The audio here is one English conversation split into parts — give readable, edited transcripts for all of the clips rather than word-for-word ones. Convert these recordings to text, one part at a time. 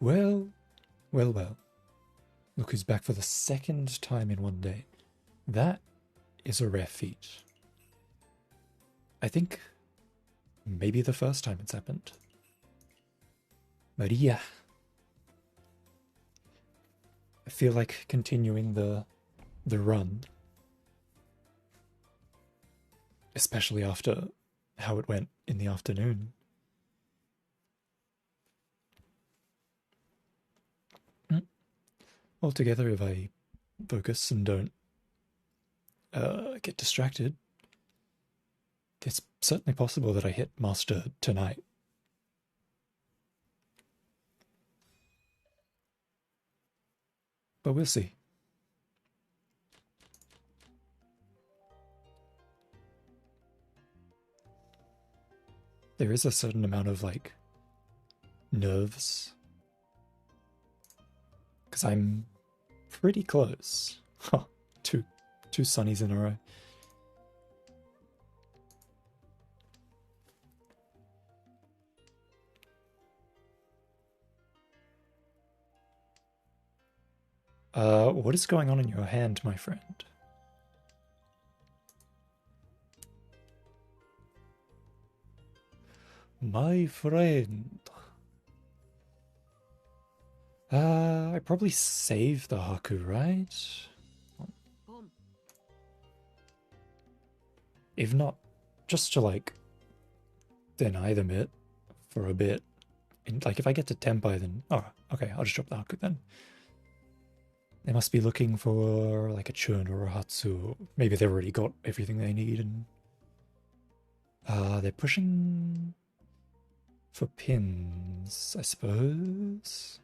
Well, well. Look who's back for the second time in one day. That is a rare feat. I think maybe the first time it's happened. Maria. I feel like continuing the run. Especially after how it went in the afternoon. Altogether, if I focus and don't get distracted, it's certainly possible that I hit Master tonight. But we'll see. There is a certain amount of, like, nerves. Because I'm pretty close. Huh, two sunnies in a row. What is going on in your hand, my friend? My friend. I probably save the Haku, right? If not, just to, like, deny them it for a bit. And, like, if I get to Tenpai, then... Oh, okay, I'll just drop the Haku then. They must be looking for, like, a Chun or a Hatsu. Maybe they've already got everything they need, and... they're pushing... for pins, I suppose?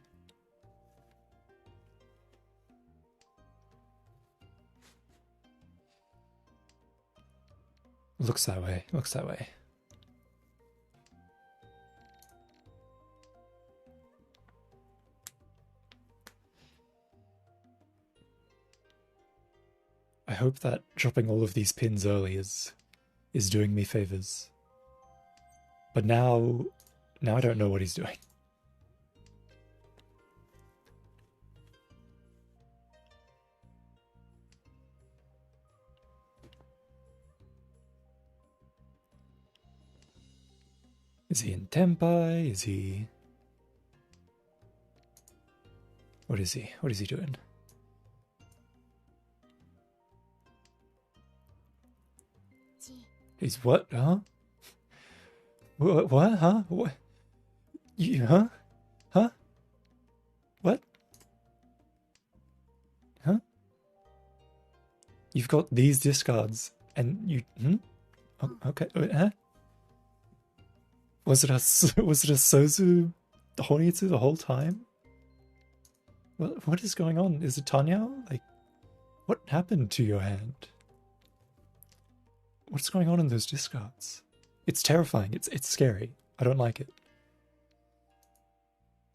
Looks that way, looks that way. I hope that dropping all of these pins early is doing me favors. But now I don't know what he's doing. Is he in Tenpai? Is he... What is he? What is he doing? He's what? Huh? What? Huh? What? You, huh? Huh? What? Huh? You've got these discards, and you... Oh, okay. Huh? Was it a Sozu Honitsu the whole time? What is going on? Is it Tanyao? Like, what happened to your hand? What's going on in those discards? It's terrifying. It's scary. I don't like it.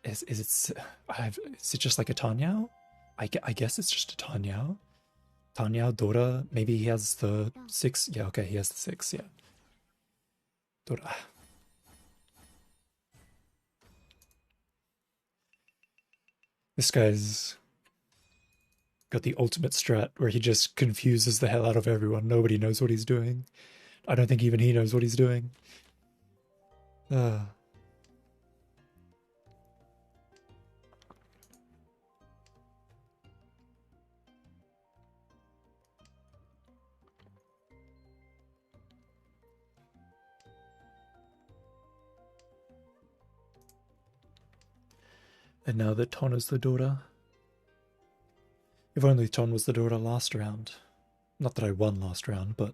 Is it just like a Tanyao? I guess it's just a Tanyao. Tanyao, Dora. Maybe he has the 6. Yeah, okay, he has the 6. Yeah. Dora. This guy's got the ultimate strat where he just confuses the hell out of everyone. Nobody knows what he's doing. I don't think even he knows what he's doing. And now that Ton is the daughter. If only Ton was the daughter last round. Not that I won last round, but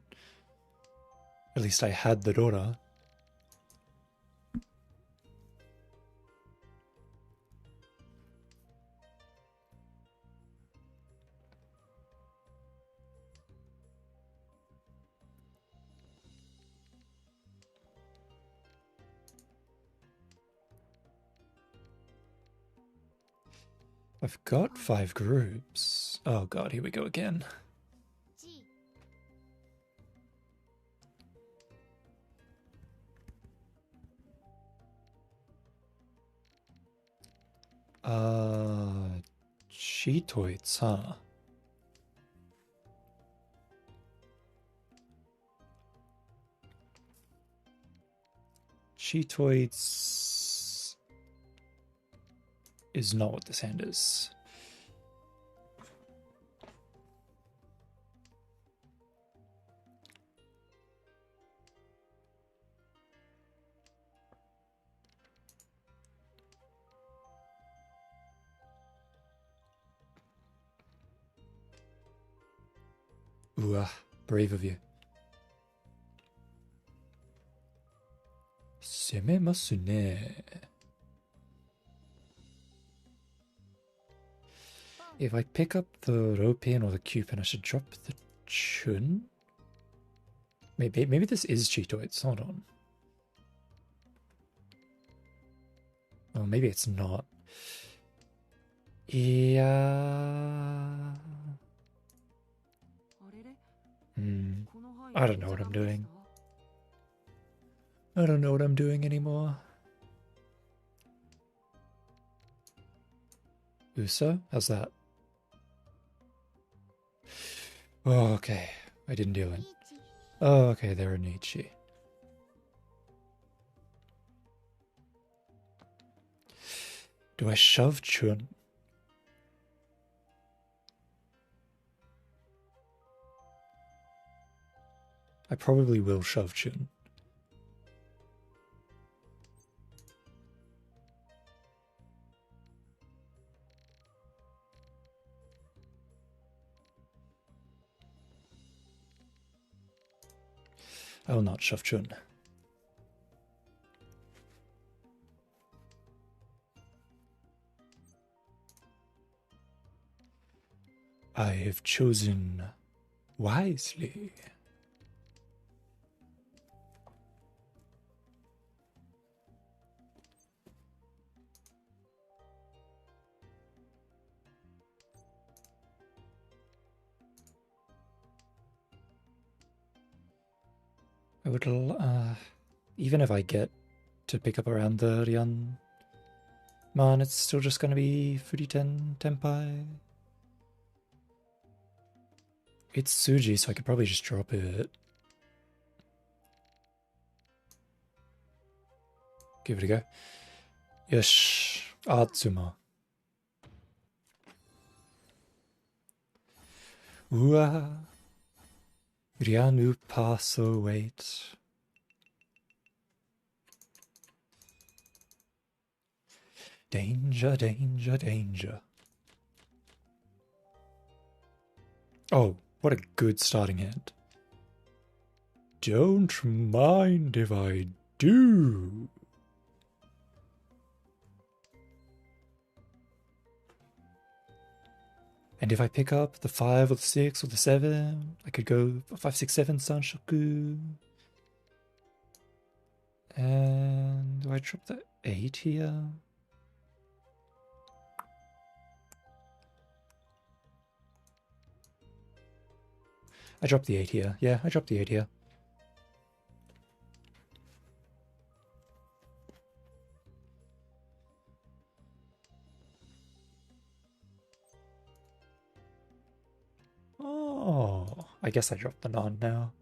at least I had the daughter. I've got 5 groups. Oh god, here we go again. Cheetoids, huh? Cheetoids is not what this hand is. Ooh, brave of you. Sememasu ne. If I pick up the Ropin or the Cupin, I should drop the Chun? Maybe this is Cheetoids. Hold on. Oh, maybe it's not. Yeah. I don't know what I'm doing. I don't know what I'm doing anymore. Uso? How's that? Oh, okay. I didn't do it. Oh, okay, they're a Nietzsche. Do I shove Chun? I probably will shove Chun. I will not shove Chun. I have chosen wisely. I would, even if I get to pick up around the Ryan Man, it's still just gonna be Furiten Tenpai. It's Suji, so I could probably just drop it. Give it a go. Yosh, Atsuma. Ua. Ryanu Paso wait. Danger, danger, danger. Oh, what a good starting hand. Don't mind if I do. And if I pick up the 5 or the 6 or the 7, I could go 5, 6, 7 Sanshoku. And do I drop the 8 here? I dropped the 8 here. Yeah, I dropped the 8 here. Oh, I guess I dropped the 9 now.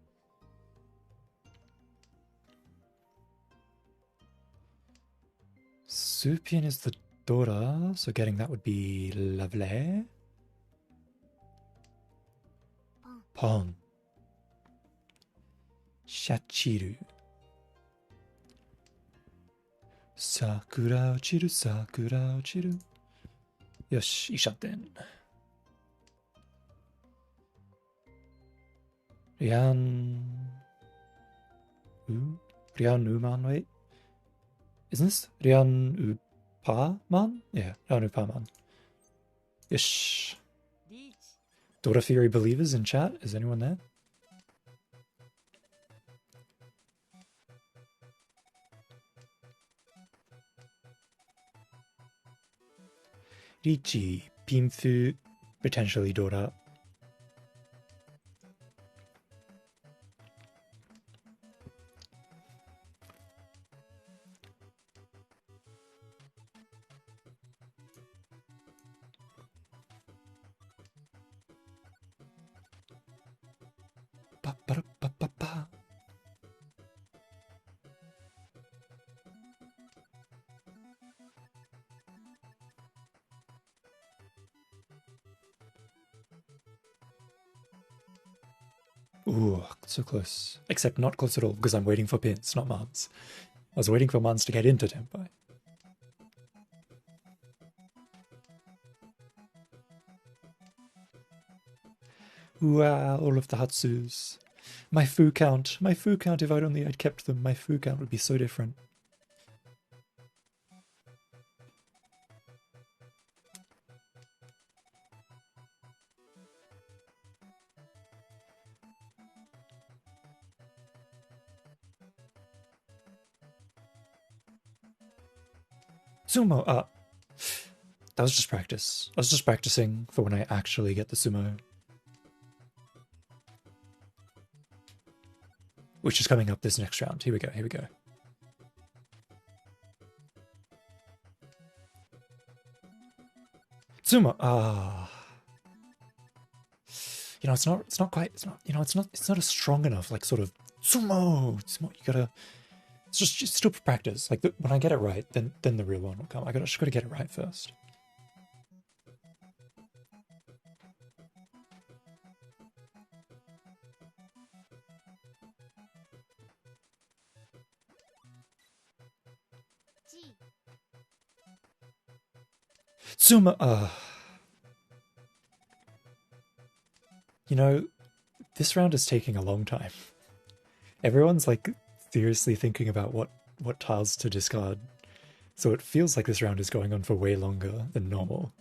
Supian is the daughter, so getting that would be lovely. Pon. Shachiru. Sakura ochiru, sakura ochiru. Yoshi, いいシャンテン。Rian. Rian Uman, wait. Isn't this Rian Upa-man? Yeah, Rian Upa-man. Ish. Dora Fury believers in chat? Is anyone there? Richi, Pimfu, potentially Dora. Ooh, so close. Except not close at all, because I'm waiting for pins, not Mons. I was waiting for Mons to get into Tempai. Wow, all of the Hatsus. My foo count, if I'd only had kept them, my foo count would be so different. Sumo, that was just practice. I was just practicing for when I actually get the sumo. Which is coming up this next round. Here we go, here we go. Sumo, you know, it's not quite, it's not a strong enough, like, sort of, sumo, you gotta, it's just still practice. Like, when I get it right, then the real one will come. I just gotta get it right first. Sumo, you know, this round is taking a long time. Everyone's, like, seriously thinking about what tiles to discard. So it feels like this round is going on for way longer than normal.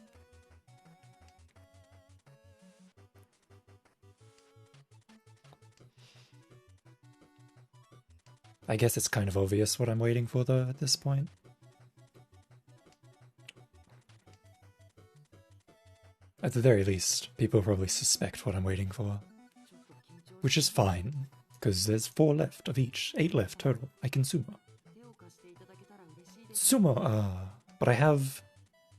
I guess it's kind of obvious what I'm waiting for, though, at this point. At the very least, people probably suspect what I'm waiting for. Which is fine, because there's 4 left of each. 8 left total. I can sumo. Sumo, but I have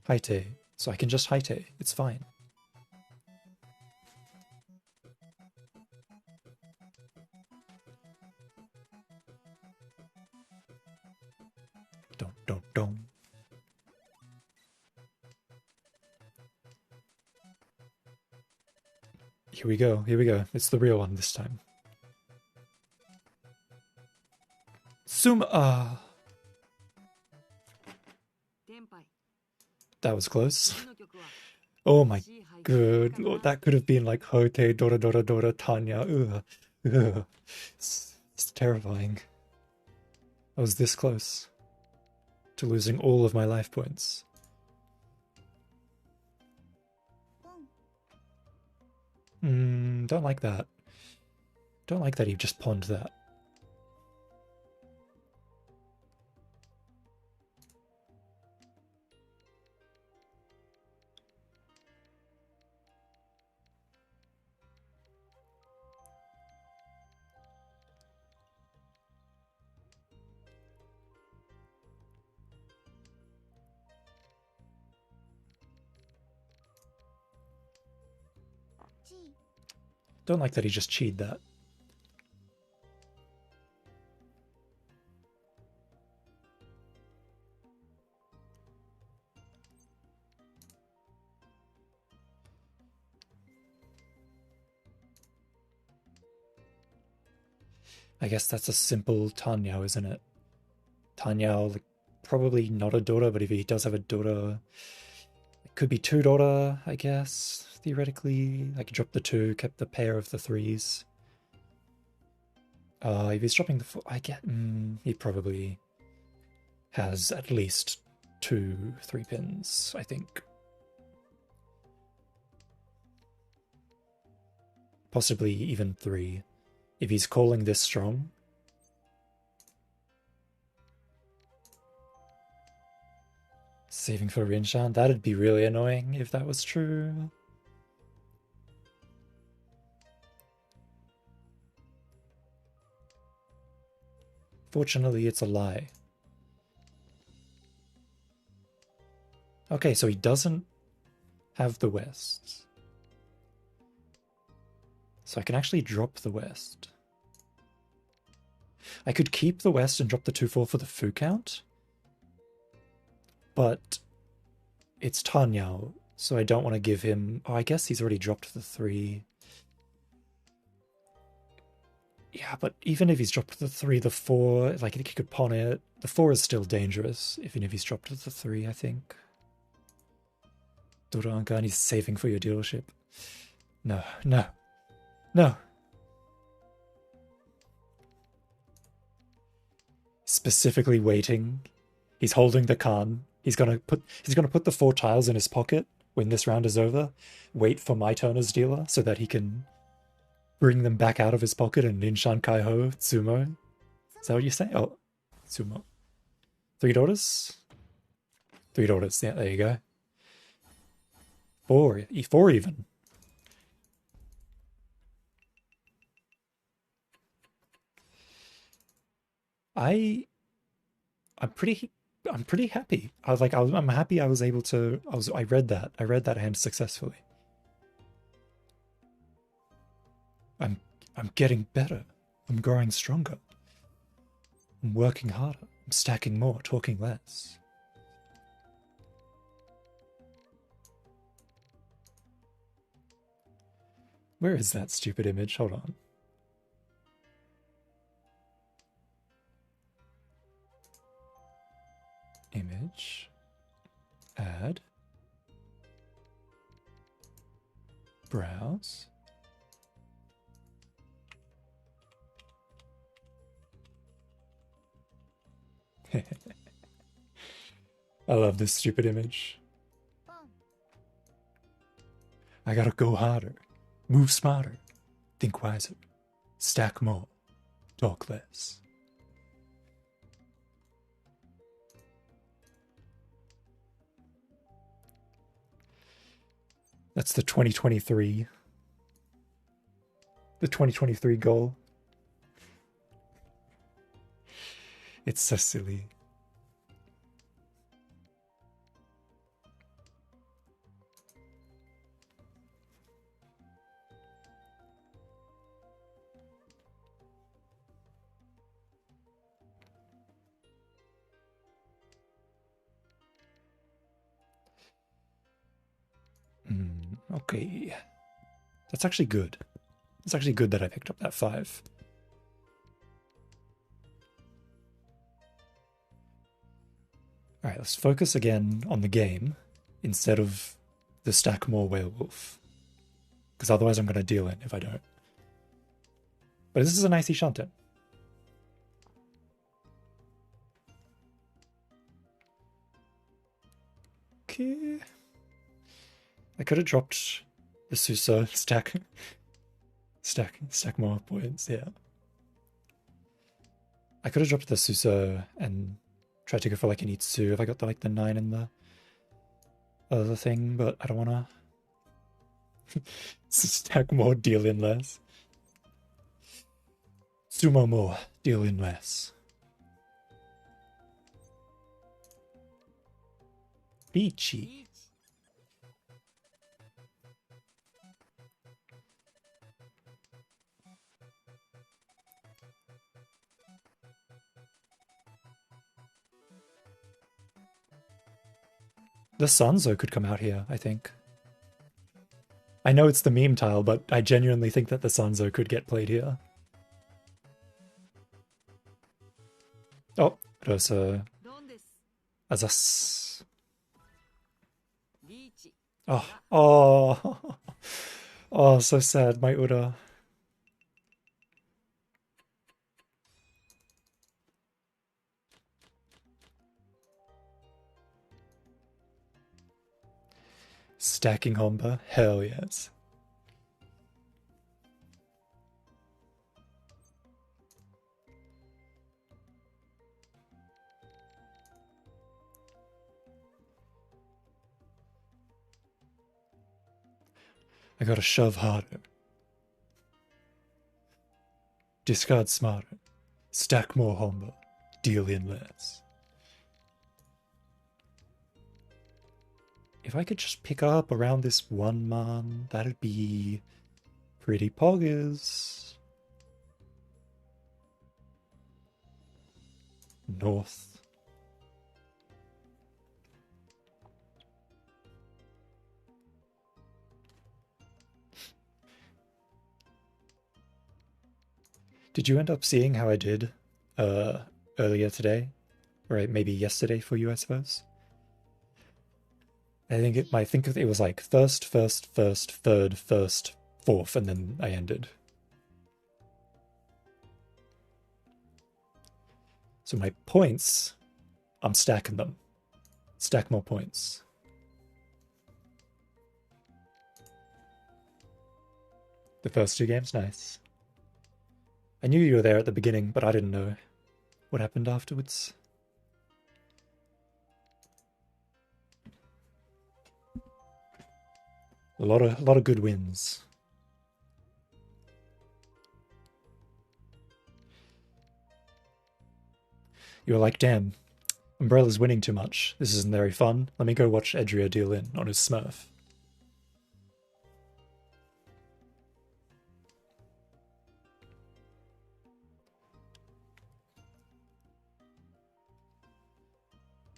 Haite, so I can just Haite. It's fine. Don't. Here we go. It's the real one this time. Sumo, that was close. Oh my good lord, that could have been like Hote, Dora, Tanya. Ugh. It's terrifying. I was this close to losing all of my life points. Don't like that. Don't like that he just pawned that. Don't like that he just cheated that. I guess that's a simple Tanyao, isn't it? Tanyao, like, probably not a daughter, but if he does have a daughter, it could be 2 daughter, I guess. Theoretically, I could drop the 2, kept the pair of the 3s. If he's dropping the 4, I get, he probably has at least 2 3 pins, I think. Possibly even 3. If he's calling this strong. Saving for Rinshan, that'd be really annoying if that was true. Fortunately, it's a lie. Okay, so he doesn't have the West. So I can actually drop the west. I could keep the west and drop the 2-4 for the foo count. But it's Tanyao, so I don't want to give him... Oh, I guess he's already dropped the 3. Yeah, but even if he's dropped the 3, the 4, like he could pawn it. The 4 is still dangerous, even if he's dropped the 3, I think. Duranka, and he's saving for your dealership. No, no, no. Specifically waiting. He's holding the Khan. He's gonna put the 4 tiles in his pocket when this round is over. Wait for my turn as dealer so that he can bring them back out of his pocket and Ninshan Kaiho Tsumo. Is that what you say? Oh, Tsumo. 3 daughters? 3 daughters, yeah, there you go. 4 even. I'm pretty happy. I'm happy I was able to I read that hand successfully. I'm getting better. I'm growing stronger. I'm working harder. I'm stacking more, talking less. Where is that stupid image? Hold on. Image. Add. Browse. I love this stupid image. I gotta go harder, move smarter, think wiser, stack more, talk less. That's the 2023 goal. It's so silly. Okay. That's actually good. It's actually good that I picked up that 5. Alright, let's focus again on the game instead of the stack more werewolf. Because otherwise I'm going to deal in if I don't. But this is a nice Ishanten. Okay. I could have dropped the Suso stack more points, yeah. I could have dropped the Suso and tried to go for like an Itsu if I got the 9 in the other thing, but I don't wanna stack more, deal in less. Sumo more, deal in less. Beachy. The Sanzo could come out here, I think. I know it's the meme tile, but I genuinely think that the Sanzo could get played here. Oh, Rosa. Azas. Oh. Oh, so sad, my Ura. Stacking Homba? Hell yes. I gotta shove harder. Discard smarter. Stack more Homba. Deal in less. If I could just pick up around this 1 man, that'd be Pretty poggers. North. Did you end up seeing how I did earlier today? Or maybe yesterday for you, I suppose? I think it was like first, third, first, fourth, and then I ended. So my points, I'm stacking them. Stack more points. The first two games, nice. I knew you were there at the beginning, but I didn't know what happened afterwards. A lot of good wins. You were like, damn, Umbrella's winning too much. This isn't very fun. Let me go watch Edria deal in on his Smurf.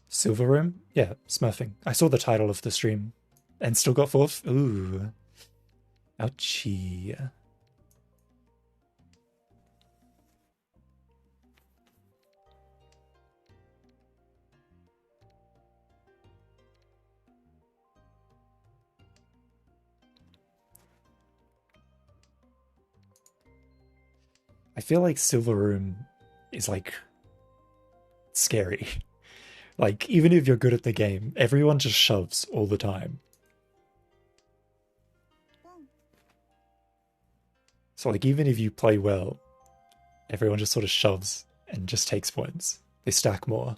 Silver Room? Yeah, Smurfing. I saw the title of the stream. And still got fourth? Ooh. Ouchie. I feel like Silver Room is like scary. Like, even if you're good at the game, everyone just shoves all the time. So like, even if you play well, everyone just sort of shoves and just takes points. They stack more.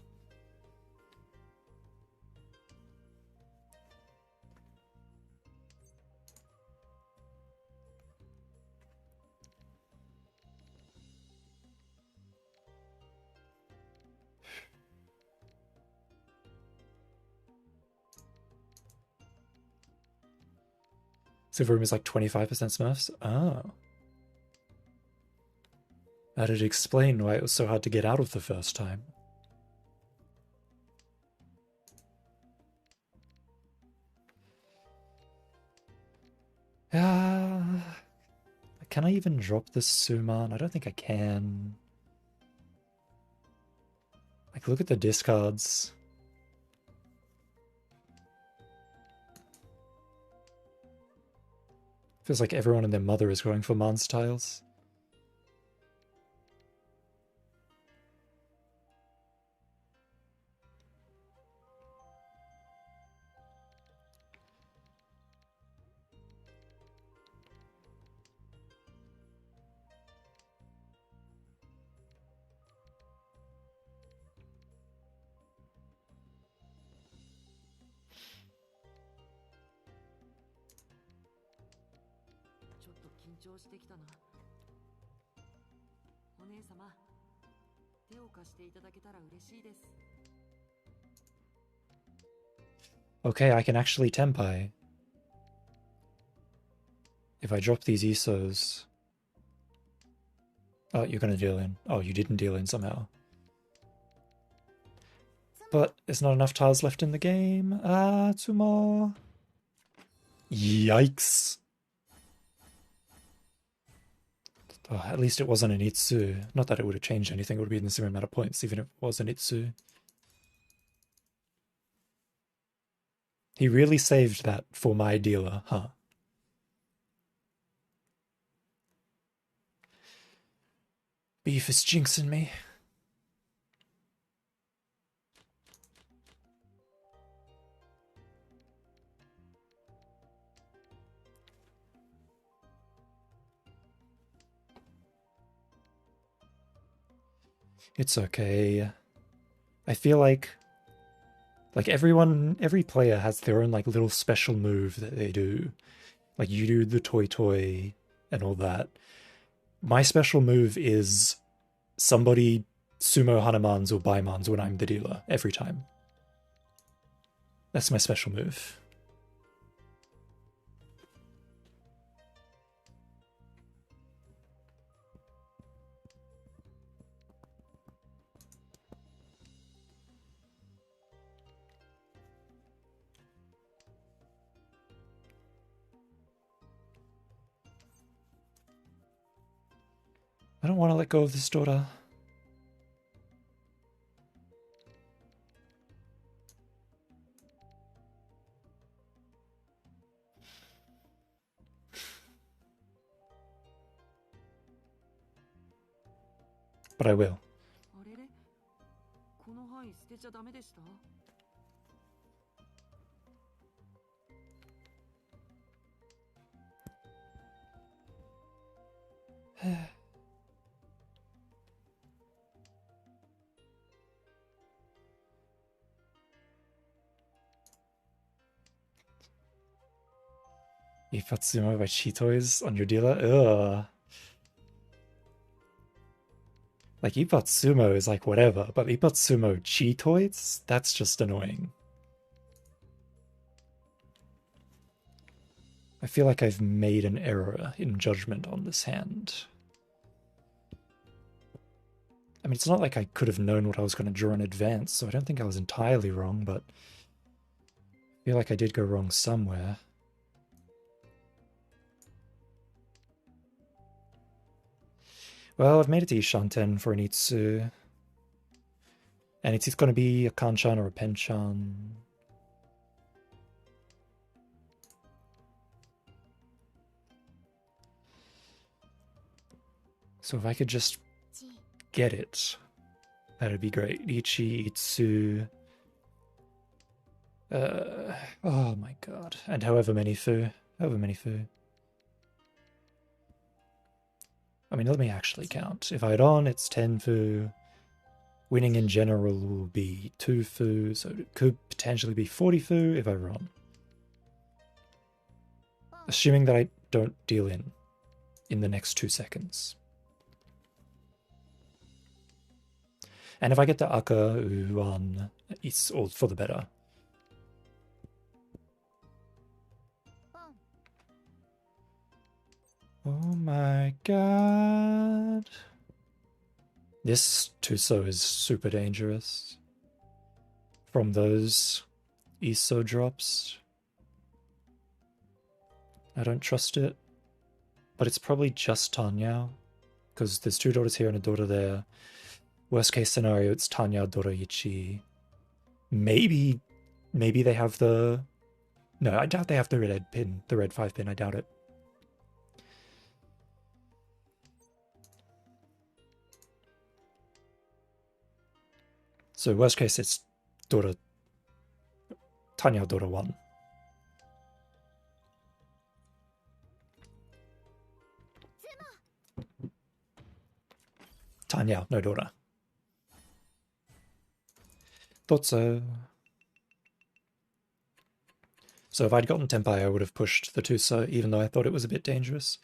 Silver Room is like 25% Smurfs? Oh. That'd explain why it was so hard to get out of the first time. Can I even drop this Suman? I don't think I can. Like, look at the discards. Feels like everyone and their mother is going for Mons tiles. Okay, I can actually Tempai. If I drop these Isos... Oh, you're gonna deal in. Oh, you didn't deal in somehow. But there's not enough tiles left in the game. Ah, two more. Yikes. Oh, at least it wasn't an Itsu. Not that it would have changed anything, it would have been the same amount of points, even if it was an Itsu. He really saved that for my dealer, huh? Beef is jinxing me. It's okay. I feel like every player has their own like little special move that they do. Like you do the toy and all that. My special move is somebody sumo Hanamans or Baimans when I'm the dealer every time. That's my special move. I don't want to let go of this daughter. But I will. Ipatsumo by Cheetoys on your dealer? Ugh. Like, Ipatsumo is like whatever, but Ipatsumo Cheetoys? That's just annoying. I feel like I've made an error in judgment on this hand. I mean, it's not like I could have known what I was going to draw in advance, so I don't think I was entirely wrong, but I feel like I did go wrong somewhere. Well, I've made it to Ishanten for an Itsu. And it's either going to be a Kanchan or a Penchan. So if I could just get it, that'd be great. Ichi, Itsu. Oh my god. And however many Fu. However many Fu. I mean, let me actually count. If I had on, it's 10 Fu. Winning in general will be 2 Fu, so it could potentially be 40 Fu if I run. Assuming that I don't deal in the next 2 seconds. And if I get the Aka Uan, it's all for the better. Oh my god. This Tuso is super dangerous. From those Iso drops. I don't trust it. But it's probably just Tanyao. Because there's 2 daughters here and a daughter there. Worst case scenario, it's Tanyao Doroichi. Maybe they have the... No, I doubt they have the red pin. The red 5 pin, I doubt it. So worst case, it's Tanyao Dora 1. Tanyao, no Dora. Thought so. So if I'd gotten Tenpai, I would have pushed the Tuso, even though I thought it was a bit dangerous.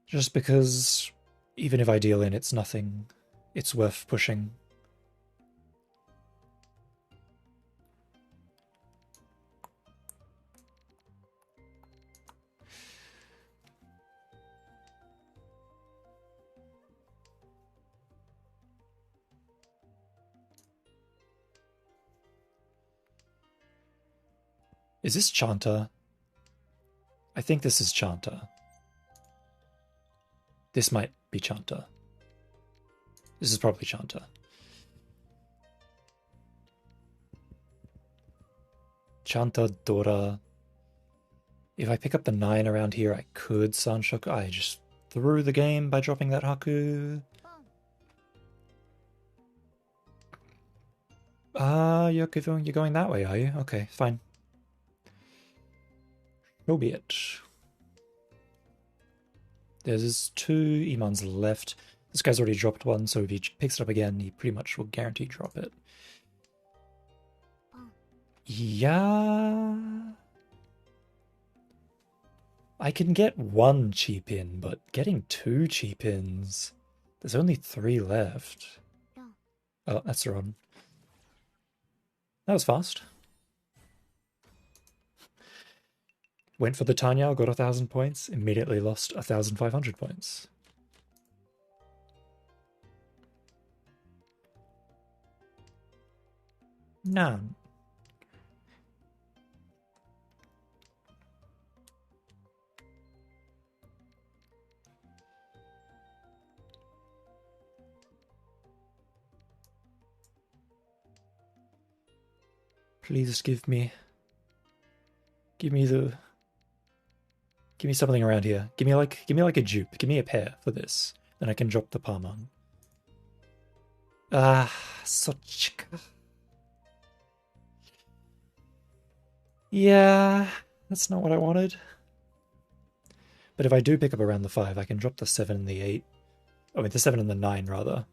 Just because even if I deal in, it's nothing. It's worth pushing. Is this Chanta? I think this is Chanta. This might be Chanta. This is probably Chanta. Chanta, Dora. If I pick up the 9 around here, I could Sanshoku. I just threw the game by dropping that Haku. You're going that way, are you? Okay, fine. So be it. There's 2 Imans left. This guy's already dropped one, so if he picks it up again, he pretty much will guarantee drop it. Yeah. I can get 1 cheap in, but getting 2 cheap ins. There's only 3 left. Oh, that's wrong. That was fast. Went for the Tanyao, got 1,000 points, immediately lost 1,500 points. None. Please give me something around here. Give me like a dupe. Give me a pair for this. Then I can drop the Palmon. Ah, Sochika. Yeah, that's not what I wanted. But if I do pick up around the 5, I can drop the 7 and the 8. I mean, the 7 and the 9, rather.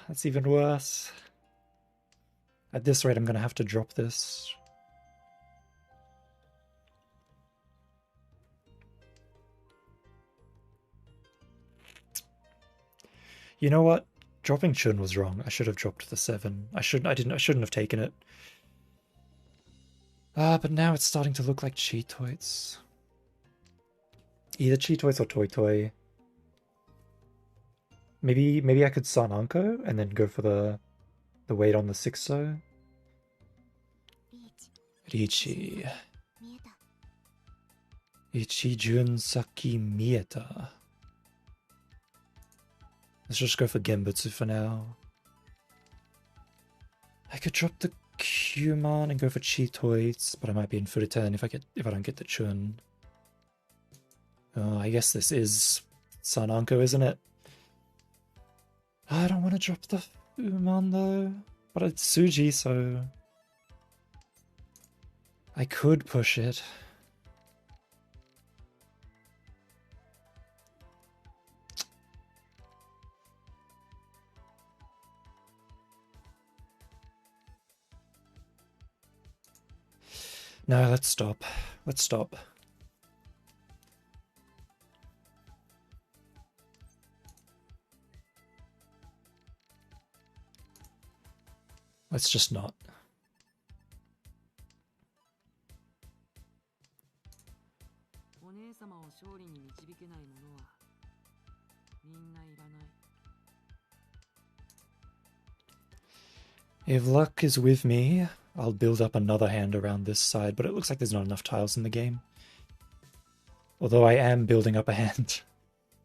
That's even worse. At this rate, I'm going to have to drop this. You know what? Dropping Chun was wrong. I should have dropped the 7. I shouldn't have taken it. But now it's starting to look like Cheetoits. Either Cheetoits or Toy Toy. Maybe I could Sun Anko and then go for the weight on the 6-so. Richi. Ichijun Saki Mieta. Let's just go for Genbutsu for now. I could drop the Qman and go for Cheetoits, but I might be in for return if I don't get the Chun. Oh, I guess this is Sun Anko, isn't it? I don't want to drop the Uman though, but it's Suji, so I could push it. No, let's stop. Let's stop. Let's just not. If luck is with me, I'll build up another hand around this side, but it looks like there's not enough tiles in the game. Although I am building up a hand.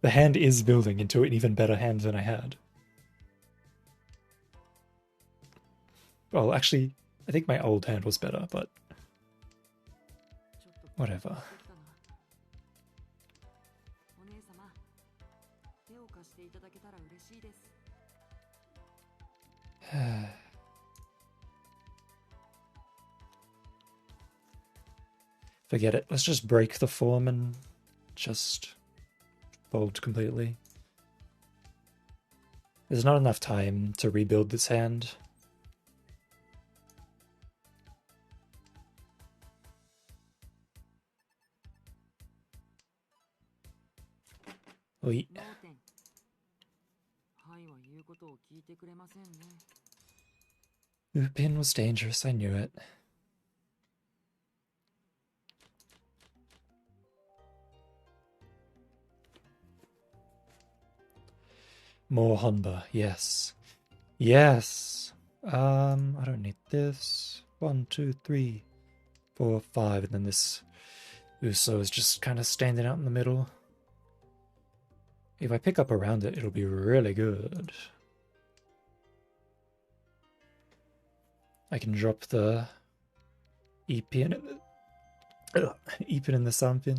The hand is building into an even better hand than I had. Well, actually, I think my old hand was better, but whatever. Forget it. Let's just break the form and just fold completely. There's not enough time to rebuild this hand. Oi. Upin was dangerous, I knew it. More Honba, yes. Yes! I don't need this. 1, 2, 3, 4, 5, and then this Uso is just kind of standing out in the middle. If I pick up around it, it'll be really good. I can drop the E-pin and the Sun pin.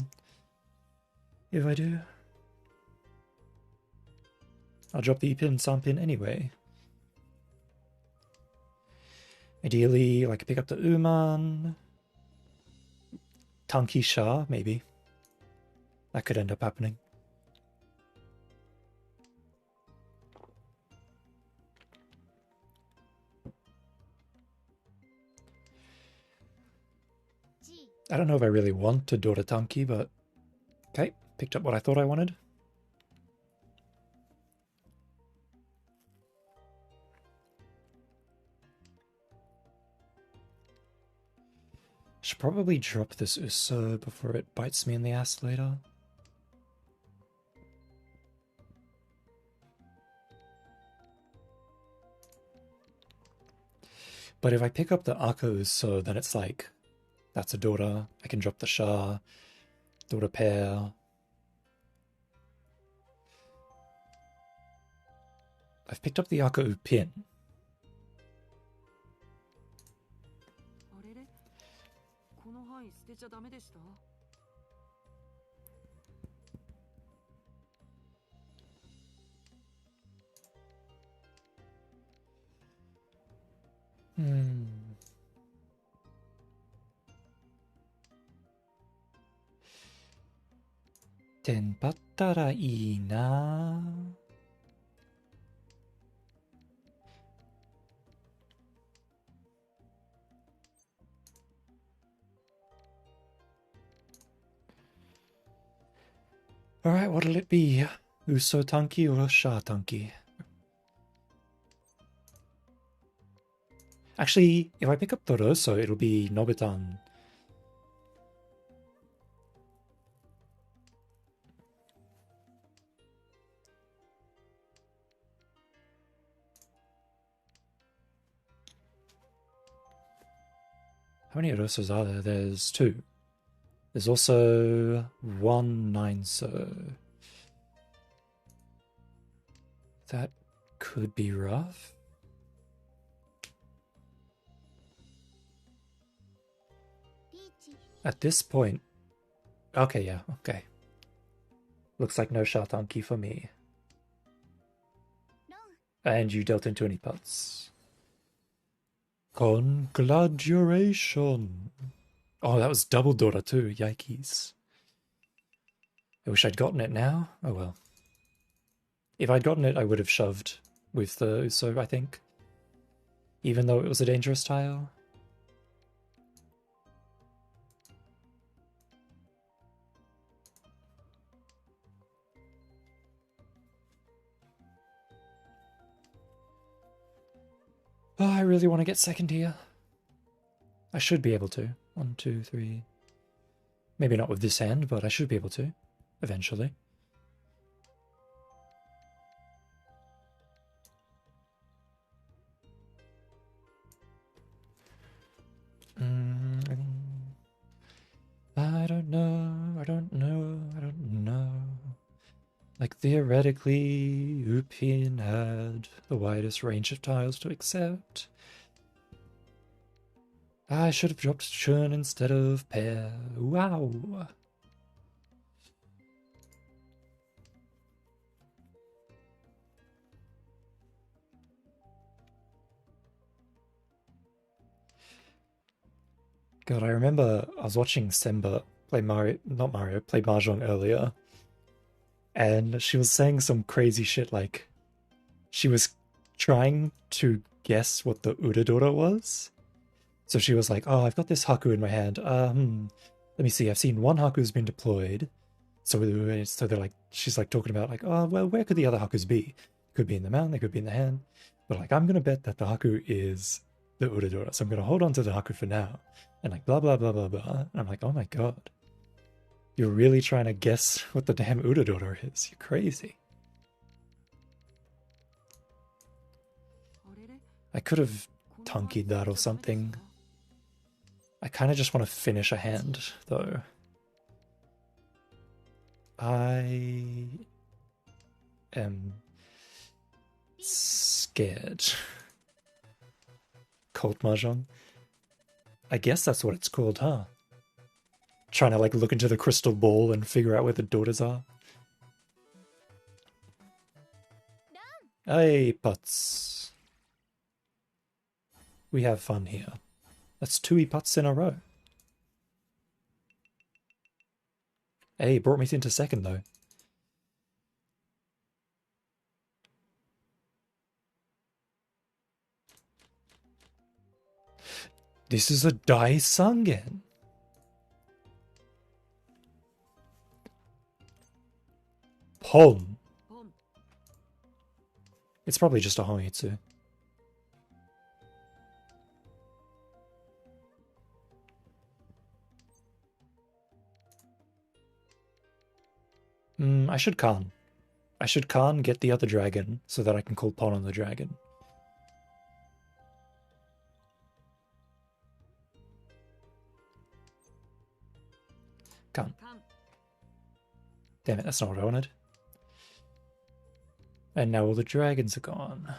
If I do. I'll drop the E-pin and Sun pin anyway. Ideally, I could pick up the Uman. Tanki Sha, maybe. That could end up happening. I don't know if I really want to Dora Tanki, but okay, picked up what I thought I wanted. Should probably drop this Uso before it bites me in the ass later. But if I pick up the Aka Uso, then it's like, that's a Dora. I can drop the Shah, Dora pair. I've picked up the Aka U pin.テンパったらいいな。Alright, what'll it be? Uso Tanki or Shah Tanki? Actually, if I pick up the Rosso, it'll be Nobitan. How many Rossos are there? There's 2. There's also 1 9-so. That could be rough. At this point... Okay, yeah, okay. Looks like no Shatanki for me. And you dealt into any putts. Congratulations. Oh, that was double Dora too. Yikes. I wish I'd gotten it now. Oh well. If I'd gotten it, I would have shoved with the Uso, I think. Even though it was a dangerous tile. Oh, I really want to get second here. I should be able to. 1, 2, 3. Maybe not with this hand, but I should be able to. Eventually. I don't know, I don't know, I don't know. Like, theoretically, Upin had the widest range of tiles to accept. I should have dropped Churn instead of Pair. Wow. God, I remember I was watching Semba play play Mahjong earlier. And she was saying some crazy shit like she was trying to guess what the Udadora was. So she was like, oh, I've got this Haku in my hand. Let me see, I've seen one Haku's been deployed. So they're like, she's like talking about like, oh, well, where could the other Hakus be? Could be in the mountain, they could be in the hand. But like, I'm going to bet that the Haku is the Udadora. So I'm going to hold on to the Haku for now. And like, blah, blah, blah, blah, blah. And I'm like, oh my god. You're really trying to guess what the damn Udadora is. You're crazy. I could have Tankied that or something. I kind of just want to finish a hand, though. I am scared. Cold Mahjong? I guess that's what it's called, huh? Trying to like look into the crystal ball and figure out where the daughters are. Hey, putts. We have fun here. That's 2 putts in a row. Hey, brought me into second though. This is a Dai Sangen. Pom. It's probably just a Homitsu. I should Khan. I should Khan, get the other dragon, so that I can call Pon on the dragon. Khan. Damn it, that's not what I wanted. And now all the dragons are gone.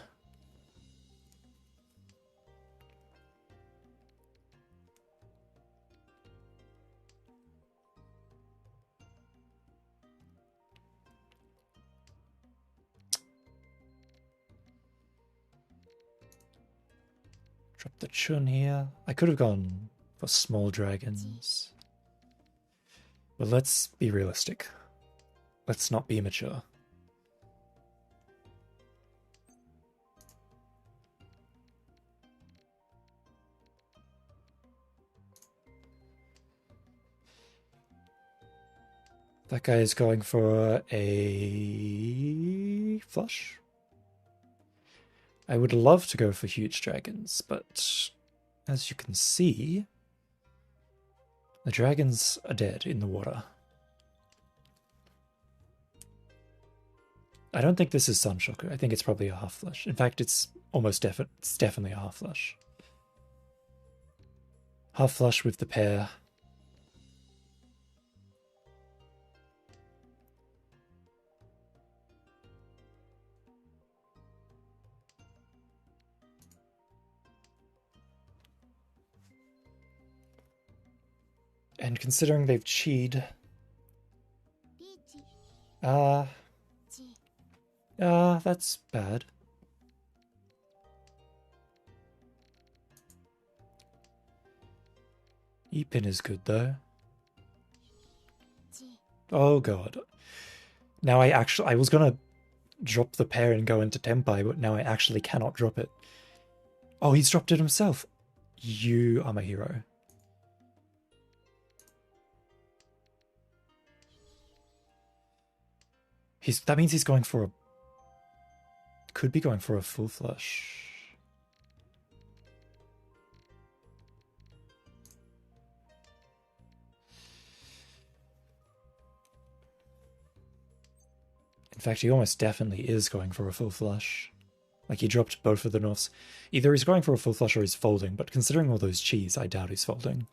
Drop the Chun here. I could have gone for small dragons. But let's be realistic. Let's not be immature. That guy is going for a flush. I would love to go for huge dragons, but as you can see, the dragons are dead in the water. I don't think this is Sunshoku. I think it's probably a half flush. In fact, it's almost it's definitely a half flush. Half flush with the pair. And considering they've cheated, that's bad. E-pin is good though. Oh god. Now I was gonna drop the pair and go into Tenpai, but now I actually cannot drop it. Oh, he's dropped it himself. You are my hero. That means he's going for a... Could be going for a full flush. In fact, he almost definitely is going for a full flush. Like, he dropped both of the Norths. Either he's going for a full flush or he's folding, but considering all those cheese, I doubt he's folding.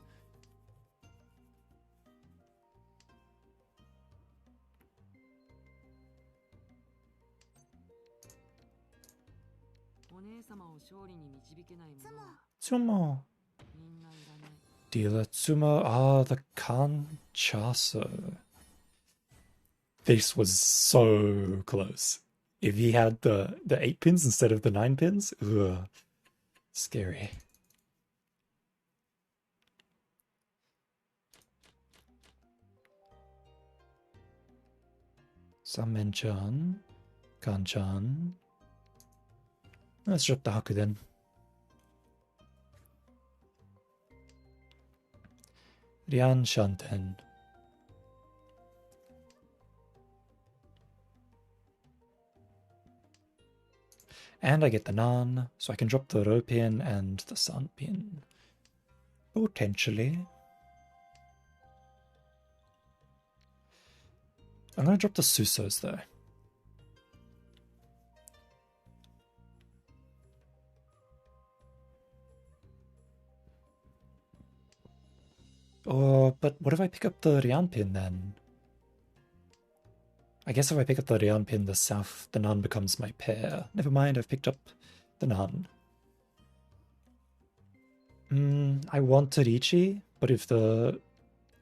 Tsumo. Dealer Tsumo. Ah, the Kanchaso. This was so close. If he had the 8 pins instead of the 9 pins, ugh, scary. Samen-chan, Kan-chan. Let's drop the Haku then. Ryan Shanten. And I get the Nan, so I can drop the Ro pin and the San pin. Potentially. I'm going to drop the Susos though. Oh, but what if I pick up the Rian pin then? I guess if I pick up the Rian pin, the Nan becomes my pair. Never mind, I've picked up the Nan. I want Torichi, but if the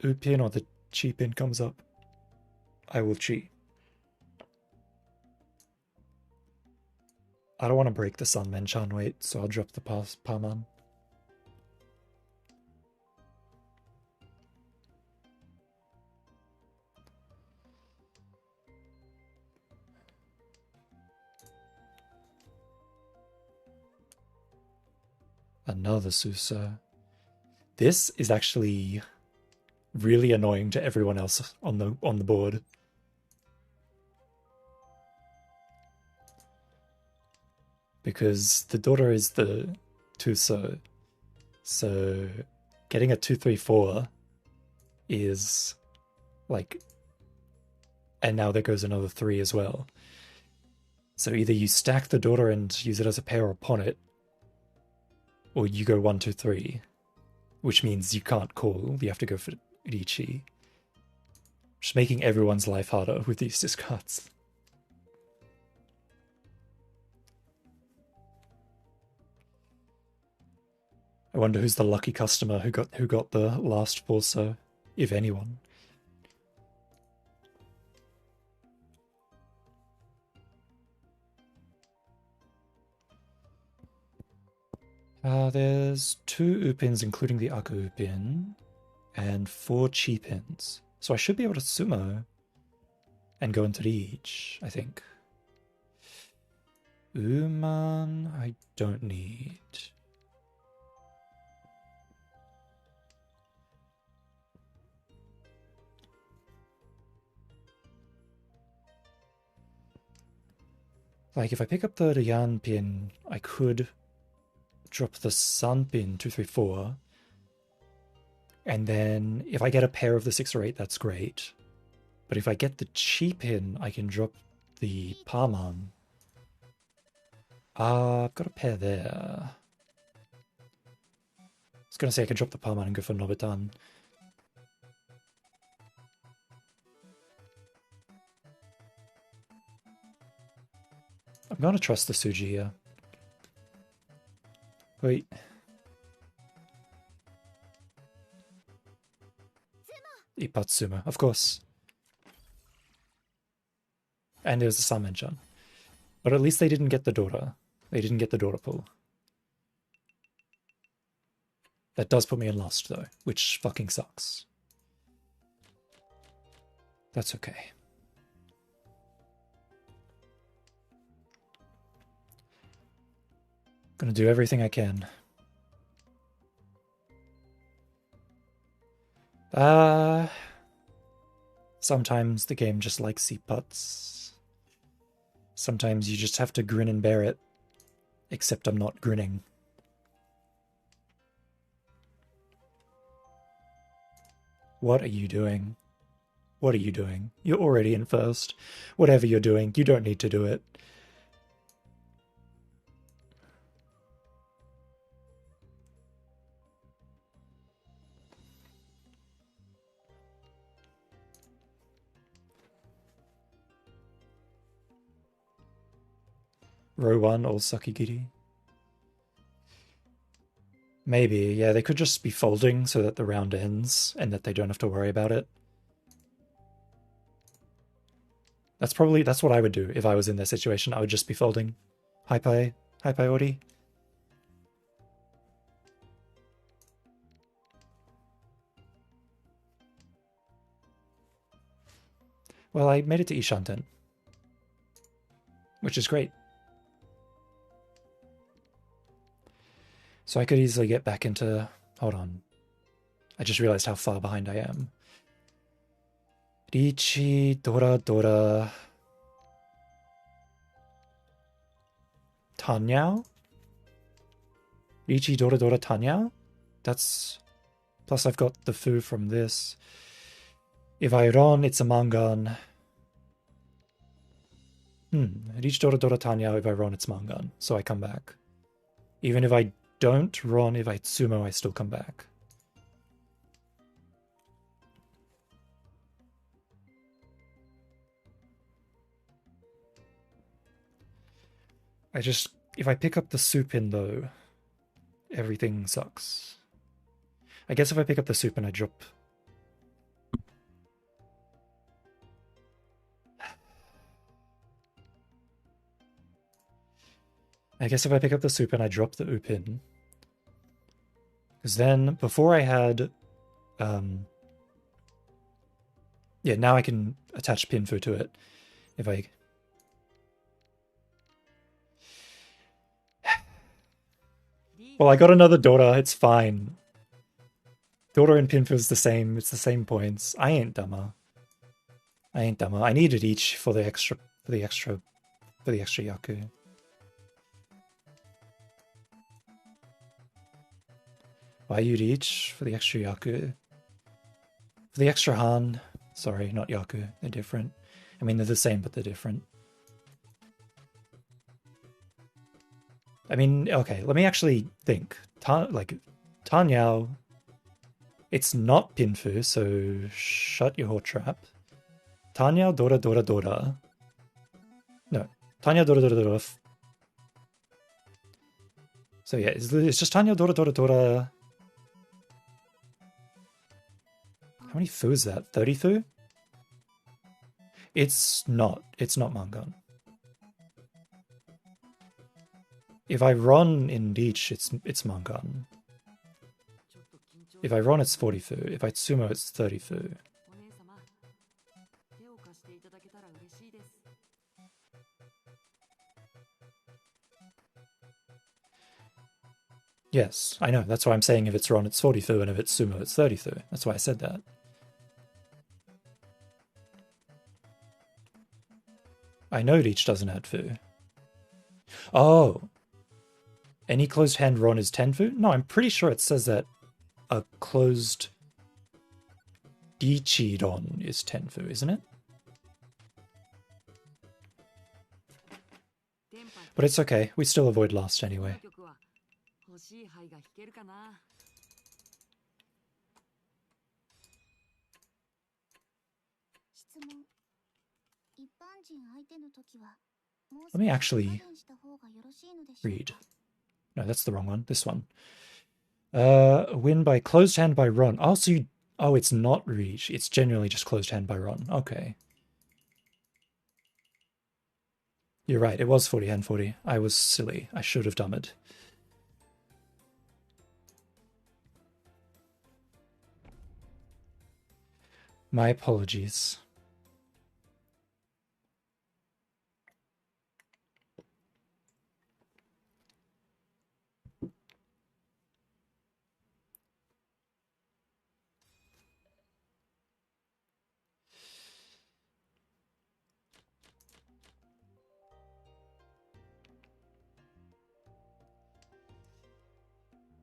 U pin or the Chi pin comes up, I will Chi. I don't want to break the Sanmen-chan weight, so I'll drop the Paman. Another Suso. This is actually really annoying to everyone else on the board. because the daughter is the Tuso. So getting a 2-3-4 is like, and now there goes another 3 as well. So either you stack the daughter and use it as a pair or pawn it, or you go 1-2-3, which means you can't call, you have to go for Ricci. Just making everyone's life harder with these discards. I wonder who's the lucky customer who got the last Forso, if anyone. There's 2 Upins, including the Aka Upin, and 4 Chi-Pins. So I should be able to sumo and go into Reach, I think. Uman, I don't need. Like, if I pick up the Ryan pin, I could drop the Sun pin 2-3-4. And then if I get a pair of the 6 or 8, that's great. But if I get the Chi pin, I can drop the Parman. I've got a pair there. I was going to say I could drop the Parman and go for Nobitan. I'm going to trust the Suji here. Wait. Ipatsumo, of course. And there's the Samenchan. But at least they didn't get the daughter. They didn't get the daughter pull. That does put me in lost, though, which fucking sucks. That's okay. Gonna do everything I can. Sometimes the game just likes C-putts. Sometimes you just have to grin and bear it. Except I'm not grinning. What are you doing? What are you doing? You're already in first. Whatever you're doing, you don't need to do it. Row 1, all Sakigiri. Maybe, yeah, they could just be folding so that the round ends and that they don't have to worry about it. That's what I would do if I was in their situation. I would just be folding. Hi-Pi Ori. Well, I made it to Ishanten, which is great. So I could easily get back into... Hold on. I just realized how far behind I am. Ricci, Dora... Tanyao? Ricci, Dora, Tanyao? That's... Plus I've got the Fu from this. If I run, it's a Mangan. Ricci, Dora, Tanyao, if I run, it's Mangan. So I come back. Even if I don't run, if I sumo, I still come back. If I pick up the Supin though, everything sucks. I guess if I pick up the Supin, I drop... I guess if I pick up the Supin, I drop the Upin. Because then, before I had... yeah, now I can attach Pinfu to it. If I... Well, I got another daughter, it's fine. Daughter and Pinfu is the same, it's the same points. I ain't dumber. I needed each for the extra Yaku. Why you reach for the extra Yaku? For the extra Han. Sorry, not Yaku. They're different. I mean, they're the same, but they're different. I mean, okay, let me actually think. Tan Yao, it's not Pinfu, so shut your whore trap. Tan Yao, Dora, Dora, Dora. No, Tan Yao, Dora, Dora, Dora. So yeah, it's just Tan Yao, Dora, Dora, Dora. How many fu is that? 30 fu? It's not Mangan. If I run in Leech, it's Mangan. If I run, it's 40 fu. If I sumo, it's 30 fu. Yes, I know. That's why I'm saying if it's run, it's 40 fu, and if it's sumo, it's 30 fu. That's why I said that. I know Leech doesn't add fu. Oh. Any closed hand run is 10 fu? No, I'm pretty sure it says that a closed Dichidon is 10 fu, isn't it? But it's okay. We still avoid lost anyway. Let me actually read. No, that's the wrong one. This one. Win by closed hand by run. Oh, so you... Oh, it's not reach. It's generally just closed hand by run. Okay. You're right. It was 40 hand 40. I was silly. I should have done it. My apologies.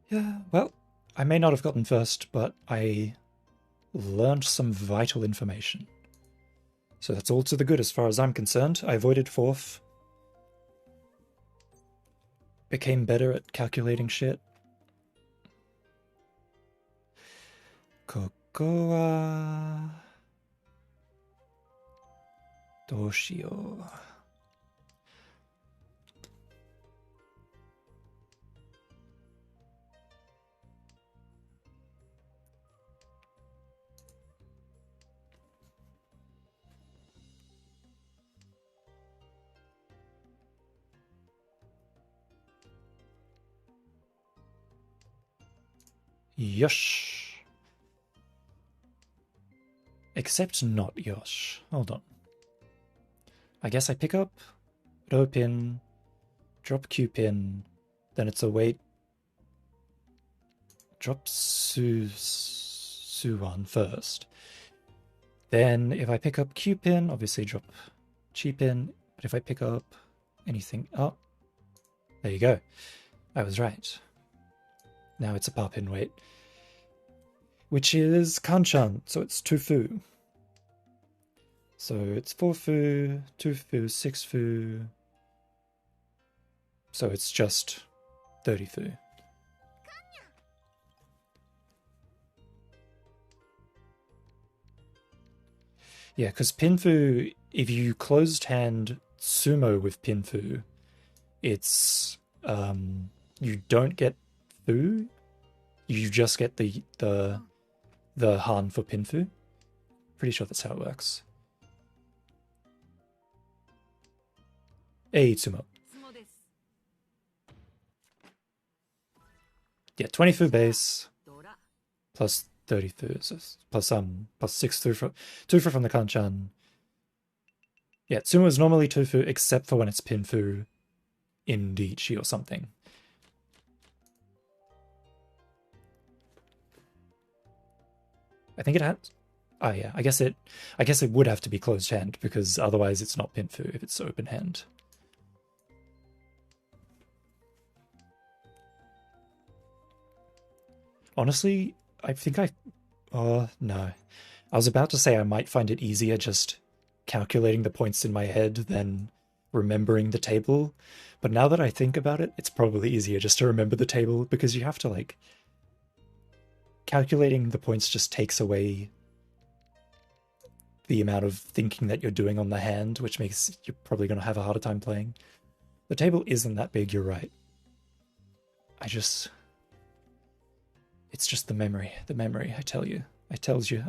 Yeah, well, I may not have gotten first, but I learned some vital information. So that's all to the good as far as I'm concerned. I avoided fourth. Became better at calculating shit. Koko wa... Doshio. Yosh. Except not Yosh. Hold on. I guess I pick up Rho pin, drop Q pin, then it's a wait. Drop Suwan first. Then if I pick up Q pin, obviously drop Chi pin. But if I pick up anything up, there you go. I was right. Now it's a Pa pin wait. Which is Kanchan, so it's 2 fu. So it's 4 fu, 2 fu, 6 fu. So it's just 30 fu. Yeah, because Pinfu, if you closed hand sumo with Pinfu, it's you don't get fu, you just get the Han for Pinfu. Pretty sure that's how it works. Ei sumo. Yeah, 20 fu base plus 30 fu, so plus 6 fu from 2 fu from the Kanchan. Yeah, sumo is normally 2 fu except for when it's Pinfu in Dichi or something. I think it had. Oh yeah, I guess it would have to be closed hand because otherwise it's not Pinfu if it's open hand. Honestly, I think I... Oh, no. I was about to say I might find it easier just calculating the points in my head than remembering the table. But now that I think about it, it's probably easier just to remember the table because you have to, like... Calculating the points just takes away the amount of thinking that you're doing on the hand, which makes you're probably going to have a harder time playing. The table isn't that big, you're right. It's just the memory, I tell you. I tells you.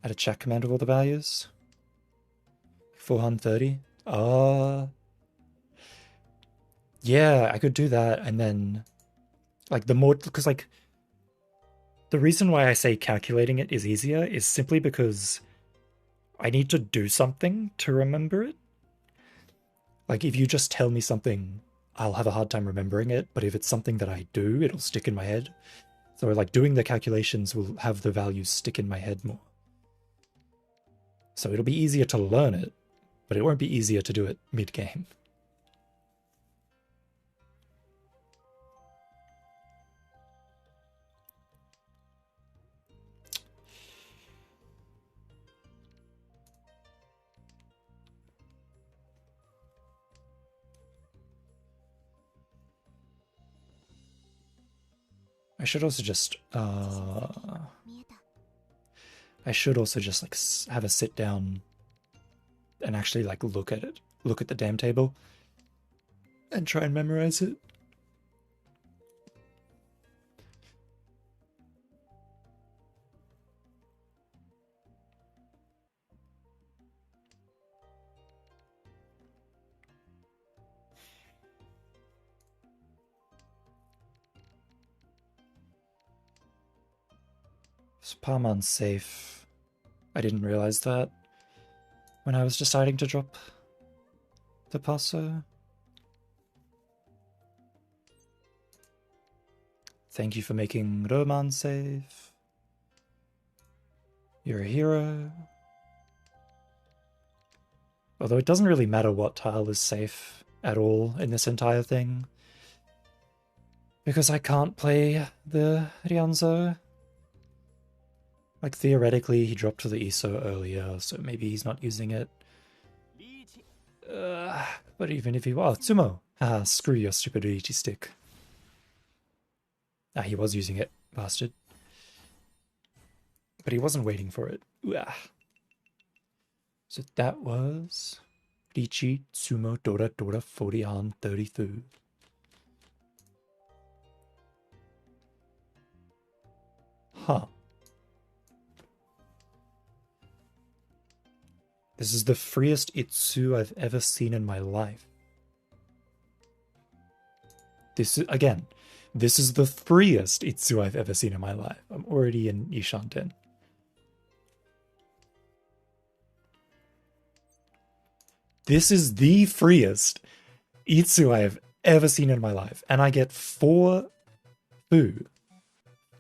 Add a chat command of all the values. 430. Yeah, I could do that, and then, like, the more, because, like, the reason why I say calculating it is easier is simply because I need to do something to remember it. Like, if you just tell me something, I'll have a hard time remembering it, but if it's something that I do, it'll stick in my head. So, like, doing the calculations will have the values stick in my head more. So it'll be easier to learn it, but it won't be easier to do it mid-game. I should also just like have a sit down and actually like look at it, look at the damn table, and try and memorize it. Parman's safe. I didn't realize that when I was deciding to drop the passo. Thank you for making Roman safe. You're a hero. Although it doesn't really matter what tile is safe at all in this entire thing. Because I can't play the Rianzo. Like, theoretically, he dropped to the ISO earlier, so maybe he's not using it. But even if he was... Oh, Tsumo! Haha, screw your stupid Riichi stick. Ah, he was using it, bastard. But he wasn't waiting for it. So that was... Riichi, Tsumo, Dora, 40 Han, 32. Huh. This is the freest Itsu I've ever seen in my life. This is, again, this is the freest Itsu I've ever seen in my life. I'm already in Ishanten. This is the freest Itsu I have ever seen in my life. And I get 4 fu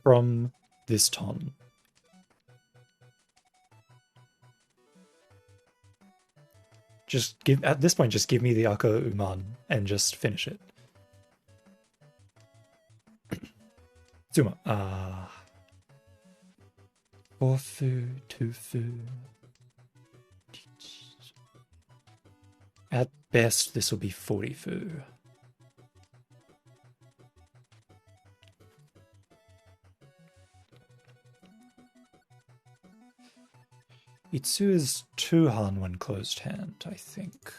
from this ton. Just give, at this point, just give me the Ako Uman and just finish it. Zuma. 4 fu, 2 fu. At best, this will be 40 fu. Itsu is 2 Han when closed hand, I think.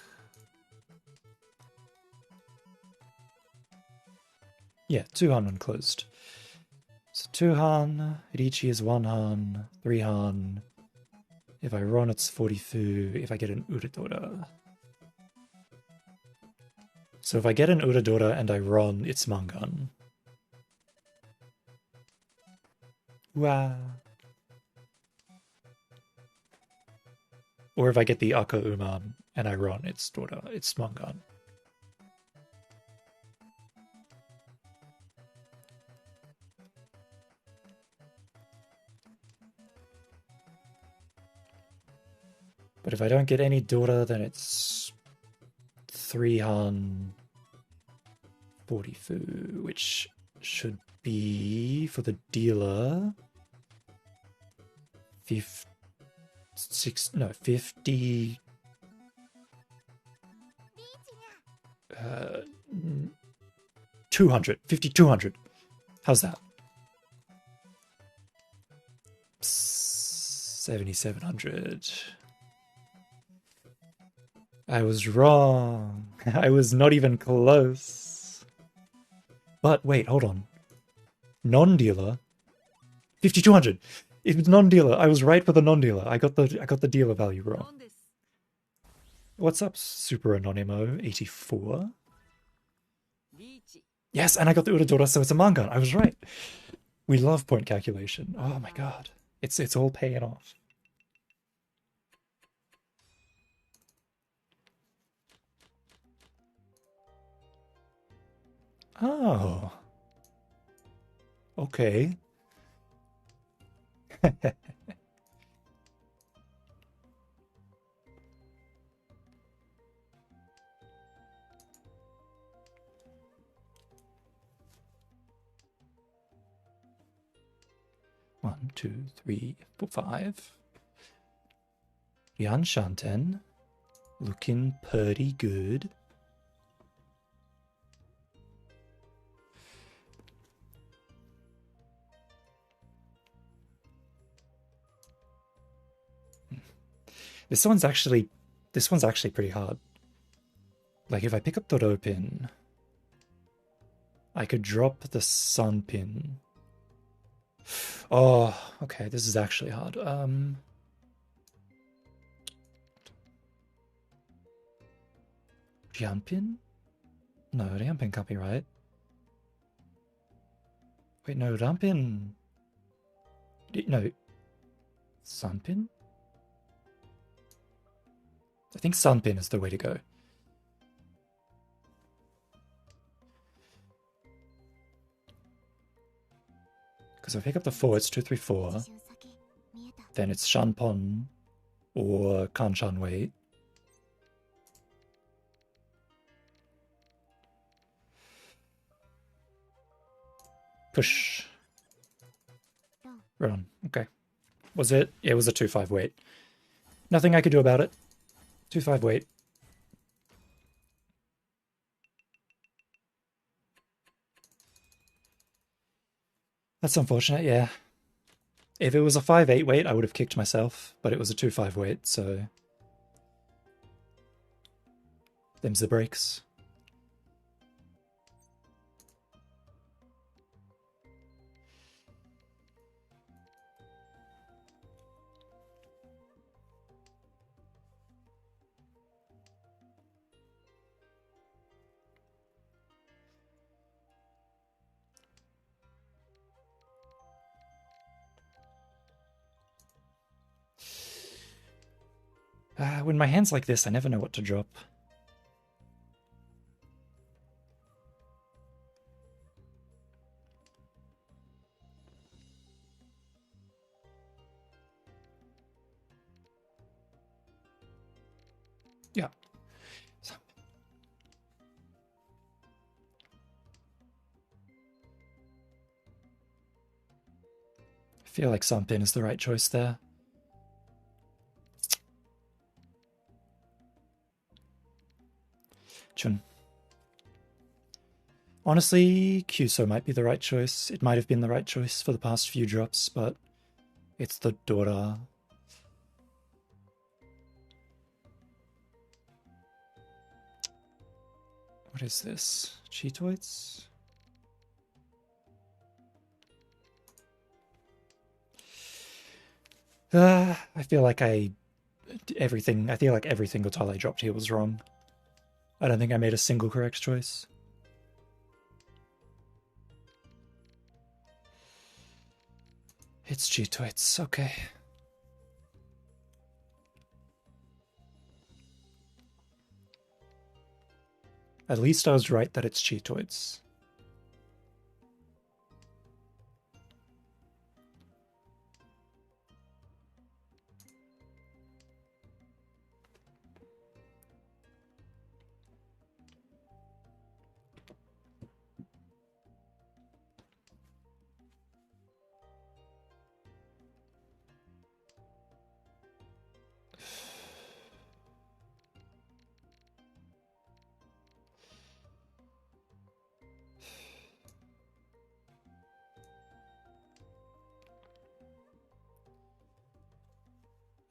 Yeah, 2 Han when closed. So 2 Han, Riichi is 1 Han, 3 Han. If I run, it's 40 fu. If I get an Uradora. So if I get an Uradora and I run, it's Mangan. Wow. Or if I get the Ako Uman and I run, it's Dora, it's Mangan. But if I don't get any Dora, then it's 3 Han, 40fu, which should be for the dealer 50 200 5200. How's that? 7700. I was wrong. I was not even close. But wait, hold on. Non-dealer 5200. It was non-dealer. I was right for the non-dealer. I got the dealer value wrong. What's up, Super Anonimo 84? Yes, and I got the Uradora, so it's a manga. I was right. We love point calculation. Oh my god. It's all paying off. Oh. Okay. One, two, three, four, five. Yan Shanten. Looking pretty good. This one's actually pretty hard. Like if I pick up the Ro pin, I could drop the Sun pin. Oh, okay, this is actually hard. Jianpin? No, Jianpin can't be right. Wait, no, Rampin. No. Sunpin? I think Sunpin is the way to go. Because if I pick up the 4, it's 2, 3, 4. Then it's Shanpon or Kanshan Wei. Push. Run. Okay. Was it? It was a 2-5 wait. Nothing I could do about it. 2-5 wait. That's unfortunate, yeah. If it was a 5-8 wait, I would have kicked myself, but it was a 2-5 wait, so... Them's the breaks. When my hand's like this, I never know what to drop. Yeah. I feel like Sunpin is the right choice there. Chun. Honestly, Kyuso might be the right choice. It might have been the right choice for the past few drops, but it's the Dora. What is this? Cheetoids? I feel like everything Gotale dropped here was wrong. I don't think I made a single correct choice. It's Cheetoids, okay. At least I was right that it's Cheetoids.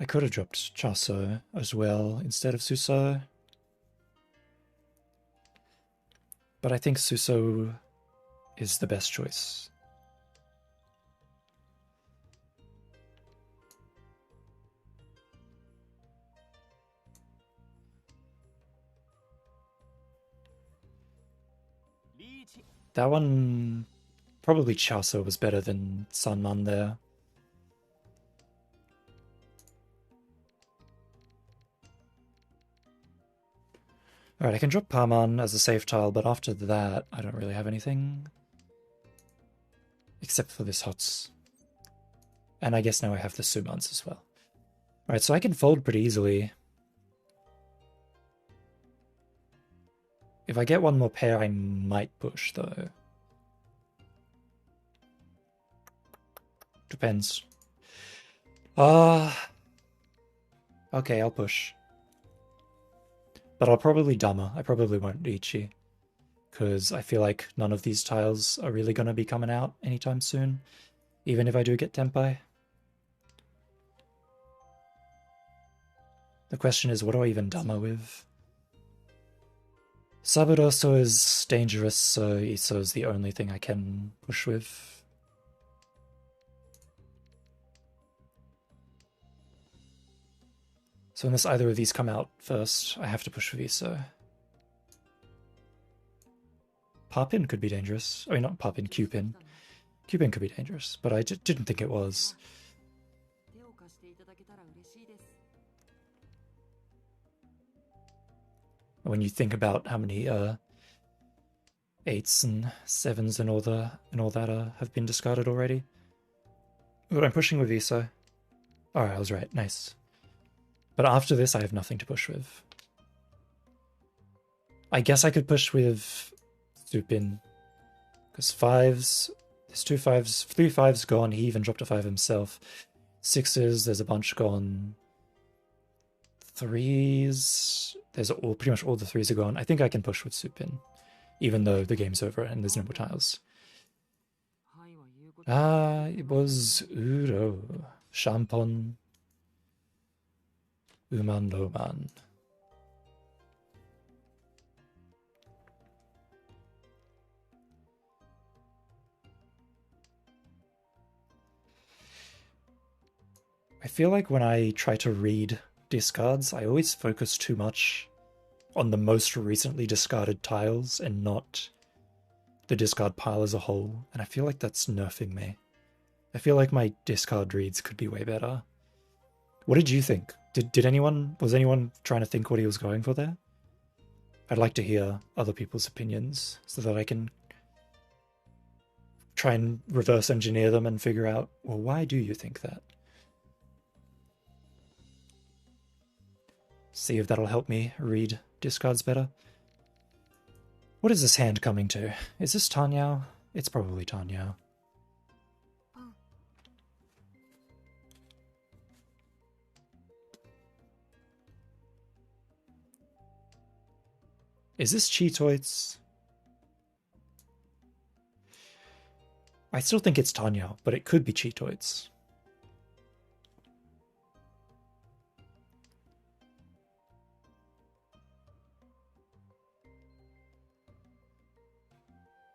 could have dropped Chaso as well instead of Suso. But I think Suso is the best choice. That one, probably Chaso was better than Sanman there. Alright, I can drop Parman as a safe tile, but after that, I don't really have anything. Except for this Hots. And I guess now I have the Sumans as well. Alright, so I can fold pretty easily. If I get one more pair, I might push, though. Depends. Okay, I'll push. But I'll probably Dama. I probably won't Ichi. Because I feel like none of these tiles are really going to be coming out anytime soon. Even if I do get Tenpai. The question is, what do I even Dama with? Saburo-so is dangerous, so Iso is the only thing I can push with. So unless either of these come out first, I have to push with Iso. Parpin could be dangerous. I mean, not Parpin, Cupin. Cupin could be dangerous, but I didn't think it was. When you think about how many 8s and 7s and all that have been discarded already. But I'm pushing with Iso. Alright, I was right. Nice. But after this, I have nothing to push with. I guess I could push with Supin. Because 5s, there's 2 5s, 3 5s gone. He even dropped a 5 himself. 6s, there's a bunch gone. 3s, there's pretty much all the 3s are gone. I think I can push with Supin, even though the game's over and there's no more tiles. It was Uro, Shampon, Uman Loman. I feel like when I try to read discards, I always focus too much on the most recently discarded tiles and not the discard pile as a whole, and I feel like that's nerfing me. I feel like my discard reads could be way better. What did you think? Was anyone trying to think what he was going for there? I'd like to hear other people's opinions so that I can try and reverse engineer them and figure out, well, why do you think that? See if that'll help me read discards better. What is this hand coming to? Is this Tanyao? It's probably Tanyao. Is this Cheetoids? I still think it's Tanyao, but it could be Cheetoids.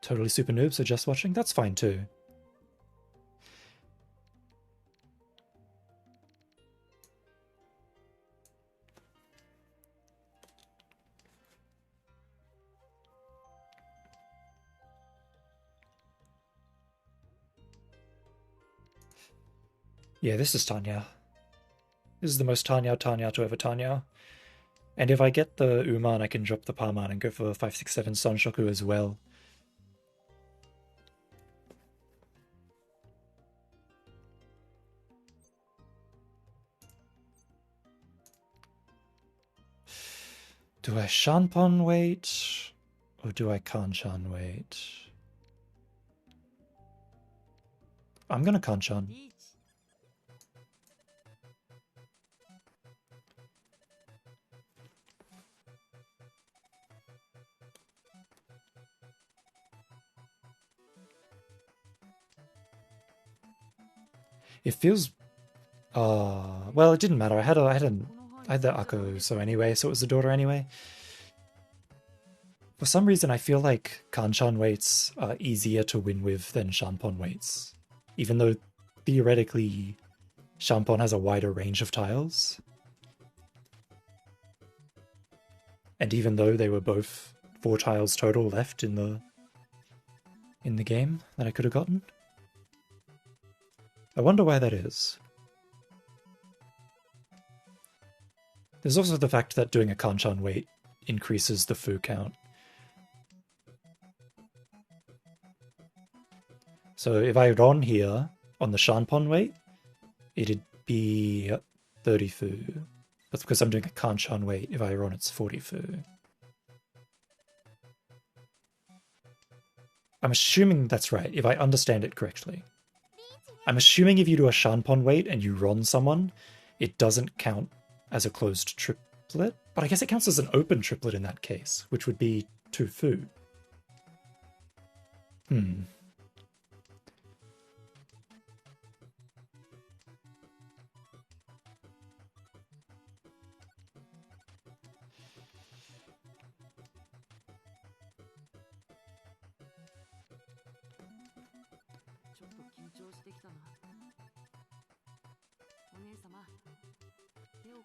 Totally super noob, so just watching? That's fine too. Yeah, this is Tanya. This is the most Tanya to ever Tanya. And if I get the Uman, I can drop the Parman and go for 5, 6, 7 Sonshoku as well. Do I Shanpon wait? Or do I Kanchan wait? I'm gonna Kanchan. It feels Well, it didn't matter. I had the Akko, so anyway, so it was the daughter anyway. For some reason, I feel like Kanchan weights are easier to win with than Shanpon weights, even though theoretically Shanpon has a wider range of tiles. And even though they were both 4 tiles total left in the game that I could have gotten. I wonder why that is. There's also the fact that doing a Kanchan weight increases the Fu count. So if I run here on the Shanpon weight, it'd be 30 Fu. But because I'm doing a Kanchan weight, if I run it's 40 Fu. I'm assuming that's right, if I understand it correctly. I'm assuming if you do a Shanpon weight and you run someone, it doesn't count as a closed triplet, but I guess it counts as an open triplet in that case, which would be 2 Fu.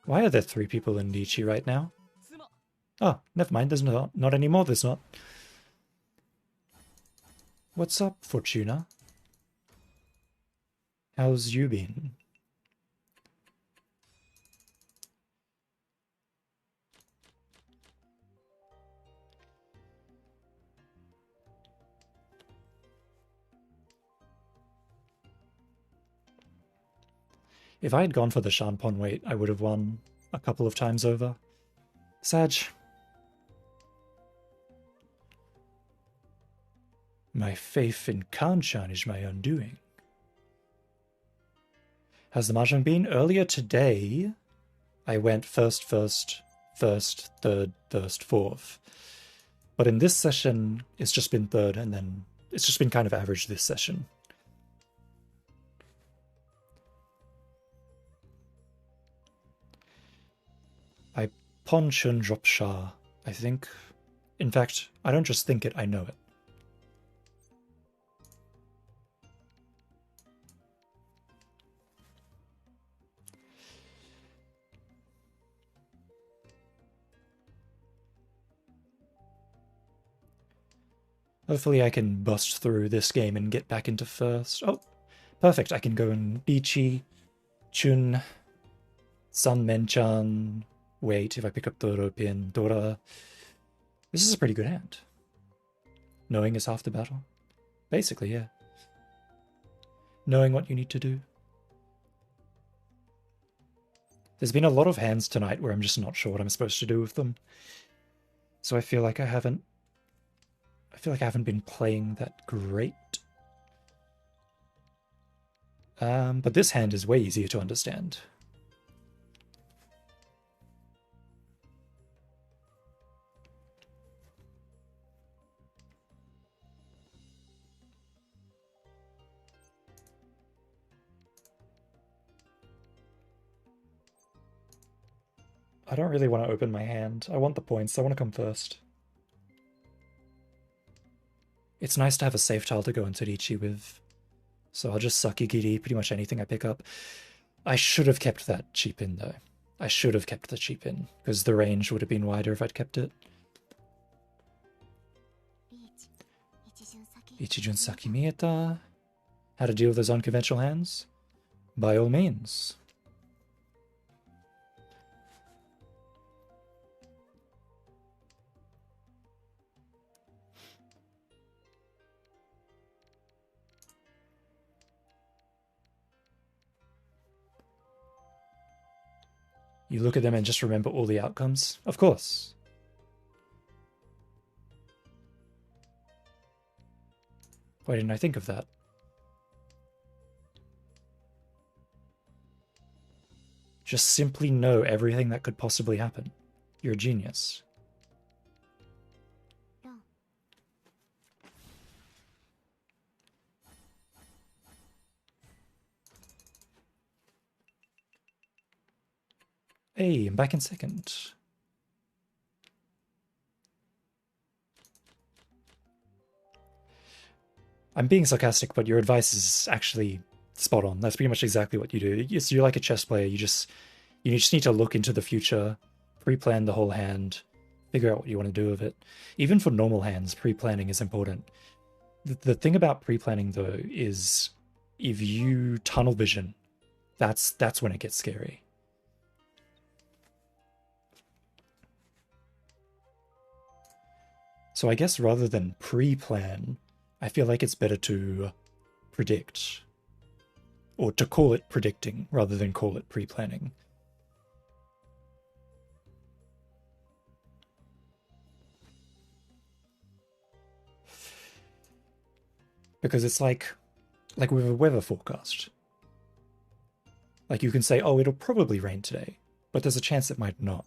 Why are there 3 people in Nietzsche right now? Oh, never mind, there's not anymore, there's not. What's up, Fortuna? How's you been? If I had gone for the Shanpon weight, I would have won a couple of times over. Sag. My faith in Kanchan is my undoing. Has the Mahjong been? Earlier today, I went first, third, fourth. But in this session, it's just been third, and then it's just been kind of average this session. I pawn Chun drop Shah, I think. In fact, I don't just think it, I know it. Hopefully I can bust through this game and get back into first. Oh, perfect. I can go in Bichi, Chun, Sun Menchan, wait if I pick up Doro Pin, Dora. This is a pretty good hand. Knowing is half the battle. Basically, yeah. Knowing what you need to do. There's been a lot of hands tonight where I'm just not sure what I'm supposed to do with them. So I feel like I haven't been playing that great. But this hand is way easier to understand. I don't really want to open my hand. I want the points. I want to come first. It's nice to have a safe tile to go into Riichi with. So I'll just suck Igiri pretty much anything I pick up. I should have kept that cheap in though. I should have kept the cheap in, because the range would have been wider if I'd kept it. Ichijun Saki Mieta. How to deal with those unconventional hands? By all means. You look at them and just remember all the outcomes? Of course. Why didn't I think of that? Just simply know everything that could possibly happen. You're a genius. Hey, I'm back in second. I'm being sarcastic, but your advice is actually spot on. That's pretty much exactly what you do. You're like a chess player. You just need to look into the future, pre-plan the whole hand, figure out what you want to do with it. Even for normal hands, pre-planning is important. The thing about pre-planning though is if you tunnel vision, that's when it gets scary. So I guess rather than pre-plan, I feel like it's better to predict, or to call it predicting rather than call it pre-planning. Because it's like with a weather forecast. Like you can say, oh, it'll probably rain today, but there's a chance it might not.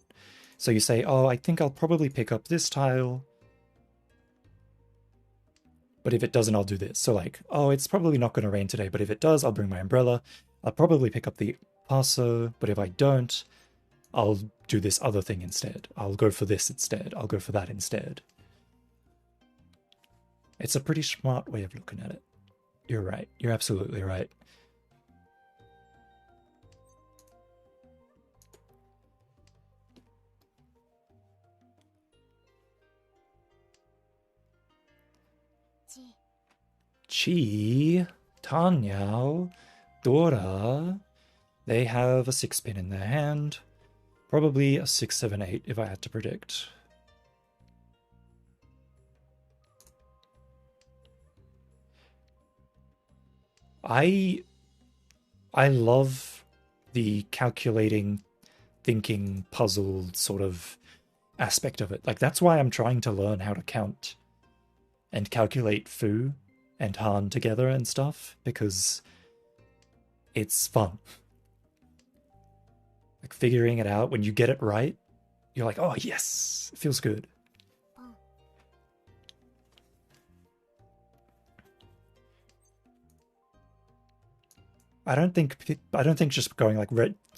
So you say, oh, I think I'll probably pick up this tile, but if it doesn't, I'll do this. So like, oh, it's probably not going to rain today, but if it does, I'll bring my umbrella. I'll probably pick up the parcel, but if I don't, I'll do this other thing instead. I'll go for this instead. I'll go for that instead. It's a pretty smart way of looking at it. You're right. You're absolutely right. Chi, Tanyao, Dora, they have a 6-pin in their hand. Probably a 6, 7, 8 if I had to predict. I love the calculating, thinking, puzzled sort of aspect of it. Like that's why I'm trying to learn how to count and calculate Fu and Han together and stuff, because it's fun. Like figuring it out, when you get it right, you're like, oh yes, it feels good. I don't think just going like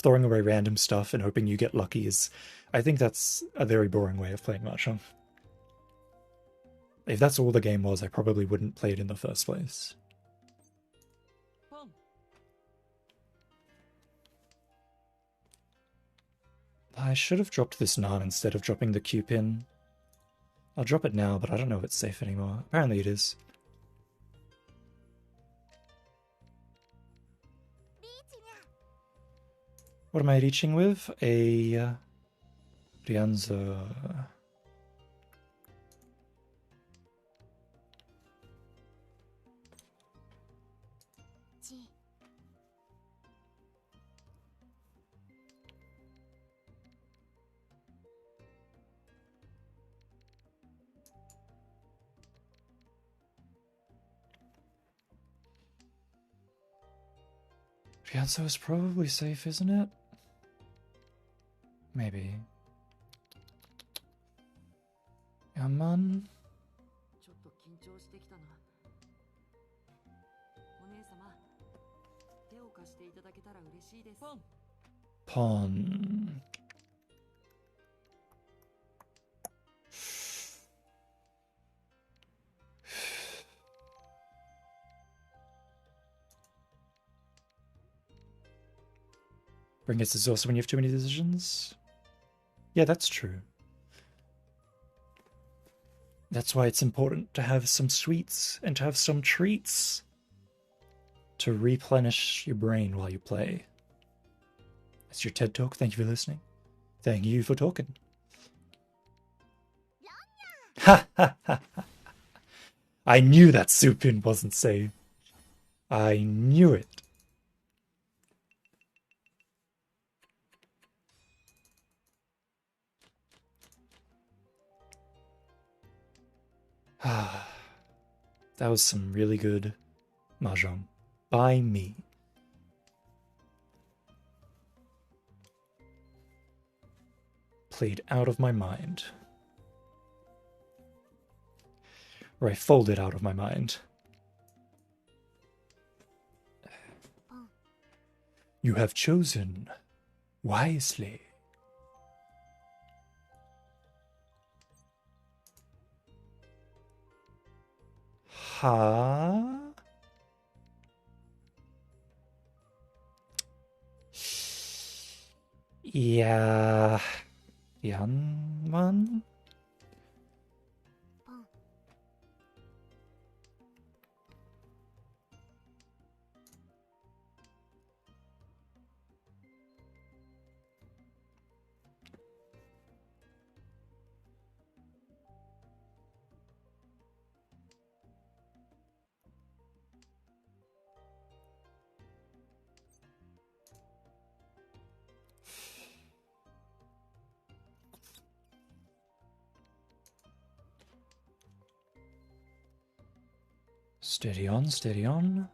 throwing away random stuff and hoping you get lucky is. I think that's a very boring way of playing Mahjong. If that's all the game was, I probably wouldn't play it in the first place. I should have dropped this Nan instead of dropping the Q pin. I'll drop it now, but I don't know if it's safe anymore. Apparently it is. What am I reaching with? A Rianza. Rianza is probably safe, isn't it? Maybe. Yaman. Pawn. Bring it is also when you have too many decisions. Yeah, that's true. That's why it's important to have some sweets and to have some treats to replenish your brain while you play. That's your TED Talk. Thank you for listening. Thank you for talking. Ha ha ha! I knew that Supin wasn't safe. I knew it. That was some really good Mahjong. By me. Played out of my mind. Or I folded out of my mind. You have chosen wisely. Ha. Yeah. Yanman? Steady on, steady on.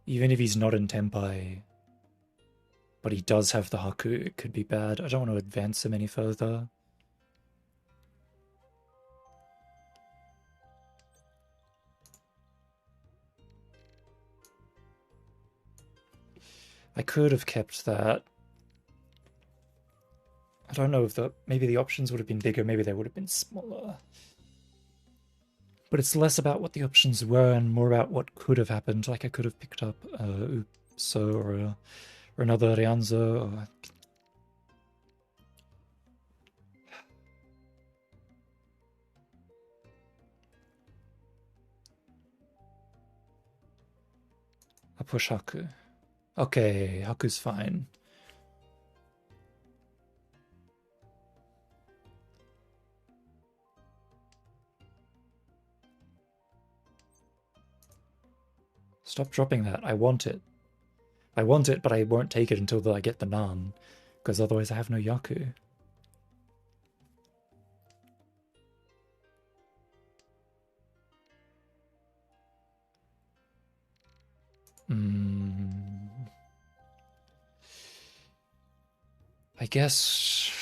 Even if he's not in Tenpai, but he does have the Haku, it could be bad. I don't want to advance him any further. I could have kept that. I don't know if maybe the options would have been bigger, maybe they would have been smaller. But it's less about what the options were and more about what could have happened. Like I could have picked up Upso or another Rianzo. Or... I push Haku. Okay, Haku's fine. Stop dropping that. I want it. I want it, but I won't take it until I get the Nan, because otherwise I have no Yaku. I guess...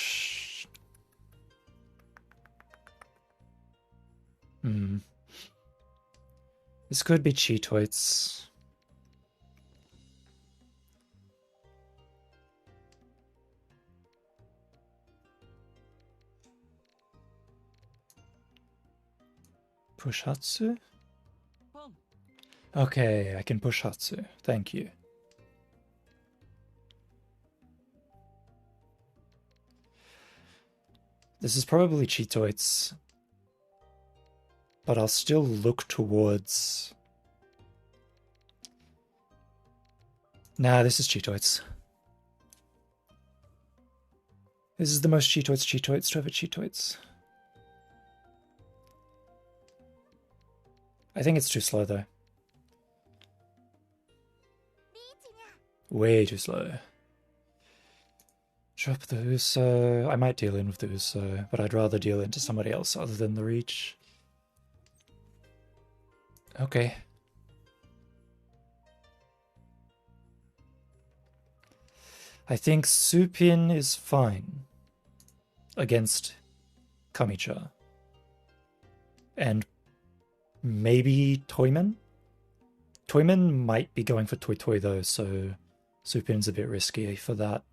This could be Cheetoits. Push Hatsu? Okay, I can push Hatsu. Thank you. This is probably Cheetoits, but I'll still look towards... Nah, this is Cheetoits. This is the most Cheetoits to have a Cheetoits. I think it's too slow though. Way too slow. Drop the Uso. I might deal in with the Uso, but I'd rather deal into somebody else other than the Reach. Okay. I think Supin is fine against Kamicha. And maybe Toyman? Toyman might be going for Toy Toy though, so Supin's a bit risky for that.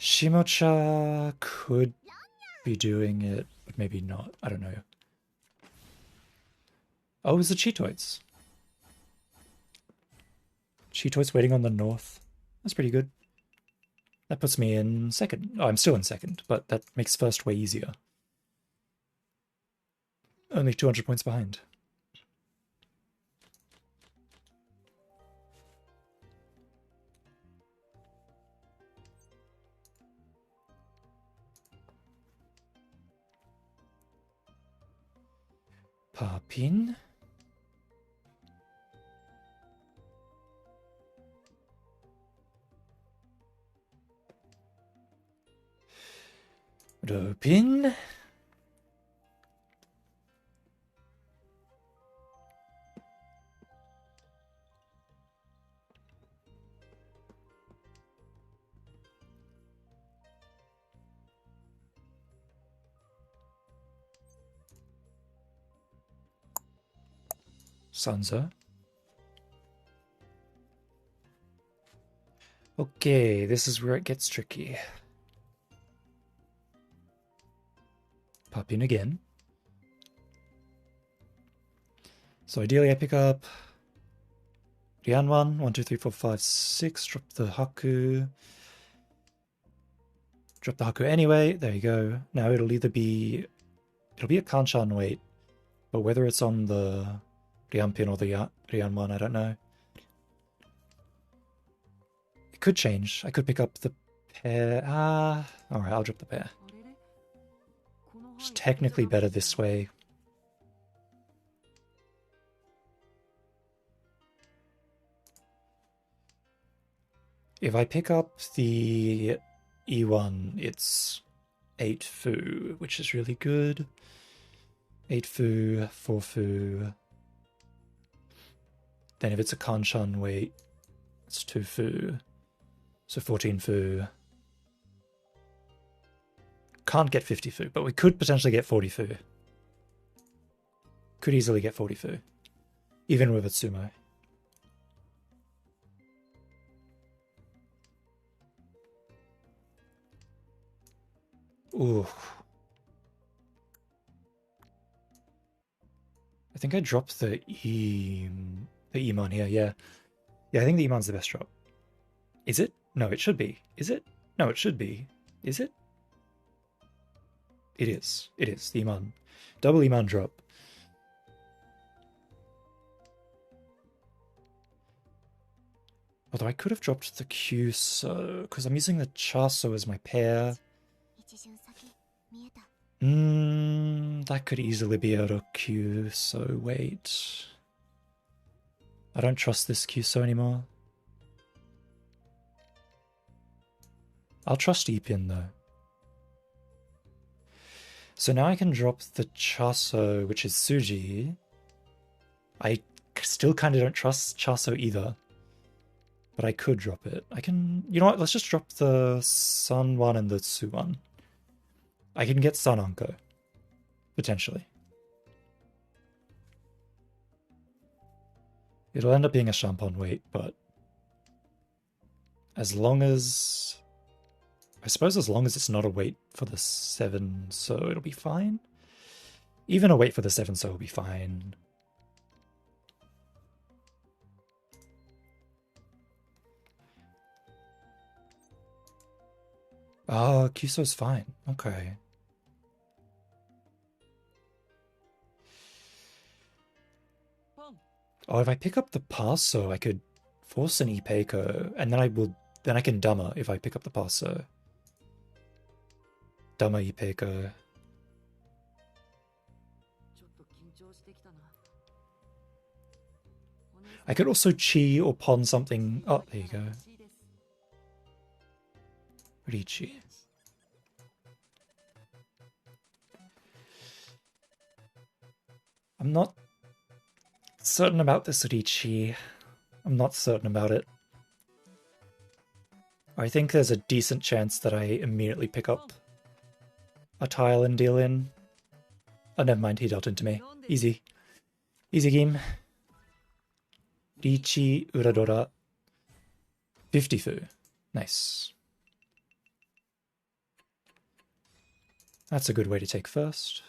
Shimocha could be doing it, but maybe not. I don't know. Oh, it's the Cheetoits. Cheetoits waiting on the north. That's pretty good. That puts me in second. Oh, I'm still in second, but that makes first way easier. Only 200 points behind. Papin. Dopin. Sansa. Okay, this is where it gets tricky. Pop in again. So ideally I pick up Rianwan, 1, 2, 3, 4, 5, 6, drop the Haku. Drop the Haku anyway, there you go. Now it'll either be a Kanchan weight, but whether it's on the Rianpin or the Rianwan, I don't know. It could change. I could pick up the pair. Alright, I'll drop the pair. It's technically better this way. If I pick up the E1, it's 8 Fu, which is really good. 8 Fu, 4 Fu. Then if it's a Kanchan weight, it's 2 Fu. So 14 Fu. Can't get 50 Fu, but we could potentially get 40 Fu. Could easily get 40 Fu. Even with a sumo. Ooh. I think I dropped the Emon here, yeah. Yeah, I think the Emon's the best drop. Is it? No, it should be. Is it? No, it should be. Is it? It is. It is. The Emon. Double Emon drop. Although I could have dropped the Kyuso, because I'm using the Chaso as my pair. That could easily be out of Kyuso. Wait. I don't trust this Kyuso anymore. I'll trust Ipin though. So now I can drop the Chaso, which is Suji. I still kind of don't trust Chaso either. But I could drop it. I can... You know what? Let's just drop the Sun one and the Tsu one. I can get Sun Anko. Potentially. It'll end up being a Champon weight, but... As long as... I suppose as long as it's not a weight for the 7, so it'll be fine. Even a weight for the 7, so it'll be fine. Oh, Kyuso's fine. Okay. Oh, if I pick up the Paso, I could force an Ipeiko, and then I can Dama if I pick up the Paso. Dama Ipeiko. I could also Chi or pawn something. Oh, there you go. Richi. I'm not certain about this Richi. I'm not certain about it. I think there's a decent chance that I immediately pick up a tile and deal in. Oh, never mind, he dealt into me. Easy. Easy game. Richi, Uradora. 50 Fu. Nice. That's a good way to take first.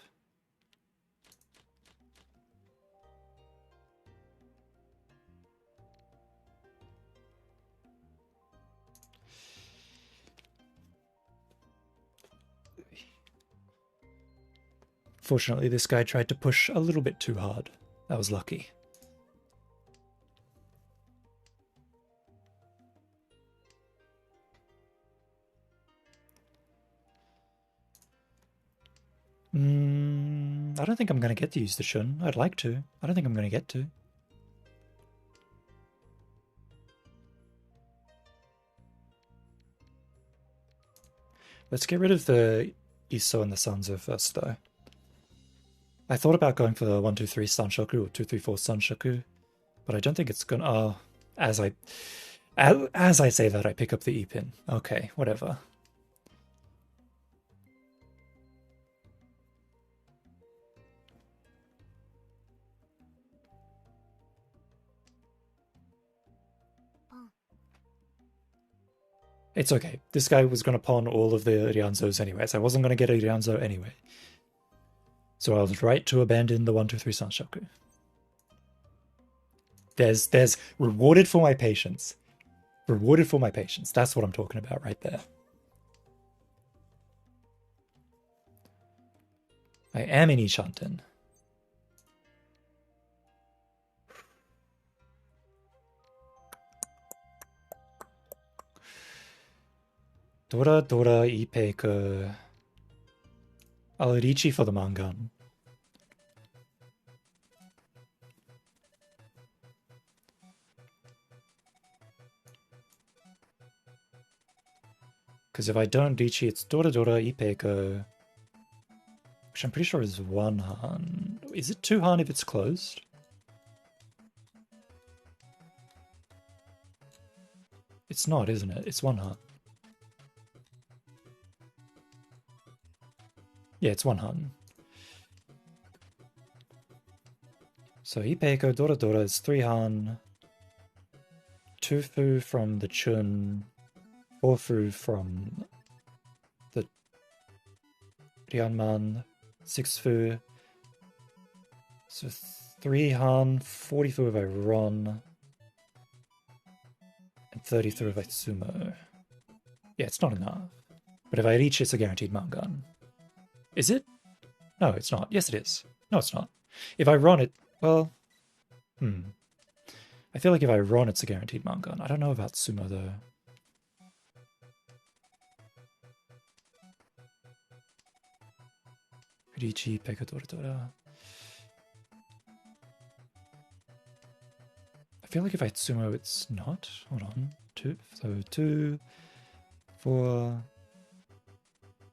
Fortunately, this guy tried to push a little bit too hard. That was lucky. I don't think I'm going to get to use the Shun. I'd like to. I don't think I'm going to get to. Let's get rid of the Iso and the Sanzo first, though. I thought about going for the 1, 2, 3 Sanshoku or 2, 3, 4 Sanshoku, but I don't think it's gonna... Oh, as I say that, I pick up the E-pin. Okay, whatever. It's okay. This guy was going to pawn all of the Ryanzos anyway, so I wasn't going to get a Ryanzo anyway. So I was right to abandon the 1, 2, 3 Sanshoku. There's rewarded for my patience. Rewarded for my patience. That's what I'm talking about right there. I am in Ishanten. Dora Dora Ipeko. I'll Richi for the Mangan. Because if I don't Richi, it's Dora Dora Ipeko. Which I'm pretty sure is 1 Han. Is it 2 Han if it's closed? It's not, isn't it? It's 1 Han. Yeah, it's 1 Han. So Ipeko Dora Dora is 3 Han. 2 Fu from the Chun. 4 Fu from the Ryanman. 6 Fu. So 3 Han, 40 Fu if I run. And 30 Fu if I sumo. Yeah, it's not enough. But if I reach, it's a guaranteed Mangan. Is it? No, it's not. Yes, it is. No, it's not. If I run it, well... I feel like if I run, it's a guaranteed Mangan. I don't know about sumo, though. Richi, Pekka, Dora, Dora. I feel like if I sumo, it's not. Hold on. 2. So 2, 4.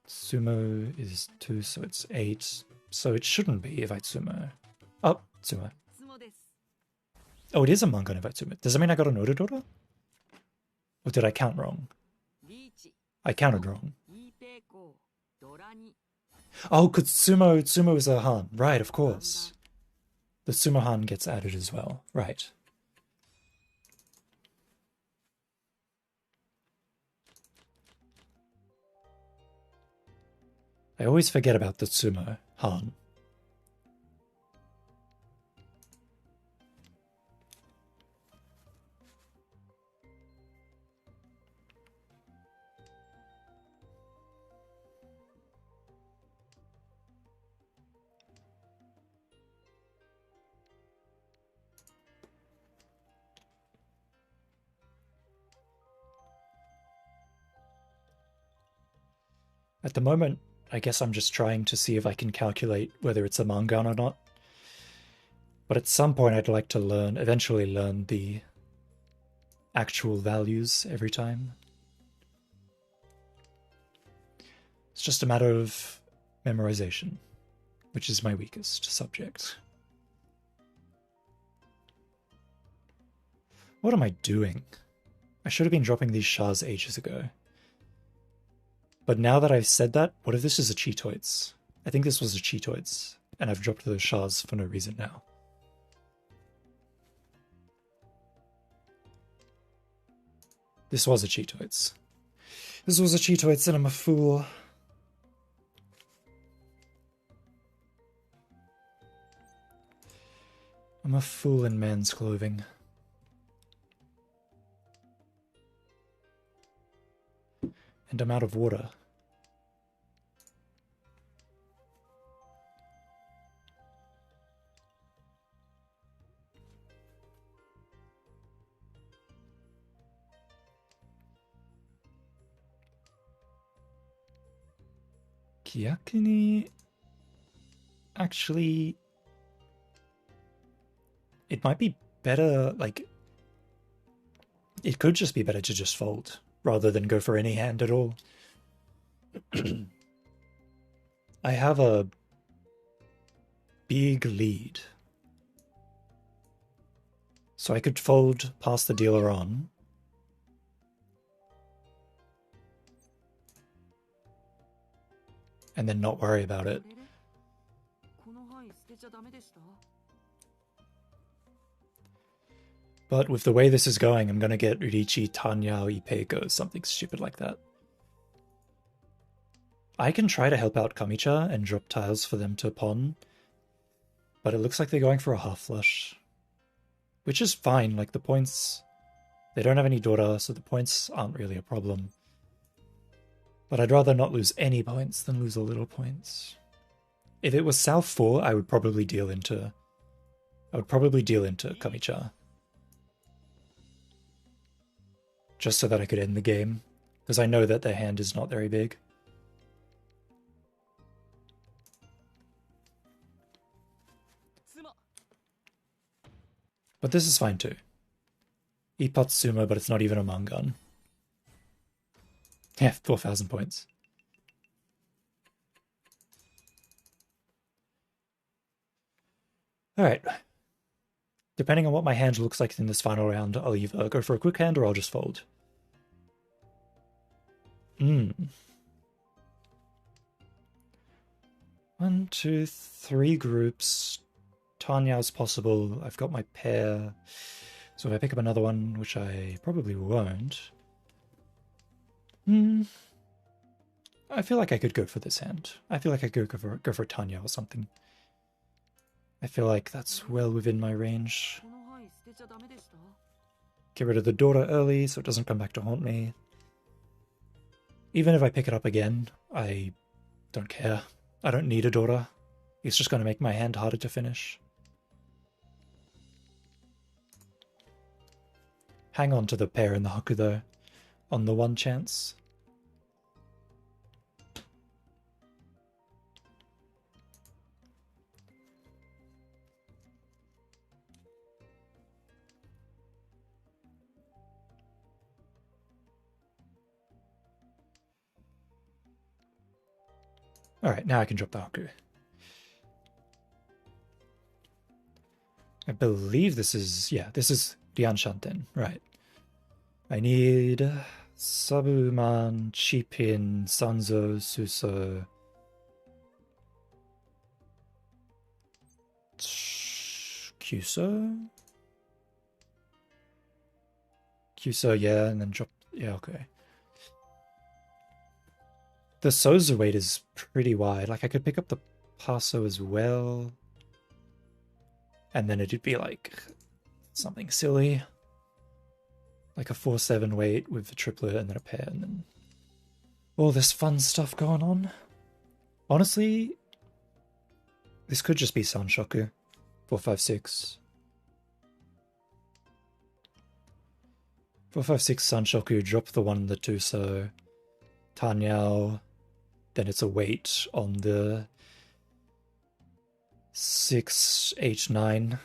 Sumo is 2, so it's 8. So it shouldn't be if I sumo. Oh, sumo. Oh, it is a Mangan if I sumo. Does that mean I got an Orodora? Or did I count wrong? I counted wrong. Oh, because sumo is a Han. Right, of course. The sumo Han gets added as well. Right. I always forget about the sumo Han. At the moment, I guess I'm just trying to see if I can calculate whether it's a Mangan or not. But at some point I'd like to eventually learn the actual values every time. It's just a matter of memorization, which is my weakest subject. What am I doing? I should have been dropping these shards ages ago. But now that I've said that, what if this is a Cheetoids? I think this was a Cheetoids, and I've dropped those shards for no reason now. This was a Cheetoids. This was a Cheetoids, and I'm a fool. I'm a fool in man's clothing. And I'm out of water. Gyakuni... Actually... It might be better, like... It could just be better to just fold, rather than go for any hand at all. I have a big lead. So I could fold past the dealer on. And then not worry about it. But with the way this is going, I'm gonna get Urichi, Tanyao, Ipeko, something stupid like that. I can try to help out Kamicha and drop tiles for them to pawn, but it looks like they're going for a half flush. which is fine. Like, the points, they don't have any daughter, so the points aren't really a problem. But I'd rather not lose any points than lose a little points. If it was South 4, I would probably deal into Kamicha. Just so that I could end the game, because I know that their hand is not very big. But this is fine too. Ipatsumo, but it's not even a Mangan. Yeah, 4,000 points. Alright. Depending on what my hand looks like in this final round, I'll either go for a quick hand or I'll just fold. 1, 2, 3 groups. Tanya's possible. I've got my pair. So if I pick up another one, which I probably won't. I feel like I could go for this hand. I feel like I could go for Tanya or something. I feel like that's well within my range. Get rid of the daughter early so it doesn't come back to haunt me. Even if I pick it up again, I don't care. I don't need a daughter. It's just going to make my hand harder to finish. Hang on to the pair in the Haku though, on the one chance. Alright, now I can drop the Haku. I believe this is, yeah, this is Rian Shanten, right. I need Sabuman, Chipin, Sanzo, Suso, Kyuso? Kyuso, yeah, and then drop, yeah, okay. The Sozu weight is pretty wide. Like, I could pick up the Paso as well. And then it'd be like something silly. Like a 4-7 weight with a triplet and then a pair and then all this fun stuff going on. Honestly, this could just be Sanshoku. 4-5-6. 4-5-6 Sanshoku, drop the 1 and the 2, so Tanyao. Then it's a weight on the 6, 8, 9.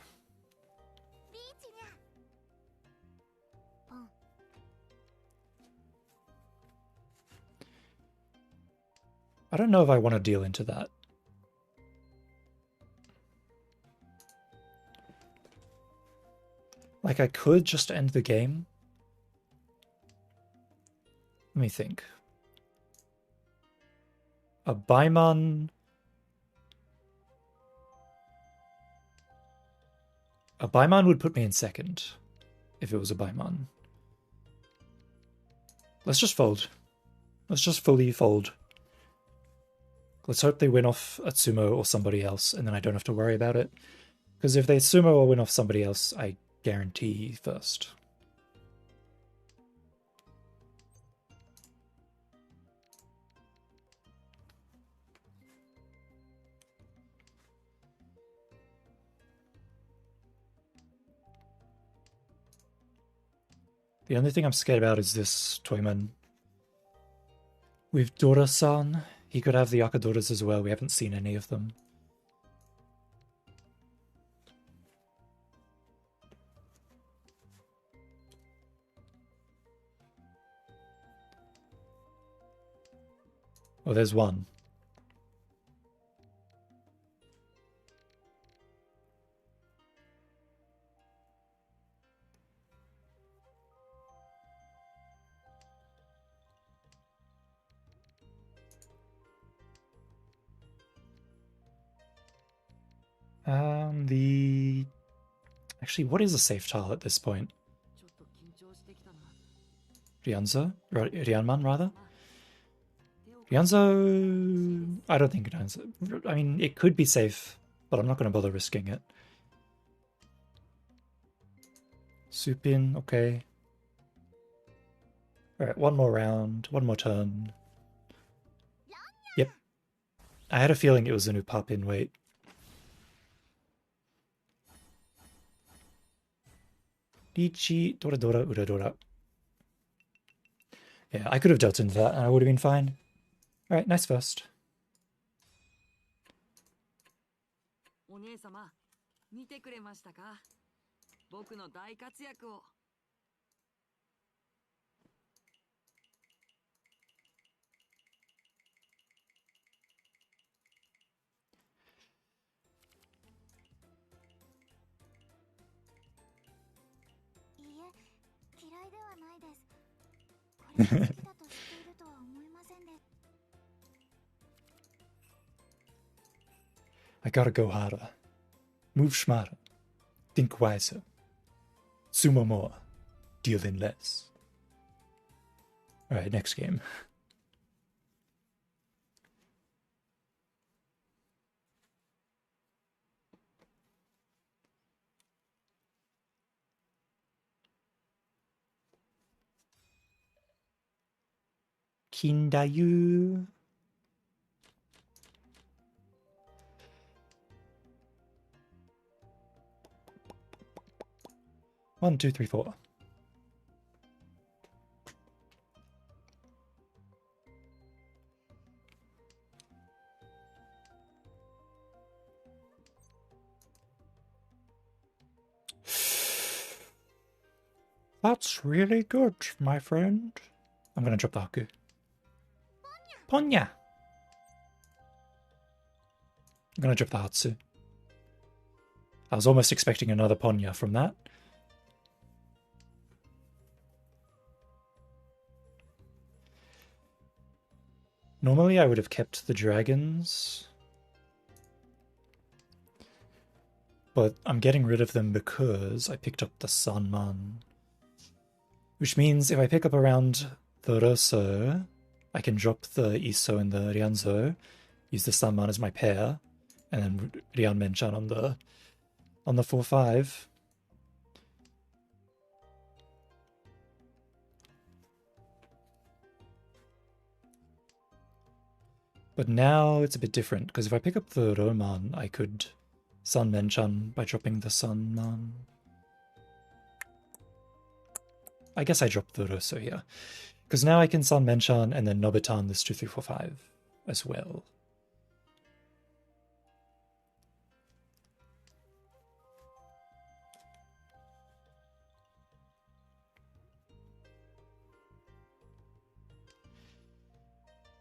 I don't know if I want to deal into that. Like, I could just end the game. Let me think. A Baiman... A Baiman would put me in second, if it was a Baiman. Let's just fold. Let's just fully fold. Let's hope they win off a Sumo or somebody else, and then I don't have to worry about it. Because if they Sumo or win off somebody else, I guarantee first. The only thing I'm scared about is this Toyman. With Dora-san, he could have the Akadoras as well. We haven't seen any of them. Oh, there's one. Actually, what is a safe tile at this point? Rianman, rather? Ryanzo... I don't think Ryanzo... I mean, it could be safe, but I'm not going to bother risking it. Supin, okay. Alright, one more round, one more turn. Yep. I had a feeling it was a new pop in, wait. Lichi, Dora Dora, Ura Dora. Yeah, I could have dealt into that and I would have been fine. Alright, nice first. お姉様、見てくれましたか？僕の大活躍を。いいえ、嫌いではないです。これが好きだと知っているとは思いませんで。I gotta go harder. Move smarter. Think wiser. Sumo more. Deal in less. Alright, next game. Kindayu. 1, 2, 3, 4. That's really good, my friend. I'm gonna drop the Haku. Ponya! I'm gonna drop the Hatsu. I was almost expecting another Ponya from that. Normally I would have kept the dragons, but I'm getting rid of them because I picked up the Sanman. Which means if I pick up around the Rosso, I can drop the Iso and the Rianzo, use the Sanman as my pair, and then Rian Menchan on the 4-5. But now it's a bit different, because if I pick up the Roman, I could Sun Menchan by dropping the Sanman. I guess I dropped the Rosso here. Because now I can Sun Menchan and then Nobitan this 2, 3, 4, 5 as well.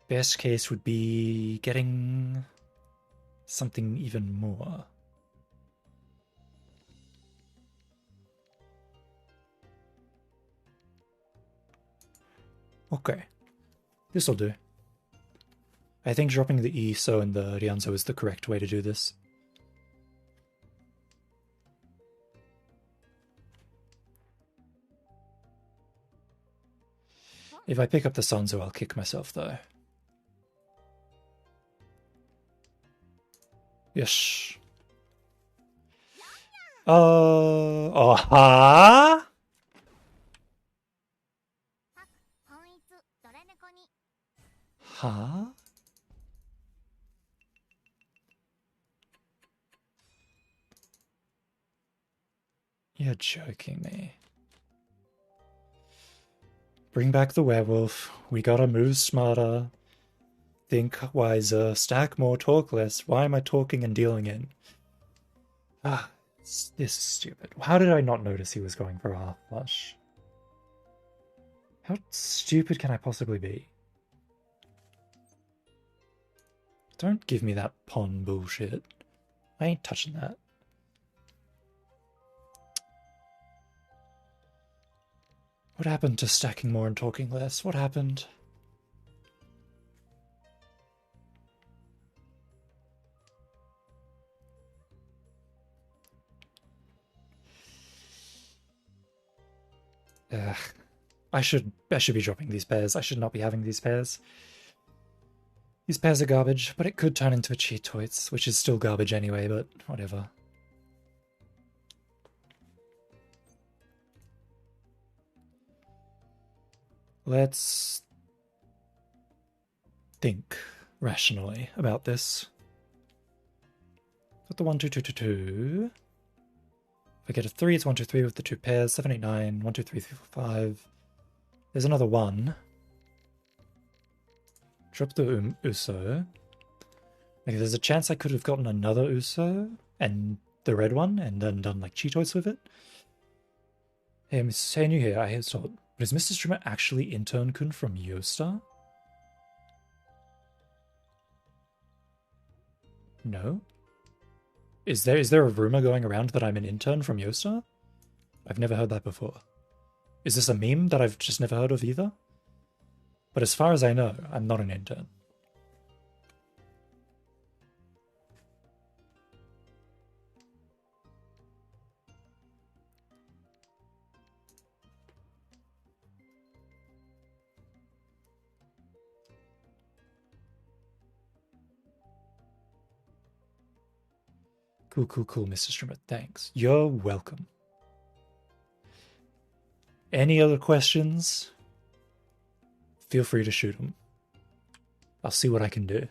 Best case would be getting something even more. Okay, this'll do. I think dropping the Iso and the Rianzo is the correct way to do this. If I pick up the Sanzo, I'll kick myself though. Yes. Aha! Huh? You're joking me. Bring back the werewolf. We gotta move smarter. Think wiser. Stack more, talk less. Why am I talking and dealing in? Ah, this is stupid. How did I not notice he was going for a half flush? How stupid can I possibly be? Don't give me that pawn bullshit. I ain't touching that. What happened to stacking more and talking less? What happened? Ugh. I should be dropping these pairs. I should not be having these pairs. These pairs are garbage, but it could turn into a cheat toits, which is still garbage anyway, but whatever. Let's think rationally about this. Got the 1, 2, 2, 2, 2. If I get a 3, it's 1, 2, 3 with the 2 pairs. 7, 8, 9. 1, 2, 3, 3, 4, 5. There's another 1. Drop the Uso. Like, there's a chance I could have gotten another Uso and the red one and then done like Cheetos with it. Hey, Mrs. New here. I have thought, but is Mr. Streamer actually Intern-kun from Yosta? No? Is there a rumor going around that I'm an intern from Yosta? I've never heard that before. Is this a meme that I've just never heard of either? But as far as I know, I'm not an intern. Cool, cool, cool, Mr. Streamer. Thanks. You're welcome. Any other questions? Feel free to shoot them. I'll see what I can do.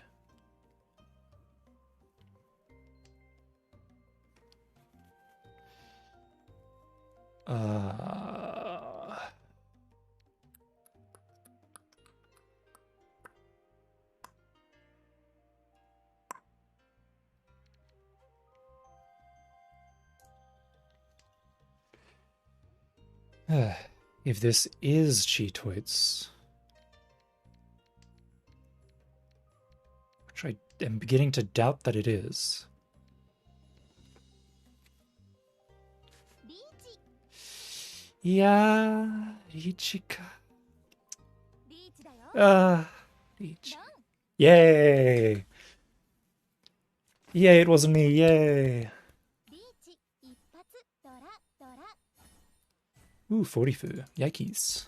If this is Cheetoids, which I am beginning to doubt that it is. Yeah, Ichika. Ichi. Yay! Yay, it wasn't me, yay! Ooh, 40 Yikes.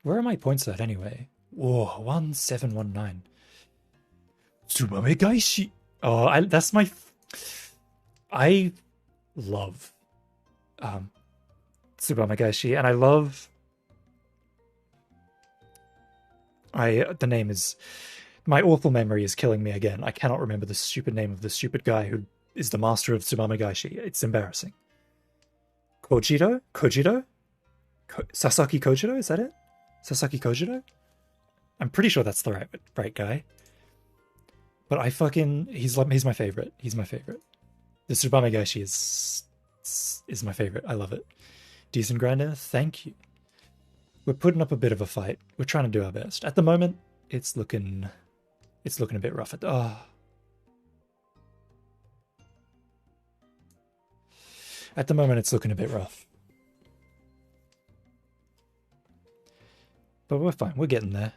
Where are my points at anyway? Whoa, 1719. Tsubame Gaishi. Oh, that's my. I love Tsubame Gaishi, and I love. The name is. My awful memory is killing me again. I cannot remember the stupid name of the stupid guy who is the master of Tsubame Gaishi. It's embarrassing. Kojiro? Sasaki Kojiro? Is that it? Sasaki Kojiro? I'm pretty sure that's the right guy. But I fucking... He's my favorite. He's my favorite. The Tsubame Gaishi is my favorite. I love it. Decent grinder? Thank you. We're putting up a bit of a fight. We're trying to do our best. At the moment, it's looking a bit rough. At the moment, it's looking a bit rough. But we're fine. We're getting there.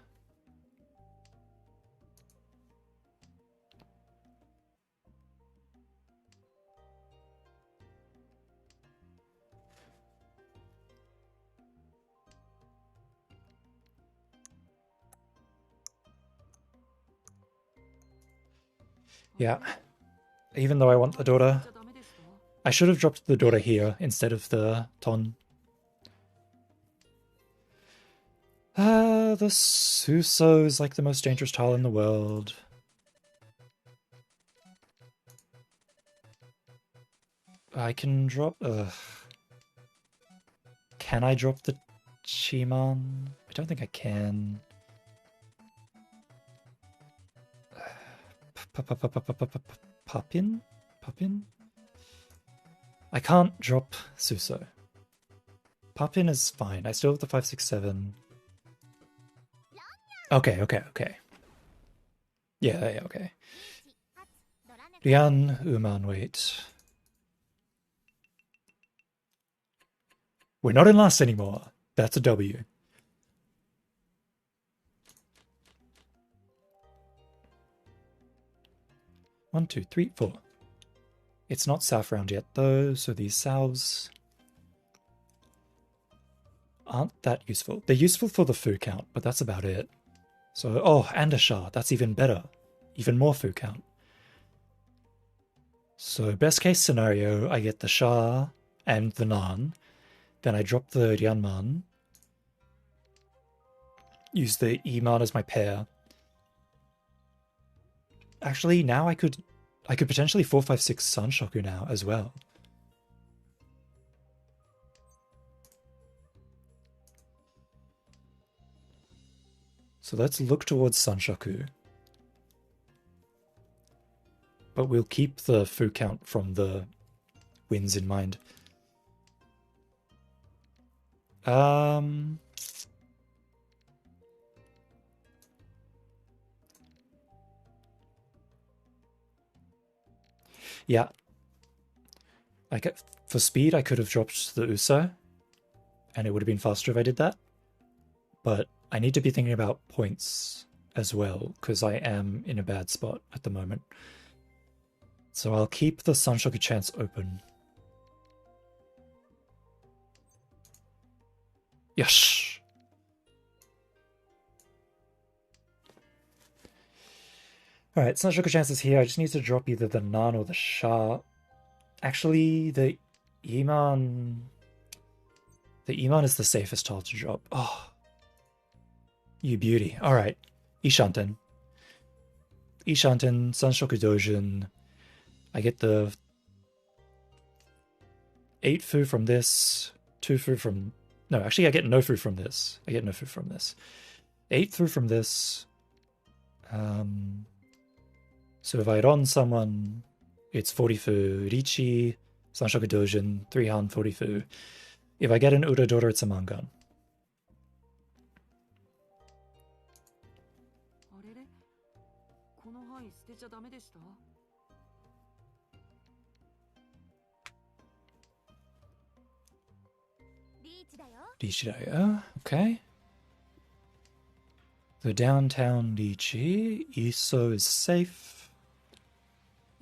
Yeah. Even though I want the daughter, I should have dropped the daughter here instead of the Ton. The Suso is like the most dangerous tile in the world. I can drop... Can I drop the Chiman? I don't think I can. Papin? I can't drop Suso. Papin is fine. I still have the 5, 6, 7. Okay. Yeah, okay. Rian, Uman, wait. We're not in last anymore. That's a W. One, 2, 3, 4. It's not south round yet though, so these salves aren't that useful. They're useful for the foo count, but that's about it. So, oh, and a shard. That's even better. Even more foo count. So best case scenario, I get the Sha and the Nan. Then I drop the Ryanman. Use the Iman as my pair. Actually, now I could potentially 456 Sanshoku now as well. So let's look towards Sanshoku. But we'll keep the fu count from the wins in mind. Yeah. For speed, I could have dropped the Uso, and it would have been faster if I did that. But I need to be thinking about points as well, because I am in a bad spot at the moment. So I'll keep the Sanshoku chance open. Yes! Alright, Sanshoku chance is here. I just need to drop either the Nan or the Sha. Actually, the Iman... The Iman is the safest tile to drop. Oh. You beauty. Alright. Ishanten. Ishanten, Sanshoku Dojin. I get the 8 fu from this, 2 fu from... No, actually I get no fu from this. 8 fu from this. So if I run someone, it's 40 fu Richi, Sanshoku Dojin, 3 Han 40 fu. If I get an Uradora, it's a Mangan. リーチだよ. Okay. The downtown Lichi. Iso is safe.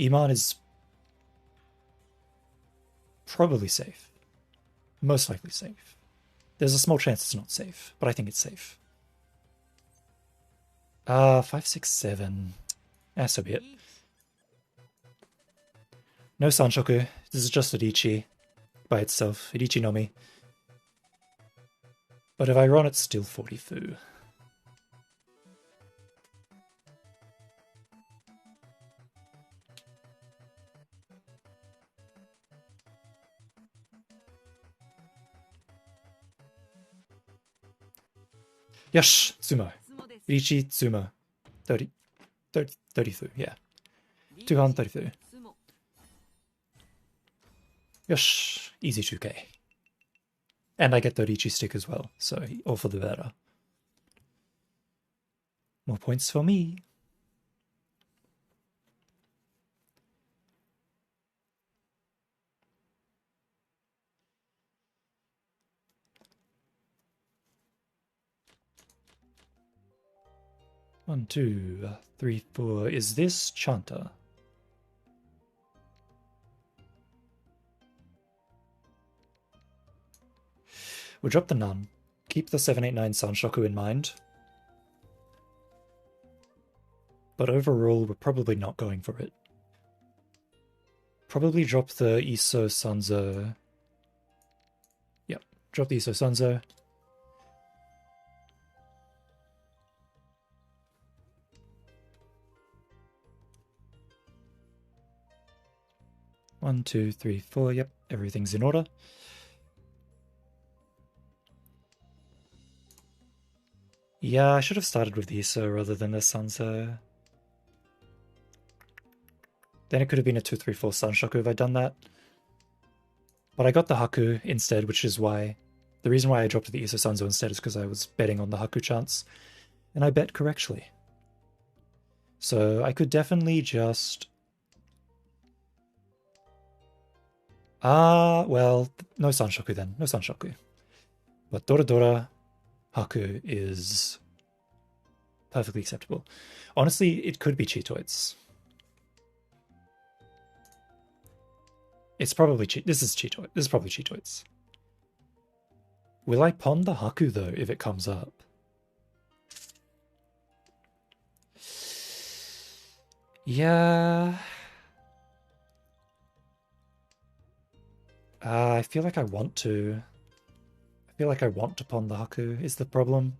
Iman is probably safe. Most likely safe. There's a small chance it's not safe, but I think it's safe. 5, 6, 7. So be it. No Sanshoku. This is just Richi by itself. Richi no mi. But if I run, it's still 40 fu. Yosh! Tsumo. Richi, Tsumo. 30 fu, yeah. 2 Han 30 fu. Yosh! Easy 2k. And I get the Richi stick as well, so all for the better. More points for me. One, 2, 3, 4. Is this Chanta? We'll drop the Nun. Keep the 789 Sanshoku in mind. But overall, we're probably not going for it. Probably drop the Iso Sanzo. Yep, drop the Iso Sanzo. One, 2, 3, 4. Yep, everything's in order. Yeah, I should have started with the Iso rather than the Sanzo. Then it could have been a 2, 3, 4 Sanshoku if I'd done that. But I got the Haku instead, which is why... The reason why I dropped the Iso Sanzo instead is because I was betting on the Haku chance. And I bet correctly. So I could definitely just... well, no Sanshoku then. No Sanshoku. But Dora Haku is perfectly acceptable. Honestly, it could be Cheetoids. It's probably This is Cheetoid. This is probably Cheetoids. Will I pawn the Haku though if it comes up? Yeah. I feel like I want to. I feel like I want to pawn the Haku is the problem.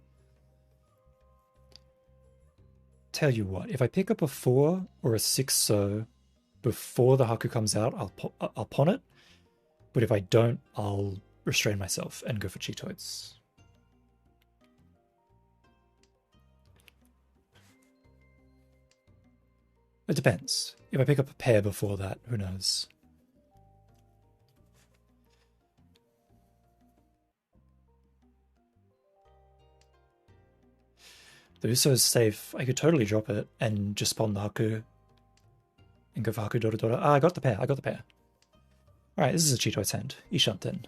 Tell you what, if I pick up a 4 or a 6 so before the Haku comes out, I'll pawn it. But if I don't, I'll restrain myself and go for Cheetoids. It depends. If I pick up a pair before that, who knows? The Uso's safe. I could totally drop it and just pawn the Haku and go for Haku Dora Dora. Ah, I got the pair. I got the pair. Alright, this is a Cheetoid's hand. Ishanten.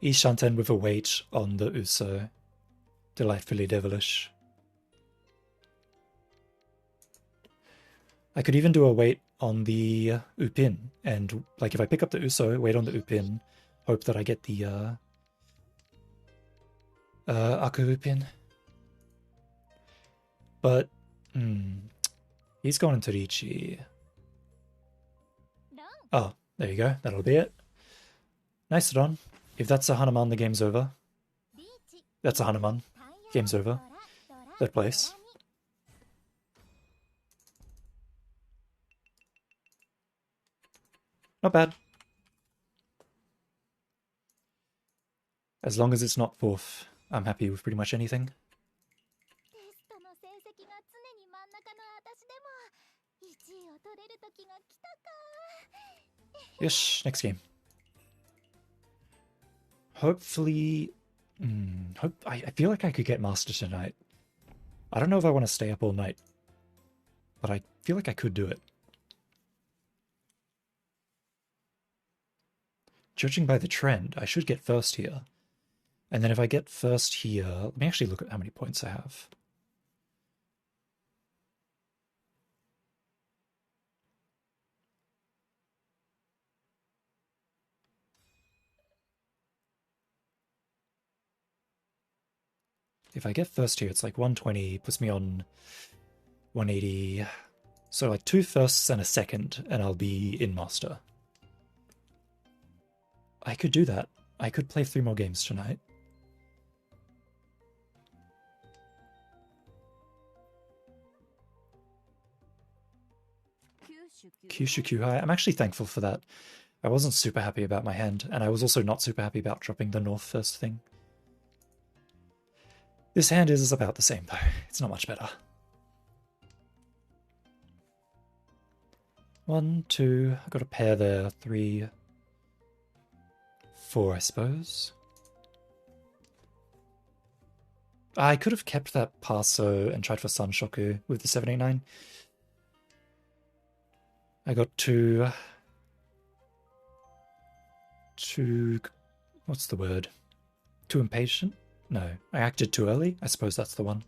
Ishanten with a weight on the Uso. Delightfully devilish. I could even do a weight on the Upin, and like if I pick up the Uso, wait on the Upin, hope that I get the Aku Upin. But he's gone into Riichi. Oh, there you go. That'll be it. Nice, Don. If that's a Hanuman, the game's over. That's a Hanuman. Game's over. Third place. Not bad. As long as it's not fourth, I'm happy with pretty much anything. Yes, next game. Hopefully... I feel like I could get Master tonight. I don't know if I want to stay up all night, but I feel like I could do it. Judging by the trend, I should get first here. And then if I get first here... Let me actually look at how many points I have. If I get first here, it's like 120, puts me on 180. So like 2 firsts and a second, and I'll be in Master. I could do that. I could play 3 more games tonight. Kyushu Kyuhai. I'm actually thankful for that. I wasn't super happy about my hand, and I was also not super happy about dropping the North first thing. This hand is about the same though. It's not much better. 1, 2, I got a pair there. 3, 4, I suppose. I could have kept that Paso and tried for Sanshoku with the 789. I got two... What's the word? Too impatient? No, I acted too early? I suppose that's the one.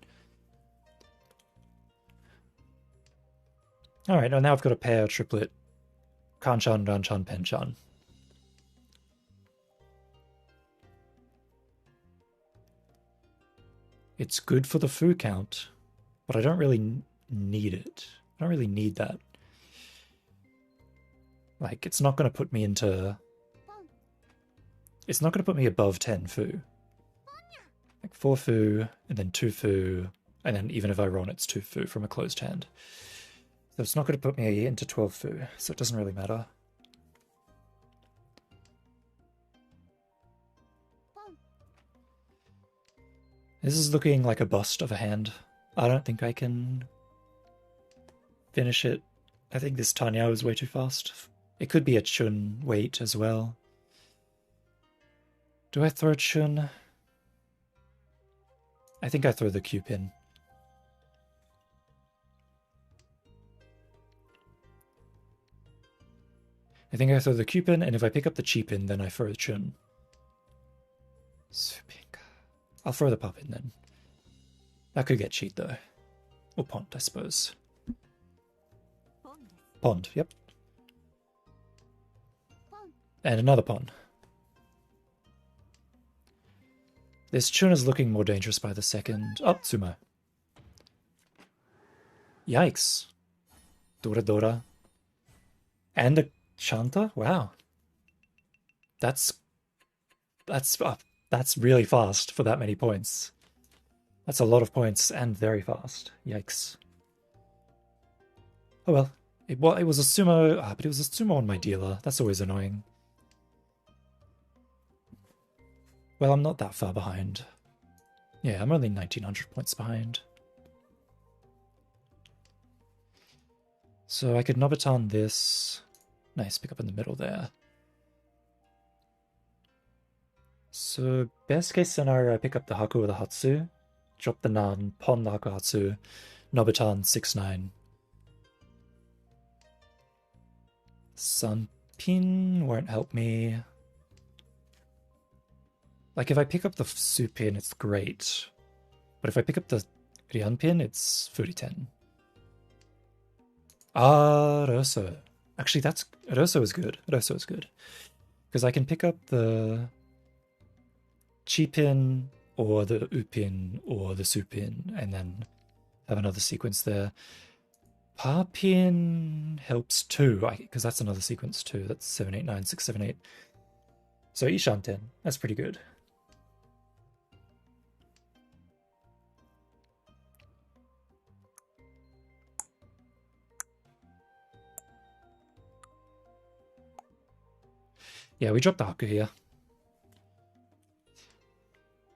Alright, now I've got a pair triplet. Kanchan, Ranchan, Penchan. It's good for the Fu count, but I don't really need it. I don't really need that. Like, it's not going to put me into... It's not going to put me above 10 Fu. Like 4 Fu, and then 2 Fu, and then even if I roll, it's 2 Fu from a closed hand. So it's not going to put me into 12 Fu, so it doesn't really matter. This is looking like a bust of a hand. I don't think I can finish it. I think this Tanyao is way too fast. It could be a Chun wait as well. Do I throw Chun? I think I throw the Q pin. I think I throw the Q pin, and if I pick up the Chi pin, then I throw the Chun. I'll throw the pop in then. That could get cheat though. Or pond, I suppose. Pond, yep. And another pond. This Chun is looking more dangerous by the second. Oh, Sumo. Yikes. Dora Dora. And a Shanta? Wow. That's that's uh, that's really fast for that many points. That's a lot of points and very fast. Yikes. Oh well. It was a sumo, but it was a sumo on my dealer. That's always annoying. Well, I'm not that far behind. Yeah, I'm only 1900 points behind. So I could Nobitan this. Nice, pick up in the middle there. So best case scenario, I pick up the Haku or the Hatsu, drop the Nan, pawn the Haku Hatsu, Nobitan 6-9. Sunpin won't help me. Like if I pick up the Supin, it's great. But if I pick up the Ryanpin, it's 30-10. Ah, Rosso. Actually, Rosso is good. Rosso is good. Because I can pick up the Chi-pin or the U-pin or the Su-pin and then have another sequence there. Pa-pin helps too, because that's another sequence too. That's 7, 8, 9, 6, 7, 8. So Ishanten, that's pretty good. Yeah, we dropped the Haku here.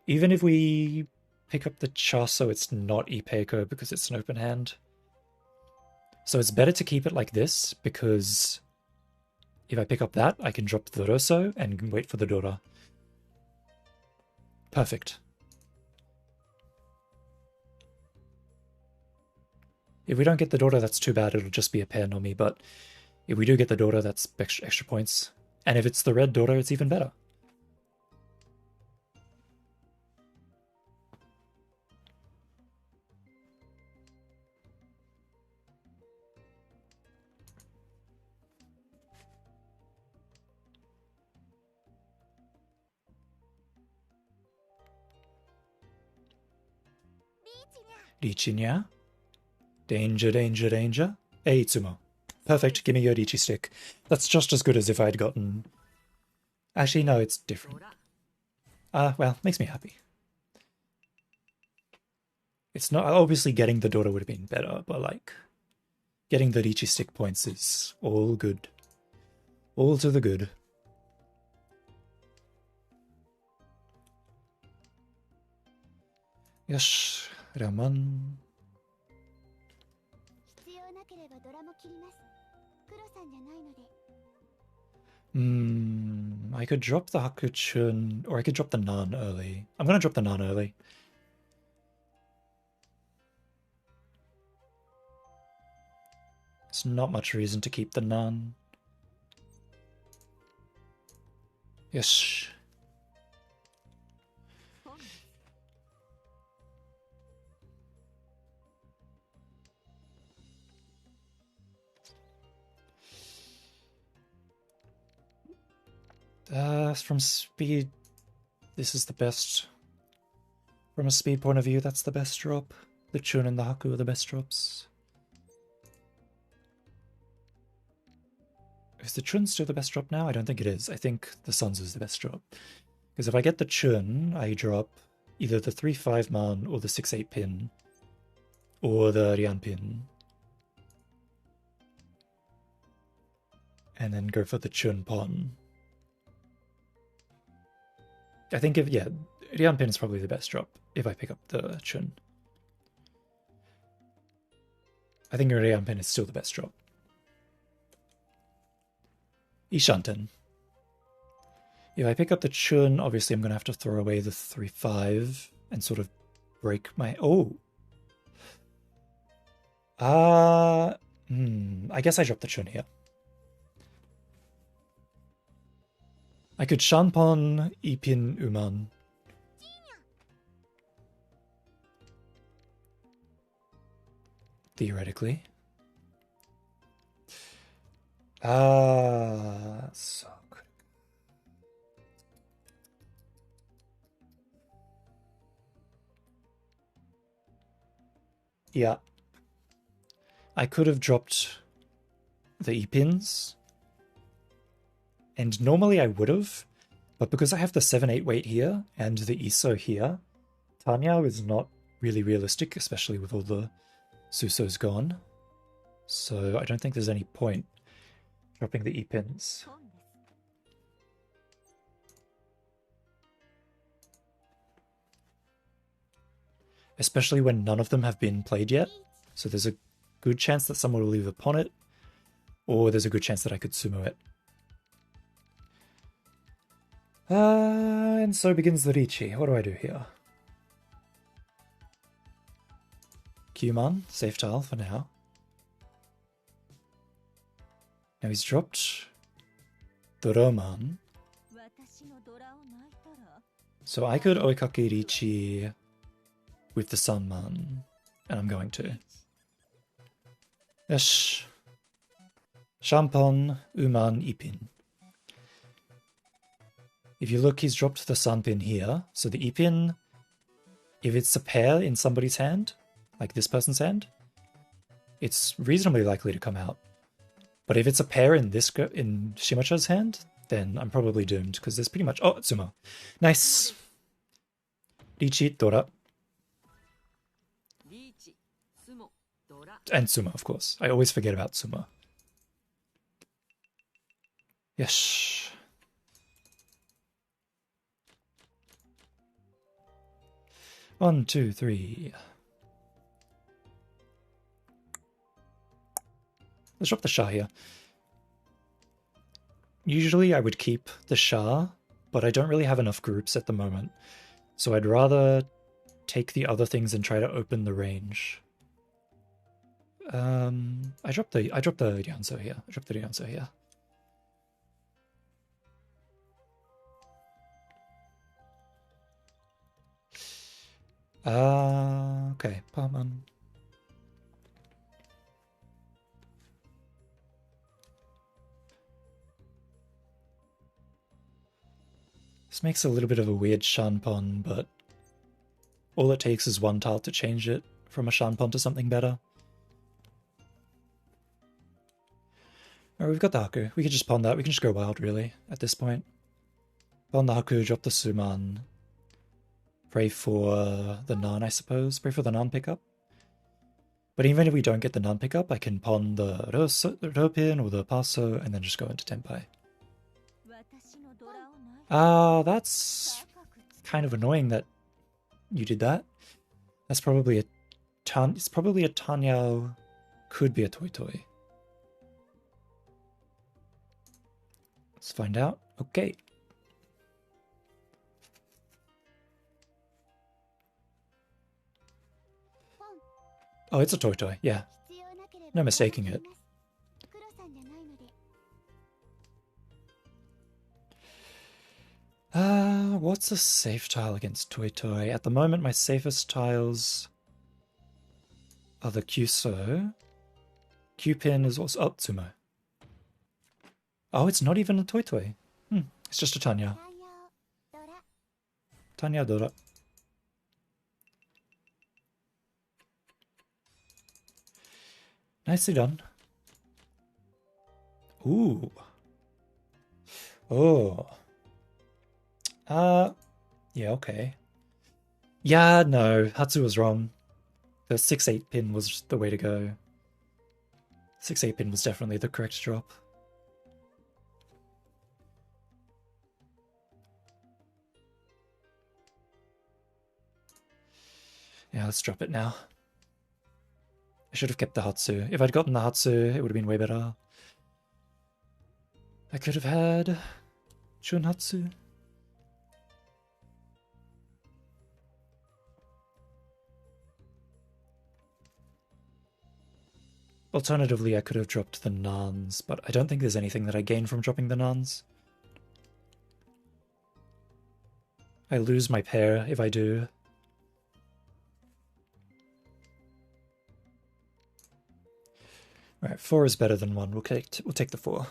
Even if we pick up the Chaso, it's not Ipeiko because it's an open hand. So it's better to keep it like this because if I pick up that, I can drop the Rosso and wait for the Dora. Perfect. If we don't get the Dora, that's too bad. It'll just be a pair no me, but if we do get the Dora, that's extra points. And if it's the red Dora, it's even better. Richinya. Danger, danger, danger. Eitsumo. Perfect, give me your Richi stick. That's just as good as if I'd gotten... Actually, no, it's different. Well, makes me happy. It's not... Obviously, getting the Dora would have been better, but, like... Getting the Richi stick points is all good. All to the good. Yosh, Raman. I could drop the Hakuchun, or I could drop the Nan early. I'm gonna drop the Nan early. There's not much reason to keep the Nan. Yes. From speed, this is the best. From a speed point of view, that's the best drop. The Chun and the Haku are the best drops. Is the Chun still the best drop now? I don't think it is. I think the Sun's is the best drop. Because if I get the Chun, I drop either the 3-5 man or the 6-8 pin. Or the Rian pin. And then go for the Chun pawn. I think Rian pin is probably the best drop if I pick up the Chun. I think Rian pin is still the best drop. Ishanten. If I pick up the Chun, obviously I'm going to have to throw away the 3-5 and sort of break my... Oh! I guess I drop the Chun here. I could Shanpon, Ipin, Uman. Theoretically. So good. Yeah. I could have dropped the E-pins And normally I would have, but because I have the 7-8 weight here and the ISO here, Tanyao is not really realistic, especially with all the Susos gone. So I don't think there's any point dropping the E-pins. Especially when none of them have been played yet. So there's a good chance that someone will either pawn it, or there's a good chance that I could sumo it. And so begins the Richi. What do I do here? Kyuman, safe tile for now. Now he's dropped the Roman. So I could Oikake Richi with the Sanman, and I'm going to. Yesh. Shampon, Uman, Ipin. If you look, he's dropped the Sanpin here. So the Ipin, if it's a pair in somebody's hand, like this person's hand, it's reasonably likely to come out. But if it's a pair in in Shimacha's hand, then I'm probably doomed, because there's pretty much... Oh, Sumo. Nice. Richi, Dora. And Sumo, of course. I always forget about Sumo. Yes. One, two, three. Let's drop the Shah here. Usually I would keep the Shah, but I don't really have enough groups at the moment. So I'd rather take the other things and try to open the range. I dropped the Ryanso here. Okay, Paman. This makes a little bit of a weird Shanpon, but all it takes is one tile to change it from a Shanpon to something better. Alright, we've got the Haku. We could just pawn that. We can just go wild, really, at this point. Pawn the Haku, drop the Suman. Pray for the Nan, I suppose. Pray for the Nan pickup. But even if we don't get the Nan pickup, I can pawn the Ropin or the Paso and then just go into Tenpai. That's kind of annoying that you did that. That's probably it's probably a Tanyao, could be a Toi Toi. Let's find out. Okay. Oh, it's a Toi Toi, yeah. No mistaking it. What's a safe tile against Toi Toi? At the moment, my safest tiles are the Kyuso. Q-pin is also... Oh, Tsumo. Oh, it's not even a Toi Toi. It's just a Tanya. Tanya Dora. Nicely done. Ooh. Oh. Yeah, okay. Yeah, no, Hatsu was wrong. The 6-8 pin was the way to go. 6-8 pin was definitely the correct drop. Yeah, let's drop it now. I should have kept the Hatsu. If I'd gotten the Hatsu, it would have been way better. I could have had Chun Hatsu. Alternatively, I could have dropped the Nans, but I don't think there's anything that I gain from dropping the Nans. I lose my pair if I do. Alright, 4 is better than 1. We'll take the 4.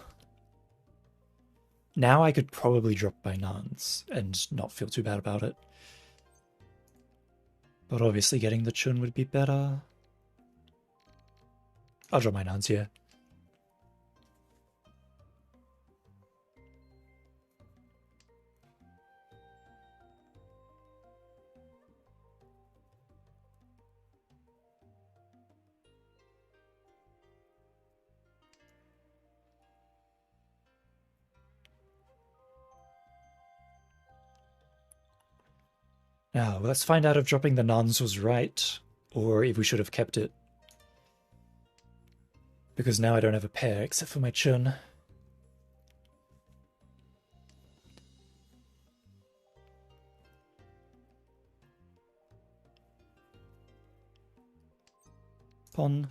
Now I could probably drop my Nans and not feel too bad about it. But obviously getting the Chun would be better. I'll drop my Nans here. Now, let's find out if dropping the nuns was right, or if we should have kept it. Because now I don't have a pair, except for my chun. Pon.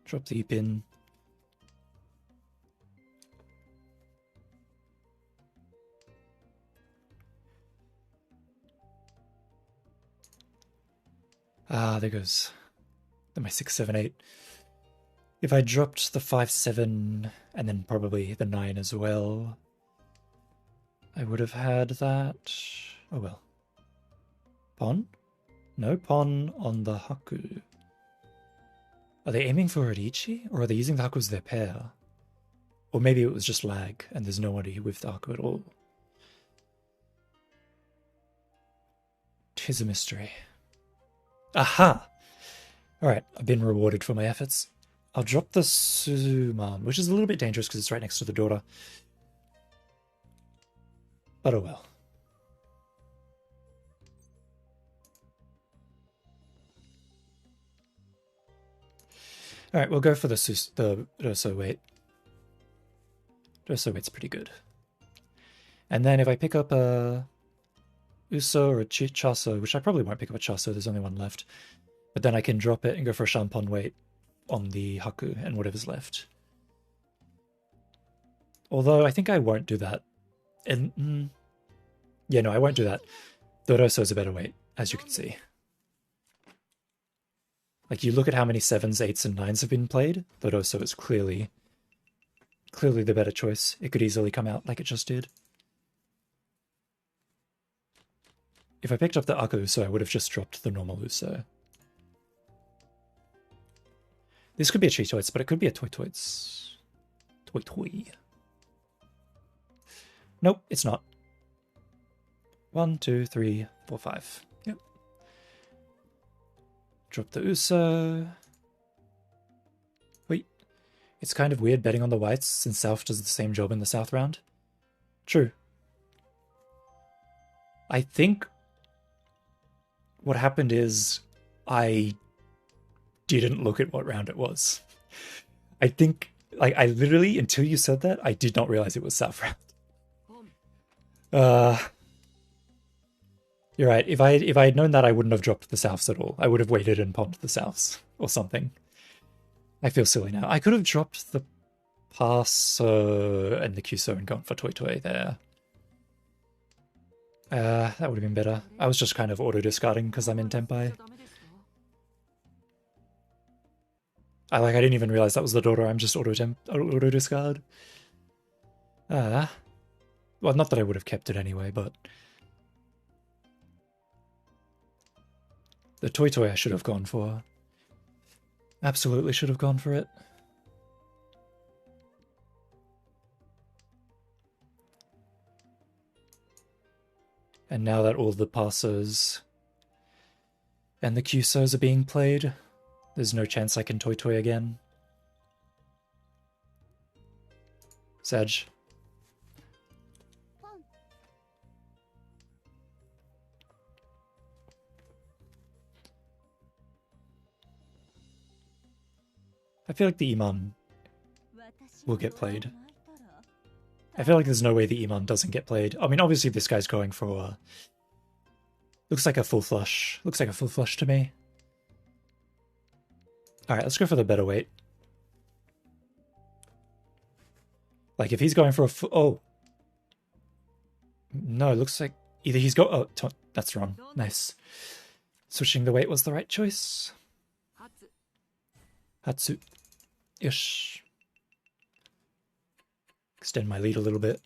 Drop the pin. Ah, there goes my 6, 7, 8. If I dropped the 5, 7, and then probably the 9 as well, I would have had that. Oh well. Pon? No pon on the Haku. Are they aiming for Horiichi, or are they using the Haku as their pair? Or maybe it was just lag, and there's nobody with the Haku at all. 'Tis a mystery. Aha! Alright, I've been rewarded for my efforts. I'll drop the Suman, which is a little bit dangerous because it's right next to the daughter. But oh well. Alright, we'll go for the Roso weight. Roso weight's pretty good. And then if I pick up a Uso or a Chaso, which I probably won't pick up a Chaso, there's only one left. But then I can drop it and go for a Shampon weight on the Haku and whatever's left. Although I think I won't do that. And yeah, no, I won't do that. The Roso is a better weight, as you can see. Like, you look at how many 7s, 8s, and 9s have been played, the Roso is clearly the better choice. It could easily come out like it just did. If I picked up the Aku Uso, I would have just dropped the normal Uso. This could be a Cheetoits, but it could be a Toitoits. Toy. Nope, it's not. 1, 2, 3, 4, 5. Yep. Drop the Uso. Wait. It's kind of weird betting on the whites since South does the same job in the South round. True. I think what happened is I didn't look at what round it was. I think, like, I literally, until you said that, I did not realize it was South round. You're right. If I had known that, I wouldn't have dropped the Souths at all. I would have waited and pumped the Souths or something. I feel silly now. I could have dropped the Paso and the Cuso and gone for Toy there. That would have been better. I was just kind of auto-discarding because I'm in Tenpai. I didn't even realize that was the daughter. I'm just auto-discard. Well, not that I would have kept it anyway, but the Toy I should have gone for. Absolutely should have gone for it. And now that all the Pasos and the Cusos are being played, there's no chance I can Toy again. Sag. I feel like the Iman will get played. I feel like there's no way the Iman doesn't get played. I mean, obviously this guy's going for looks like a full flush. Looks like a full flush to me. Alright, let's go for the better weight. Like, if he's going for a full... Oh. No, it looks like either he's got... Oh, that's wrong. Nice. Switching the weight was the right choice. Hatsu. Ish. Extend my lead a little bit.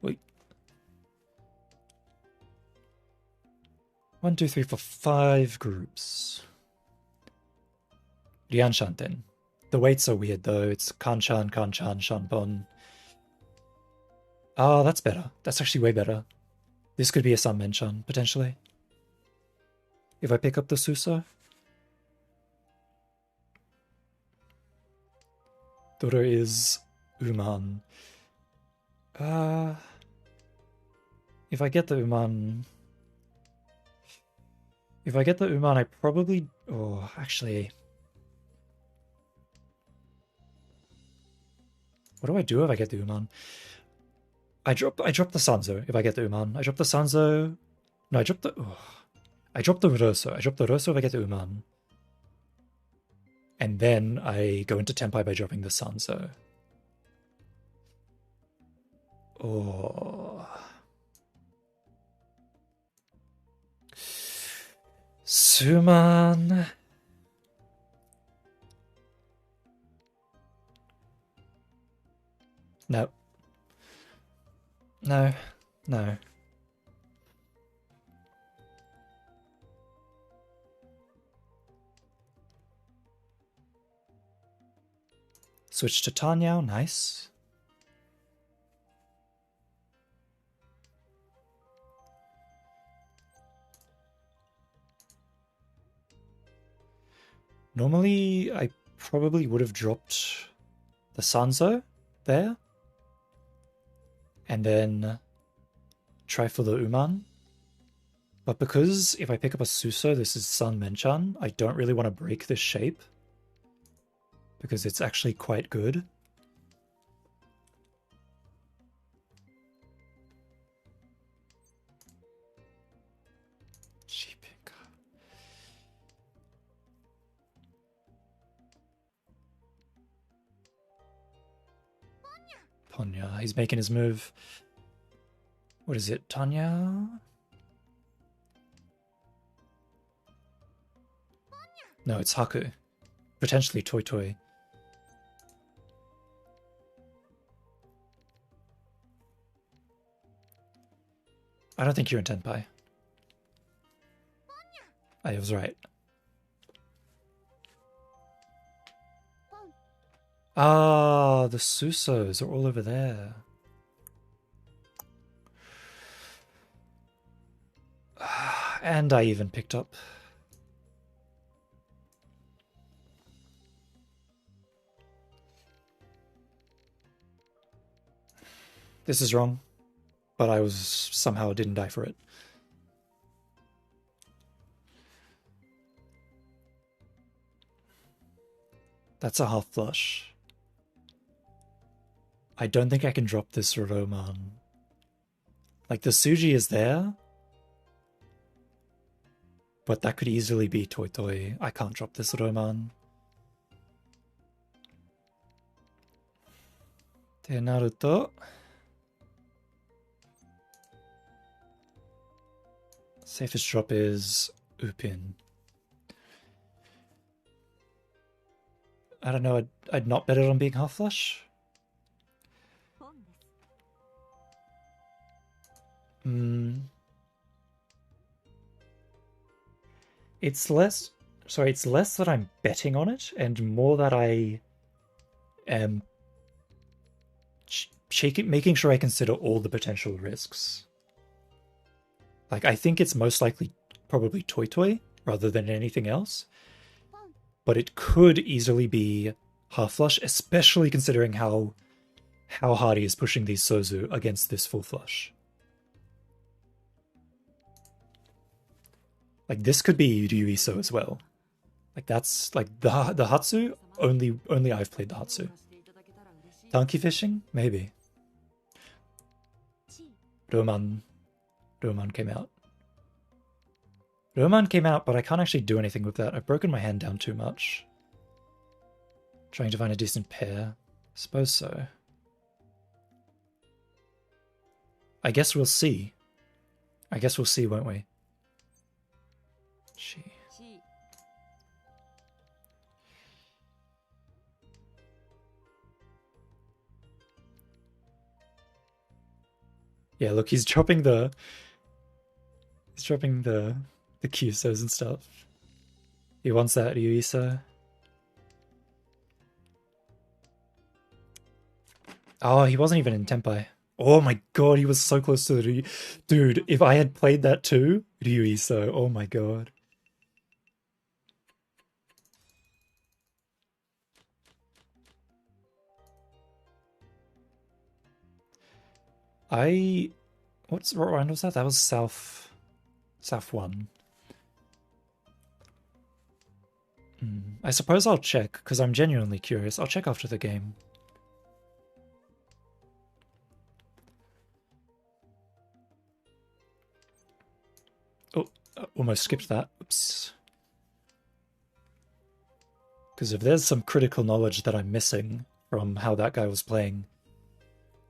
Wait. 1, 2, 3, 4, 5 groups. Rianshanten. The weights are weird though. It's Kanchan, Shanpon. Oh, that's better. That's actually way better. This could be a Sanmenchan, potentially. If I pick up the Suso. Daughter is Uman. If I get the Uman... If I get the Uman, I probably... Oh, actually... What do I do if I get the Uman? I drop the Sanzo if I get the Uman. I drop the Sanzo... No, I drop the... Oh. I drop the Rosso. I drop the Rosso if I get the Uman. And then I go into Tenpai by dropping the Sanzo. Oh... Suman... No. No. No. Switch to Tanyao, nice. Normally, I probably would have dropped the Sanzo there. And then try for the Uman. But because if I pick up a Suso, this is Sun Menchan, I don't really want to break this shape. Because it's actually quite good. Ponya, he's making his move. What is it, Tanya? No, it's Haku. Potentially Toy Toy. I don't think you're in Tenpai. I was right. Ah, the Susos are all over there. And I even picked up. This is wrong, but I was somehow didn't die for it. That's a half flush. I don't think I can drop this Roman. Like, the Suji is there, but that could easily be Toy Toy. I can't drop this Roman. Te Naruto. Safest drop is Upin. I don't know, I'd not bet it on being half flush. It's less that I'm betting on it and more that I am making sure I consider all the potential risks. Like, I think it's most likely probably Toy Toy rather than anything else. But it could easily be half flush, especially considering how hard he is pushing these Sozu against this full flush. Like, this could be Ryuiso as well. Like, that's like the Hatsu. Only I've played the Hatsu. Donkey fishing, maybe. Roman came out. Roman came out, but I can't actually do anything with that. I've broken my hand down too much. Trying to find a decent pair. Suppose so. I guess we'll see. I guess we'll see, won't we? Gee. Yeah, look, he's dropping the Kyusos and stuff. He wants that Ryuiso. Oh, he wasn't even in Tenpai. Oh my god, he was so close to the Dude, if I had played that too, Ryuiso, oh my god. What round was that? That was South 1. I suppose I'll check, because I'm genuinely curious. I'll check after the game. Oh, almost skipped that. Oops. Because if there's some critical knowledge that I'm missing from how that guy was playing,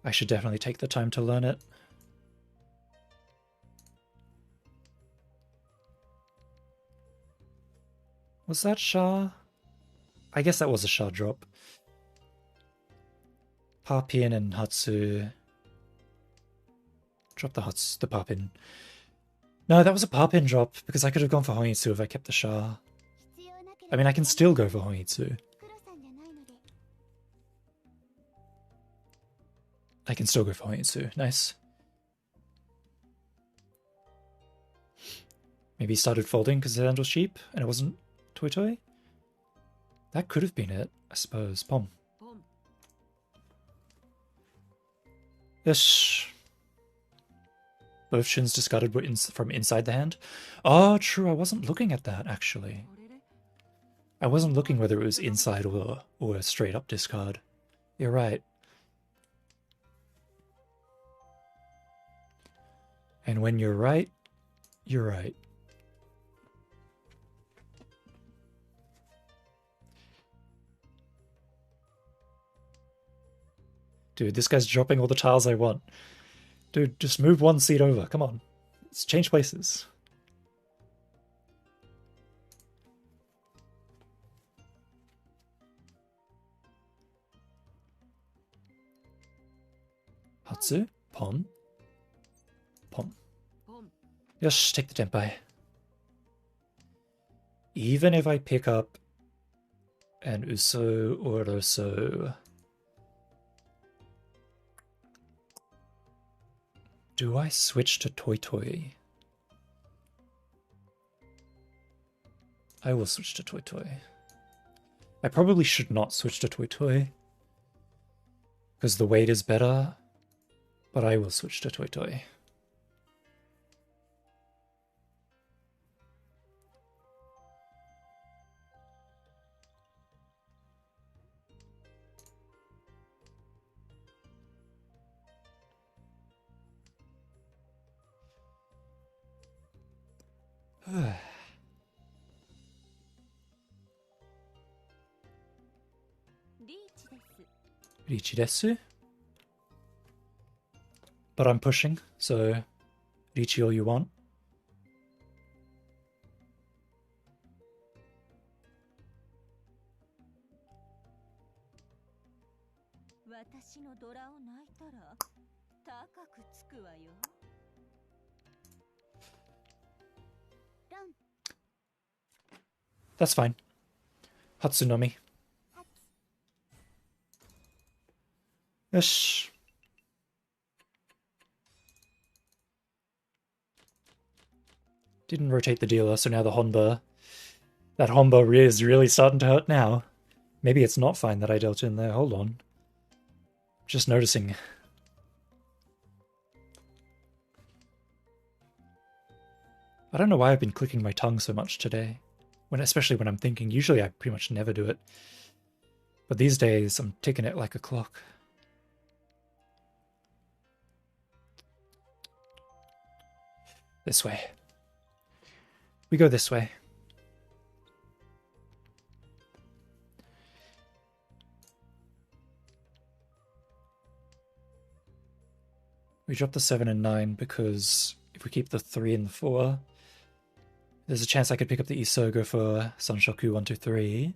I should definitely take the time to learn it. Was that Shah? I guess that was a Shah drop. Papin and Hatsu. Drop the Papin. No, that was a Papin drop, because I could have gone for Honitsu if I kept the Shah. I mean, I can still go for Honitsu. I can still go for Honitsu. Nice. Maybe he started folding because the hand was cheap and it wasn't Toy Toy? That could have been it, I suppose. Pom. Ish. Both shins discarded were from inside the hand. Oh, true. I wasn't looking at that, actually. I wasn't looking whether it was inside or a straight up discard. You're right. And when you're right, you're right. Dude, this guy's dropping all the tiles I want. Dude, just move one seat over. Come on. Let's change places. Hatsu, Pon, Pom. Yes, take the Tenpai. Even if I pick up an Uso or Roso, do I switch to Toy Toy? I will switch to Toy Toy. I probably should not switch to Toy Toy, because the weight is better, but I will switch to Toy Toy. Riichi desu? But I'm pushing, so Riichi all you want. That's fine. Hatsunomi. Yes. Didn't rotate the dealer, so now the Honba. That Honba is really starting to hurt now. Maybe it's not fine that I dealt in there. Hold on. Just noticing. I don't know why I've been clicking my tongue so much today. Especially when I'm thinking. Usually I pretty much never do it. But these days I'm ticking it like a clock. This way. We go this way. We drop the 7 and 9 because if we keep the 3 and the 4, there's a chance I could pick up the Isogo for Sanshoku 1, 2, 3.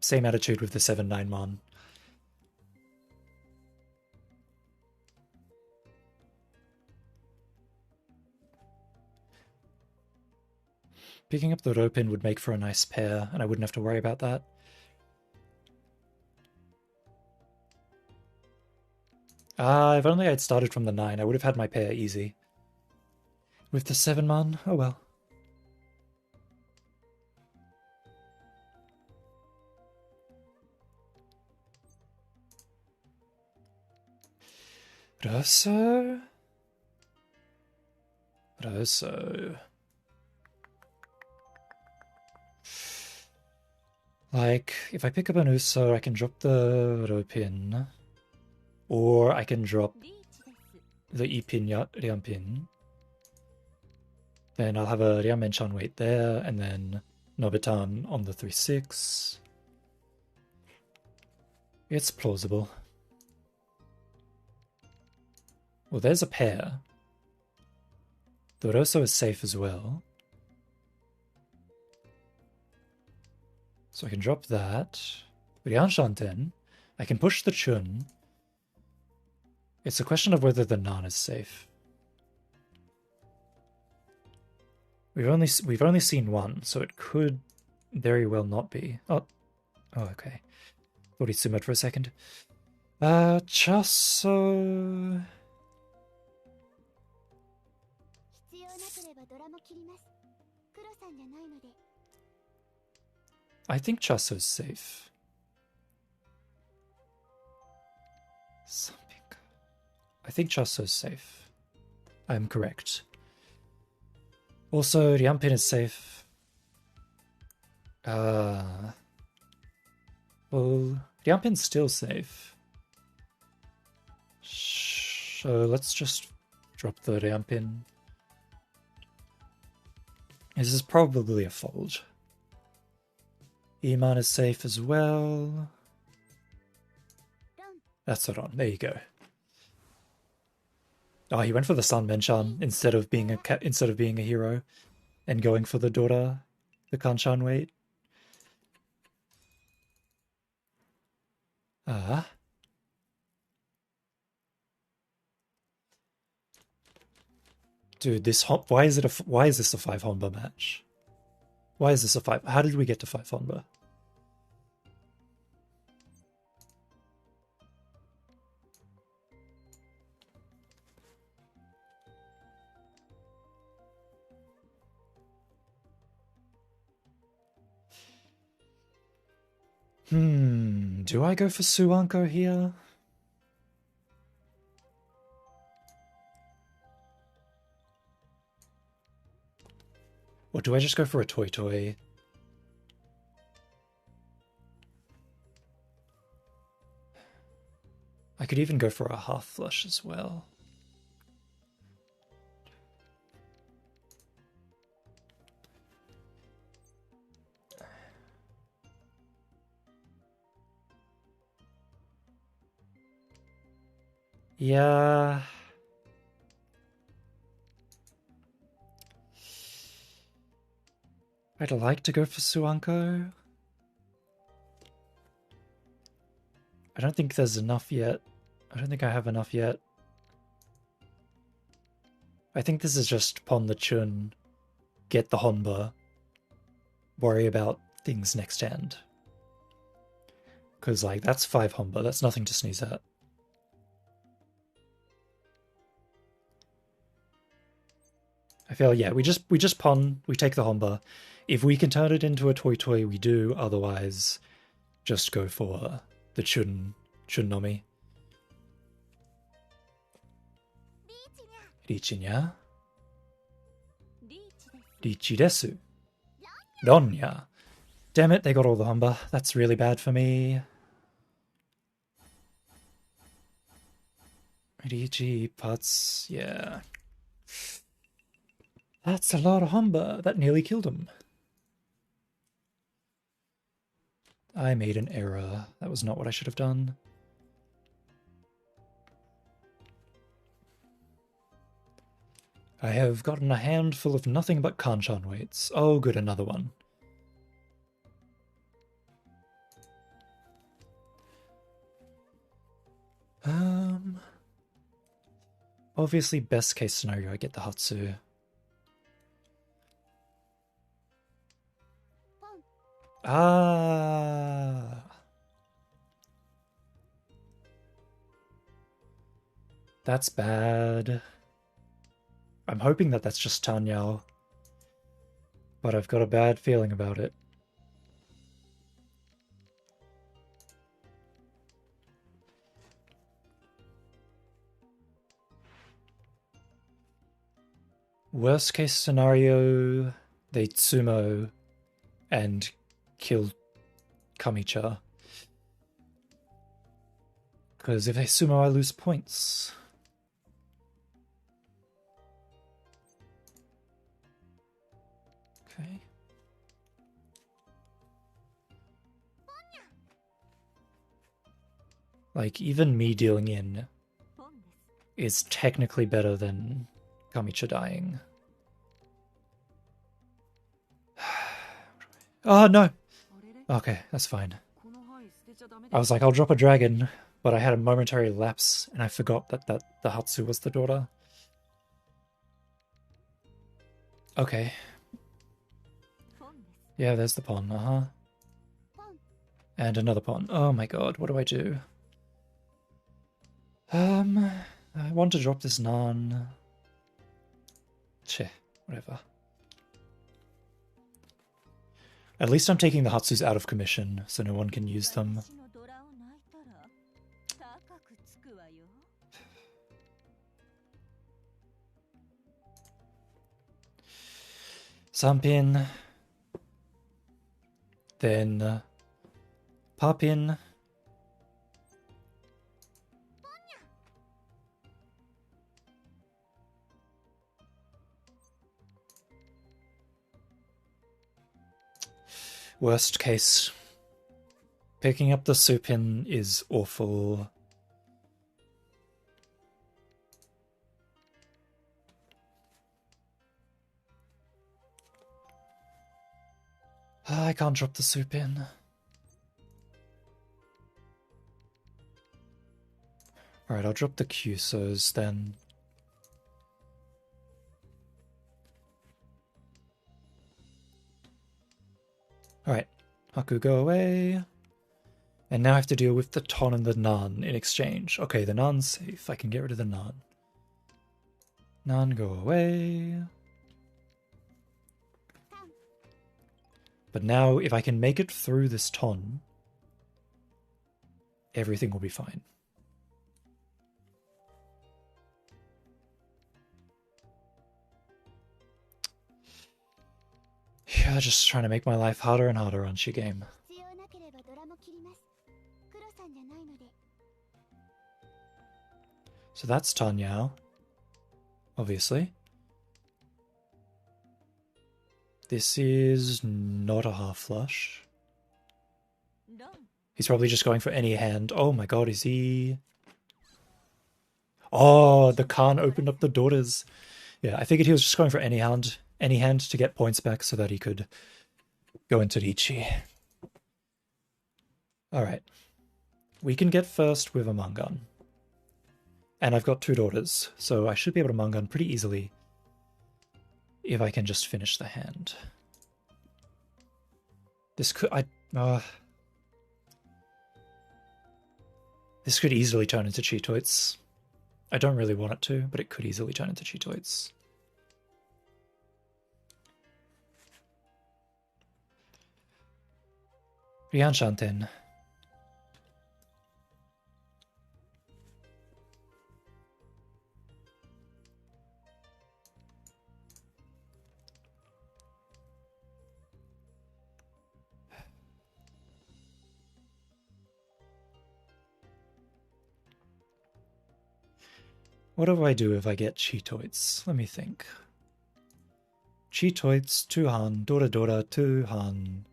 Same attitude with the 7-9 Mon. Picking up the Ropin would make for a nice pair, and I wouldn't have to worry about that. If only I'd started from the 9, I would have had my pair easy. With the 7 Mon, oh well. Rosso? Rosso. Like, if I pick up an Uso, I can drop the Ropin. Or I can drop リーチです。 the Ipin Riampin. Then I'll have a Riamenchan wait there, and then Nobitan on the 3-6. It's plausible. Well, there's a pair. The Rosso is safe as well. So I can drop that. Rianshanten. I can push the Chun. It's a question of whether the Nan is safe. We've only seen one, so it could very well not be. Oh, okay. Thought he summed for a second. Chasso. 必要なければドラも切ります。黒さんじゃないので。 I think Chasso's safe. Something. I think Chasso's safe. I'm correct. Also, Riampin is safe. Well, Riampin's still safe. So let's just drop the Riampin. This is probably a fold. Iman is safe as well. That's Saron. There you go. Oh, he went for the Sun Menchan instead of being a hero, and going for the Dora, the Kanchan wait. Dude, why is this a 5 Honba match? Why is this a 5? How did we get to 5 Honba? Do I go for Suanko here? Or do I just go for a Toy Toy? I could even go for a Half Flush as well. Yeah. I'd like to go for Suanko. I don't think there's enough yet. I don't think I have enough yet. I think this is just pawn the Chun, get the Honba, worry about things next hand. Because, like, that's 5 Honba, that's nothing to sneeze at. I feel, yeah, we just pawn, we take the Honba. If we can turn it into a Toy Toy, we do. Otherwise, just go for the Chun Nomi. Richinya. Richi desu. Ronya. Damn it, they got all the Honba. That's really bad for me. Richi Putz, yeah. That's a lot of Honba. That nearly killed him. I made an error. That was not what I should have done. I have gotten a handful of nothing but Kanchan weights. Oh, good, another one. Obviously, best case scenario, I get the Hatsu. Ah. That's bad. I'm hoping that that's just Tanyao, but I've got a bad feeling about it. Worst case scenario, they Tsumo and kill Kamicha. Because if they Sumo, I lose points. Okay. Like, even me dealing in is technically better than Kamicha dying. Oh, no! Okay, that's fine. I was like, I'll drop a dragon, but I had a momentary lapse, and I forgot that the Hatsu was the daughter. Okay. Yeah, there's the pawn, uh-huh. And another pawn. Oh my god, what do I do? I want to drop this Nan. Cheh, whatever. At least I'm taking the Hatsus out of commission, so no one can use them. Sampin. Then Papin. Worst case. Picking up the Supin is awful. I can't drop the Supin. Alright, I'll drop the Cusos then. Alright, Haku, go away. And now I have to deal with the Ton and the Nan in exchange. Okay, the Nan's safe. I can get rid of the Nan. Nan, go away. But now, if I can make it through this Ton, everything will be fine. Yeah, just trying to make my life harder and harder on Shigame. So that's Tanyao, obviously. This is not a half flush. He's probably just going for any hand. Oh my god, is he... Oh, the Khan opened up the daughters. Yeah, I figured he was just going for any hand to get points back so that he could go into Riichi. Alright. We can get first with a Mangan. And I've got 2 daughters, so I should be able to Mangan pretty easily if I can just finish the hand. This could... This could easily turn into Cheetoits. I don't really want it to, but it could easily turn into Cheetoits. Rian Shanten. What do I do if I get Cheetoits? Let me think. Cheetoits, 2 Han, Dora Dora, 2 Han.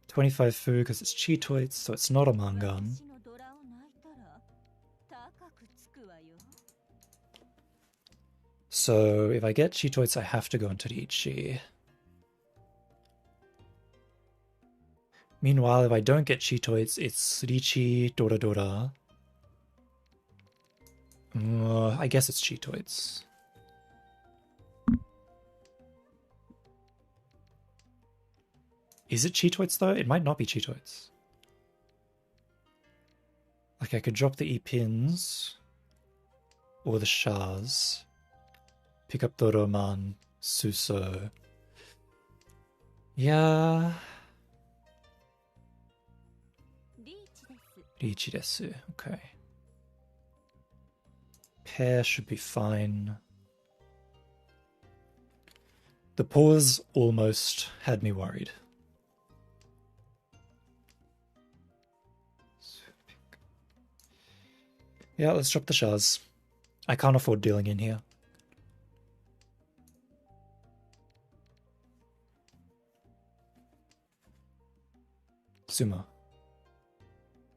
25 Fu because it's Cheetoits, so it's not a Mangan. So if I get Cheetoits, I have to go into Riichi. Meanwhile, if I don't get Cheetoits, it's Riichi, Dora Dora. I guess it's Cheetoits. Is it Cheetoits though? It might not be Cheetoits. Like I could drop the E-pins or the Shahs. Pick up the Roman, Suso. Yeah. Riichi desu. Okay. Pair should be fine. The pause almost had me worried. Yeah, let's drop the Shaz. I can't afford dealing in here. Sumo.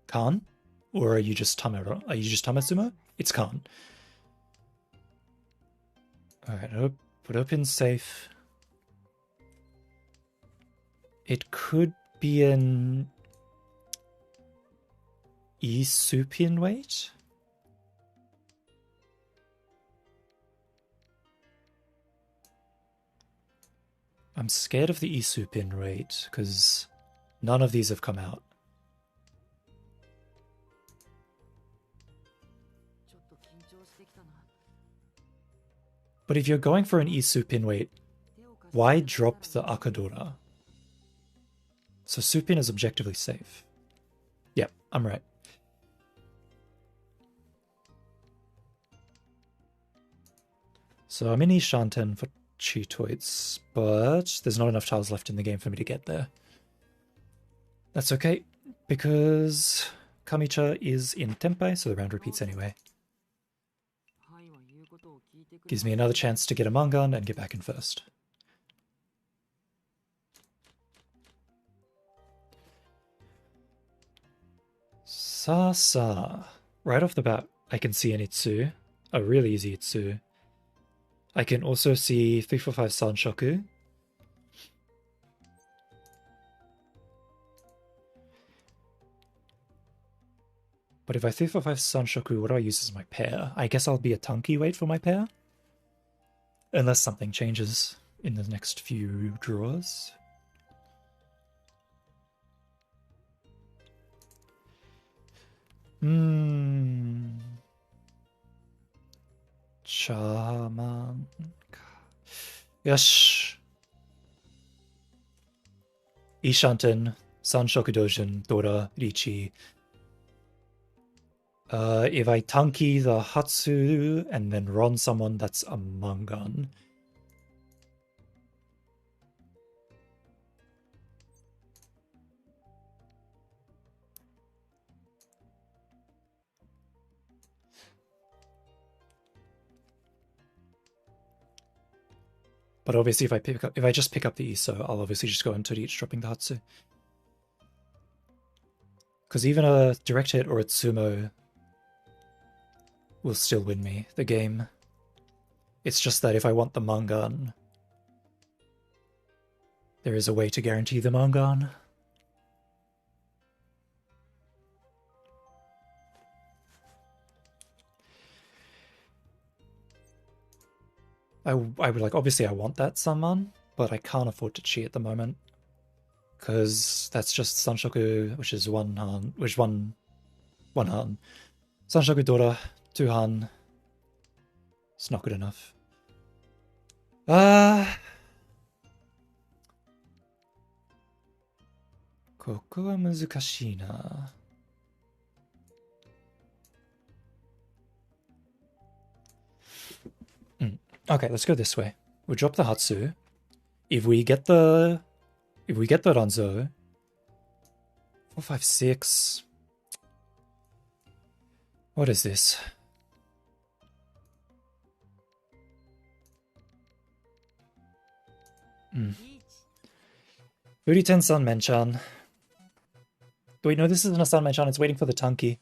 Khan? Or are you just Tamero? Are you just Tamasumo? It's Khan. Alright, put open safe. It could be an Isupian weight? I'm scared of the Isupian rate, because none of these have come out. But if you're going for an Isupin weight, why drop the Akadora? So Supin is objectively safe. Yep, I'm right. So I'm in Ishanten for Cheetoids, but there's not enough tiles left in the game for me to get there. That's okay, because Kamicha is in Tempai, so the round repeats anyway. Gives me another chance to get a Mangan and get back in first. Sa. Right off the bat, I can see an Itsu, a really easy Itsu. I can also see 345 Sanshoku. But if I 345 Sanshoku, what do I use as my pair? I guess I'll be a Tanki weight for my pair? Unless something changes in the next few draws. Shaman. Yosh. Ishanten, Sanshoku Dojin, Dora, Richi. If I Tanki the Hatsu and then run someone that's a Mangan. But obviously if I just pick up the Iso, I'll obviously just go into each dropping the Hatsu. Because even a direct hit or a Tsumo will still win me the game. It's just that if I want the Mangan, there is a way to guarantee the Mangan. I would like, obviously I want that summon, but I can't afford to cheat at the moment. Because that's just Sanshoku, which is one Han. Sanshoku Dora, 2 Han. It's not good enough. Koko wa muzukashii na. Okay, let's go this way. We'll drop the Hatsu. If we get the Ranzo, 4, 5, 6. What is this? Uriten San Menchan. Wait, no, this isn't a San Menchan, it's waiting for the Tanki.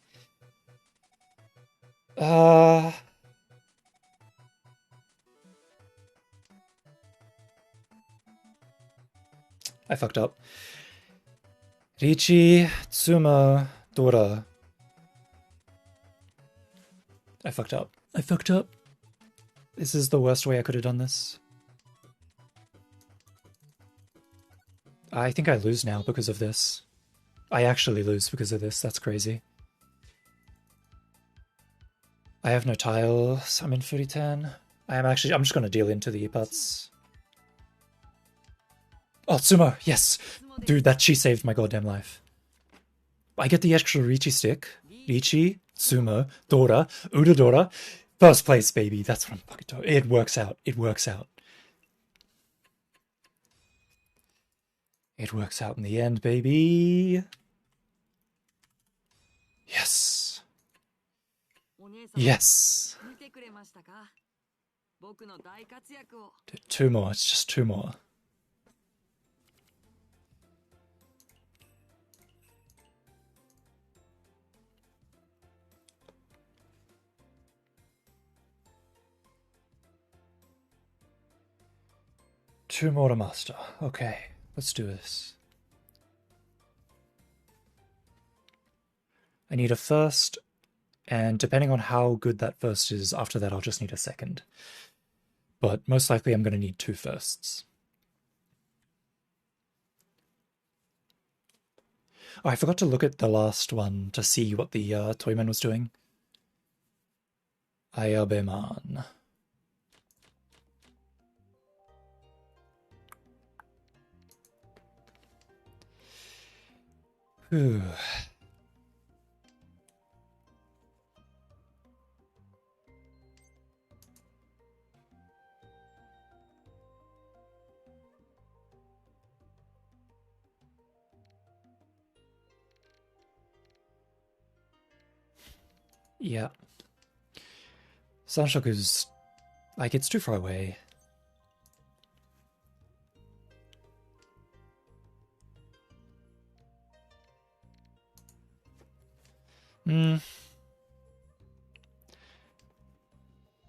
I fucked up. Richi, Tsumo, Dora. I fucked up. This is the worst way I could have done this. I think I lose now because of this. I actually lose because of this. That's crazy. I have no tiles. I'm in Furitan. I'm just going to deal into the Ipats. Oh, Tsumo! Yes! Dude, that she saved my goddamn life. I get the extra Richi stick. Richi, Tsumo, Dora, Udadora. 1st place, baby. That's what I'm fucking talking. It works out. It works out in the end, baby. Yes. お姉様 Yes. 見てくれましたか？僕の大活躍を。 Two more. It's just two more. Two more to master. Okay, let's do this. I need a first, and depending on how good that first is, after that I'll just need a second. But most likely I'm going to need two firsts. Oh, I forgot to look at the last one to see what the Toyman was doing. Ayabeman. Whew. Yeah. Sanshoku's... like, it's too far away.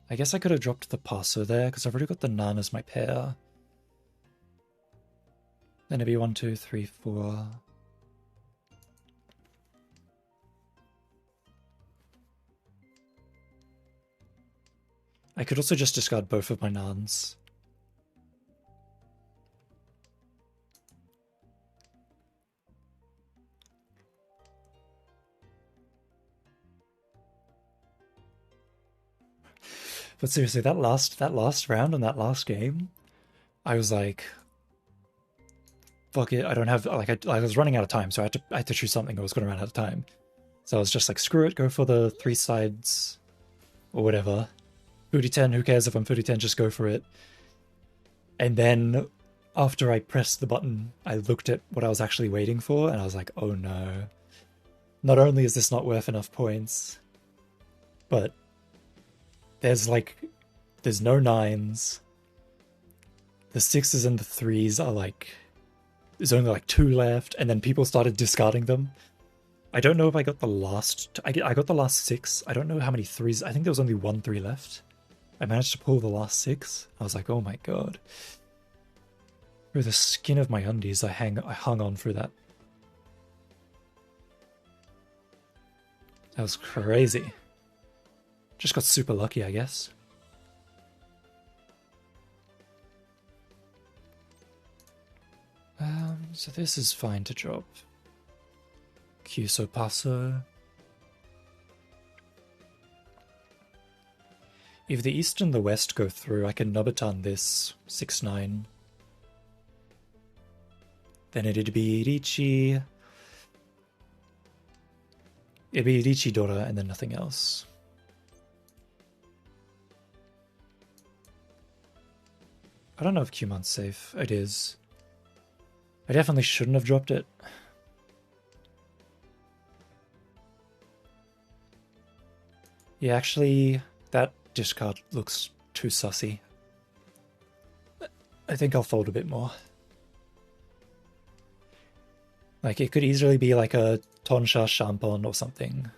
I guess I could have dropped the Paso there, because I've already got the Nan as my pair. Then it'd be 1, 2, 3, 4... I could also just discard both of my Nans. But seriously, that last round and that last game, I was like, fuck it, I don't have, like, I was running out of time, so I had to choose something, or I was going to run out of time. So I was just like, screw it, go for the 3 sides, or whatever. Foodie 10, who cares if I'm Foodie 10, just go for it. And then, after I pressed the button, I looked at what I was actually waiting for, and I was like, oh no. Not only is this not worth enough points, but there's no 9s. The 6s and the 3s are like, there's only like 2 left, and then people started discarding them. I don't know if I got the last, I got the last 6. I don't know how many 3s, I think there was only 1 3 left. I managed to pull the last 6. I was like, oh my god. Through the skin of my undies, I hung on through that. That was crazy. Just got super lucky, I guess. So this is fine to drop. Kyuso Paso. If the east and the west go through, I can Nobatan this 6-9. Then it'd be Irichi. It'd be Irichi Dora and then nothing else. I don't know if Cumon's safe. It is. I definitely shouldn't have dropped it. Yeah, actually, that discard looks too sussy. I think I'll fold a bit more. Like, it could easily be like a Tonsha Shampon or something.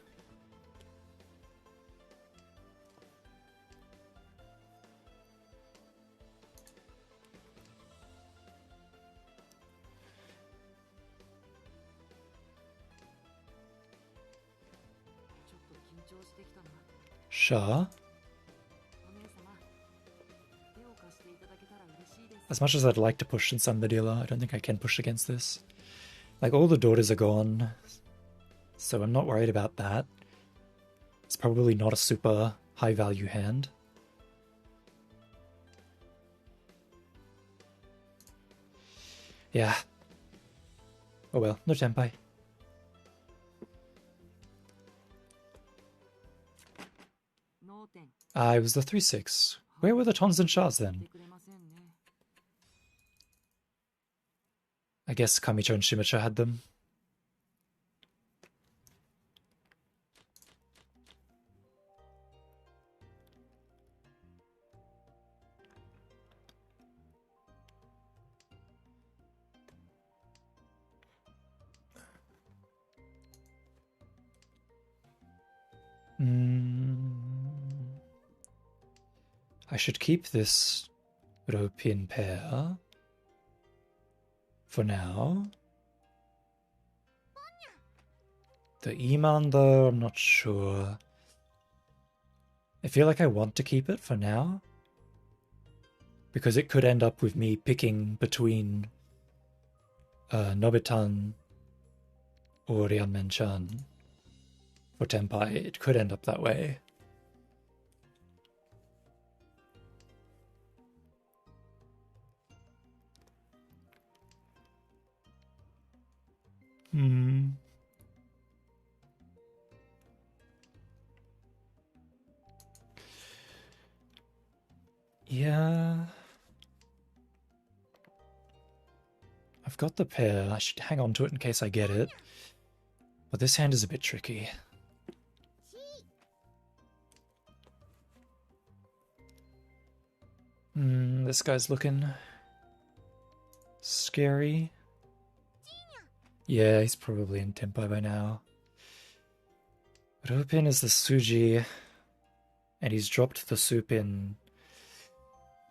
Sure. As much as I'd like to push since I'm the dealer, I don't think I can push against this. Like, all the daughters are gone, so I'm not worried about that. It's probably not a super high value hand. Yeah. Oh well, no tempai. It was the 3-6. Where were the tons and shards then? I guess Kamicho and Shimicho had them. I should keep this European pair for now. The Iman, though, I'm not sure. I feel like I want to keep it for now, because it could end up with me picking between Nobitan or Ryanmen-chan for Tenpai. It could end up that way. Yeah. I've got the pair. I should hang on to it in case I get it. But this hand is a bit tricky. This guy's looking scary. Yeah, he's probably in Tenpai by now. Ropin is the Suji, and he's dropped the Supin.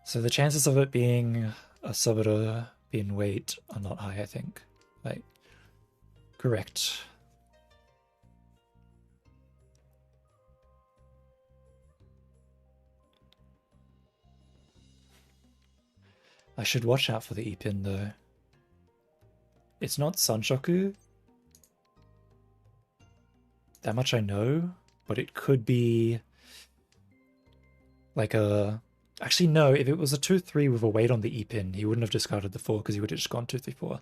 So the chances of it being a Saburo being weight are not high, I think. Like, correct. I should watch out for the Ipin though. It's not Sanshoku. That much I know, but it could be like a... Actually, no, if it was a 2-3 with a weight on the Ipin, he wouldn't have discarded the 4 because he would have just gone 2-3-4.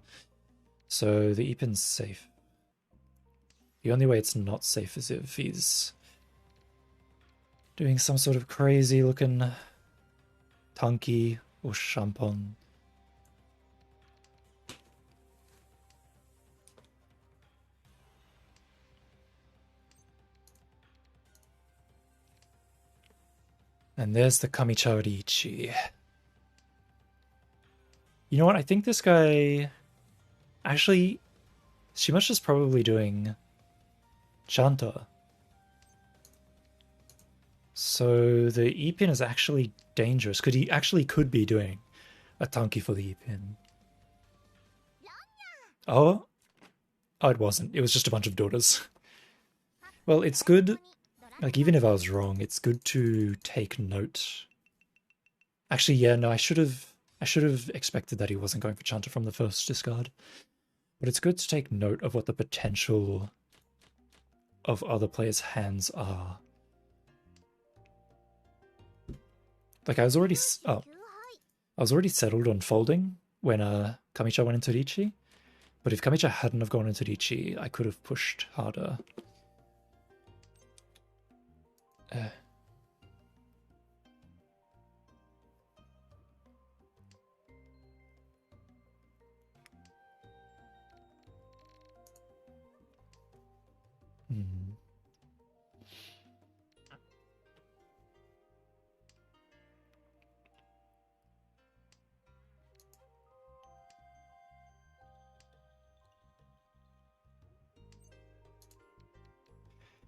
So the Ipin's safe. The only way it's not safe is if he's doing some sort of crazy looking Tanki or Shampon. And there's the Kamicha Riichi. You know what? I think this guy... Actually, Shimashi's probably doing Chanta. So the E-pin is actually dangerous. He actually could be doing a Tanki for the E-pin. Oh? Oh, it wasn't. It was just a bunch of daughters. Well, it's good... Like, even if I was wrong, it's good to take note. Actually, yeah, no, I should have expected that he wasn't going for Chanta from the first discard. But it's good to take note of what the potential of other players' hands are. Like, I was already settled on folding when Kamicha went into Riichi. But if Kamicha hadn't have gone into Riichi, I could have pushed harder.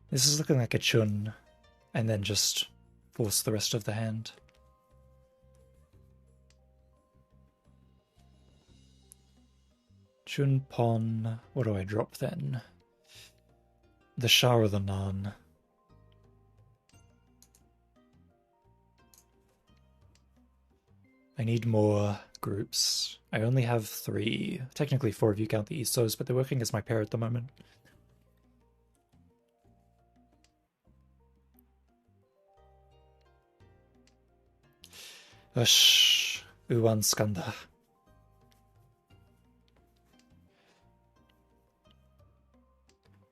This is looking like a chun, and then just force the rest of the hand. Chun Pon, what do I drop then? The Sha or the Nan? I need more groups. I only have 3. Technically 4 if you count the Isos, but they're working as my pair at the moment. Ush, Uwan Skanda.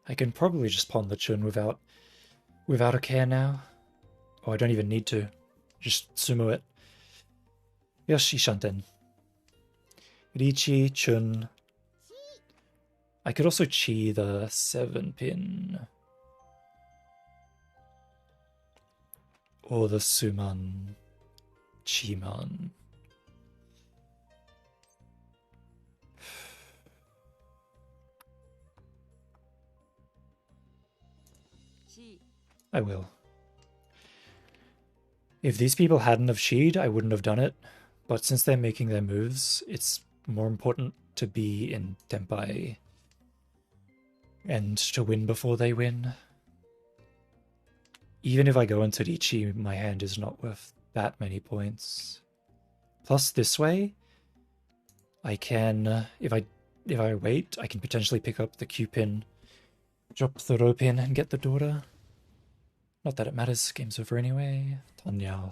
I can probably just pawn the Chun without a care now. Oh, I don't even need to. Just sumo it. Yoshi Shanten. Riichi, Chun, I could also chi the 7-pin. Or the Suman Chiman. I will. If these people hadn't have Shi'd, I wouldn't have done it. But since they're making their moves, it's more important to be in Tenpai and to win before they win. Even if I go into Ichi, my hand is not worth that many points. Plus, this way, I can, if I wait, I can potentially pick up the Q pin, drop the Rho pin, and get the daughter. Not that it matters, game's over anyway. Tanyao.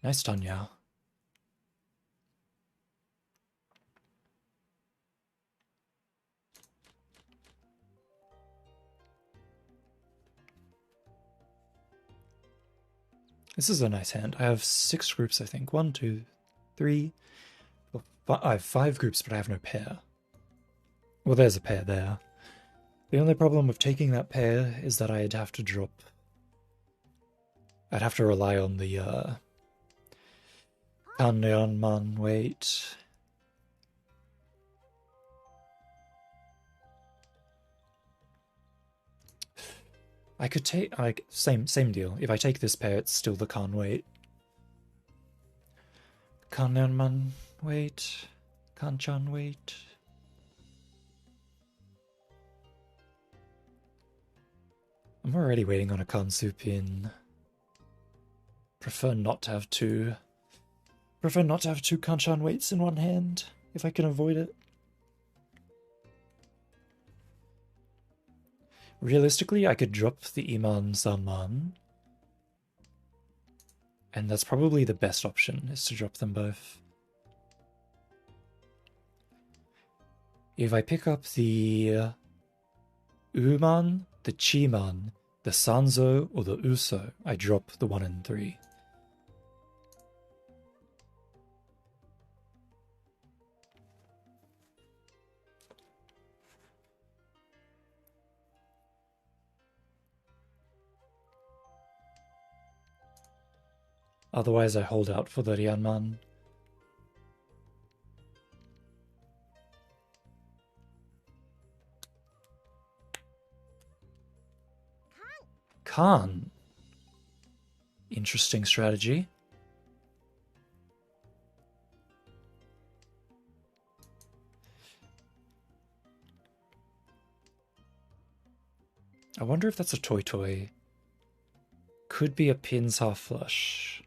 Nice Tanyao. This is a nice hand. I have 6 groups, I think. 1, 2, 3. Well, I have 5 groups, but I have no pair. Well, there's a pair there. The only problem with taking that pair is that I'd have to drop... I'd have to rely on the, Kanneonman weight. I could take, like, same deal. If I take this pair, it's still the Kan weight. Kanneonman weight. Kanchan weight. I'm already waiting on a Kansu pin. Prefer not to have two Kanchan weights in one hand, if I can avoid it. Realistically, I could drop the Iman Zaman. And that's probably the best option, is to drop them both. If I pick up the Uman, the Chiman, the Sanzo, or the Uso, I drop the 1 and 3. Otherwise, I hold out for the Ryanman. Khan. Interesting strategy. I wonder if that's a toy. Could be a pins half flush.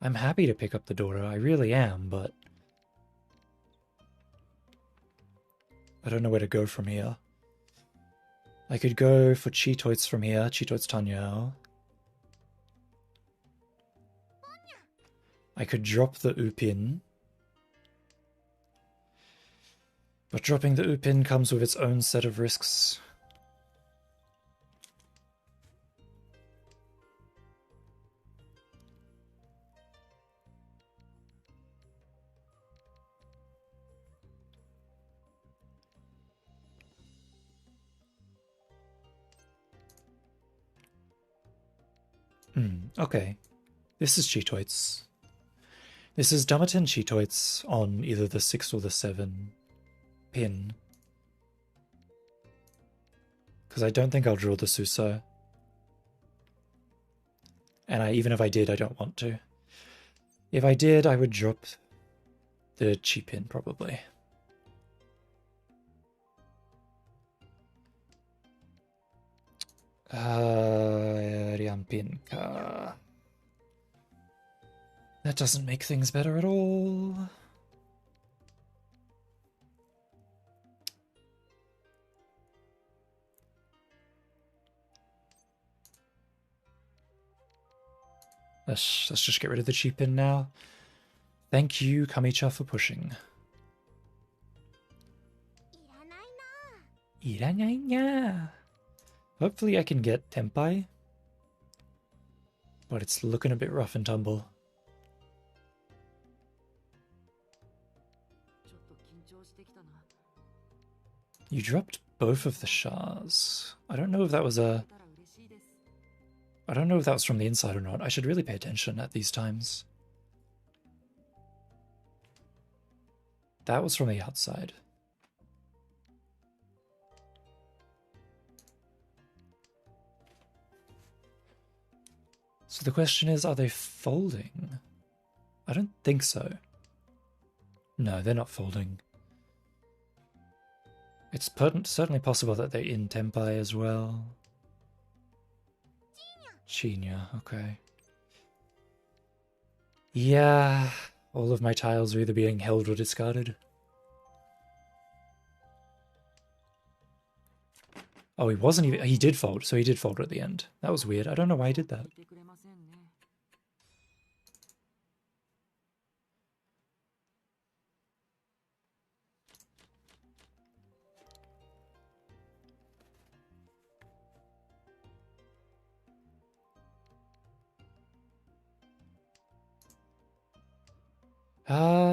I'm happy to pick up the daughter, I really am, but I don't know where to go from here. I could go for Cheetoits from here, Cheetoits Tanyao. I could drop the Upin. But dropping the Upin comes with its own set of risks. Okay. This is Cheetoits. This is Damaten Cheetoits on either the 6 or the 7 pin. Because I don't think I'll draw the Suso. And even if I did, I don't want to. If I did, I would drop the Chi pin, probably. Riampinka. That doesn't make things better at all. Let's just get rid of the Chi pin now. Thank you, Kamicha, for pushing. Irananya. Hopefully I can get Tempai. But it's looking a bit rough and tumble. ちょっと緊張してきたな。 You dropped both of the shards. I don't know if that was a... たら嬉しいです。 I don't know if that was from the inside or not. I should really pay attention at these times. That was from the outside. So the question is, are they folding? I don't think so. No, they're not folding. It's certainly possible that they're in Tempai as well. Chinya, okay. Yeah, all of my tiles are either being held or discarded. Oh, he wasn't even... He did fold, so he did fold at the end. That was weird. I don't know why he did that. 見てくれませんね。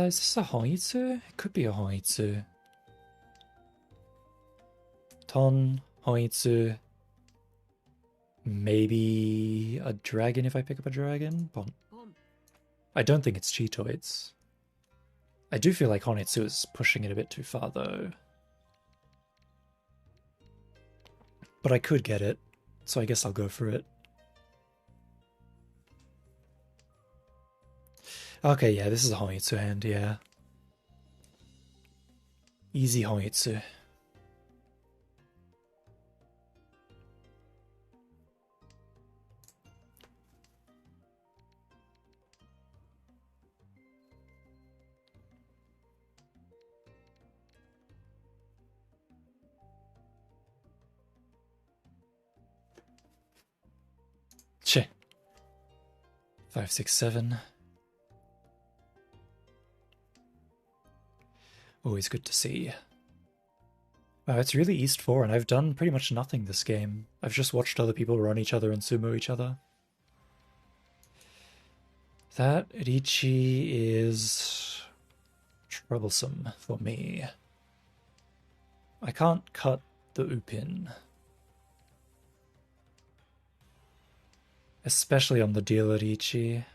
Is this a Honitsu? It could be a Honitsu. Ton, Honitsu. Maybe a dragon if I pick up a dragon? Bon. ポン。 I don't think it's Cheetoids. I do feel like Honitsu is pushing it a bit too far though. But I could get it, so I guess I'll go for it. Okay, yeah, this is a Honitsu hand, yeah. Easy Honitsu. Che. 5, 6, 7. Always good to see. Wow, it's really East 4, and I've done pretty much nothing this game. I've just watched other people run each other and sumo each other. That Richi is troublesome for me. I can't cut the Upin. Especially on the deal Richi.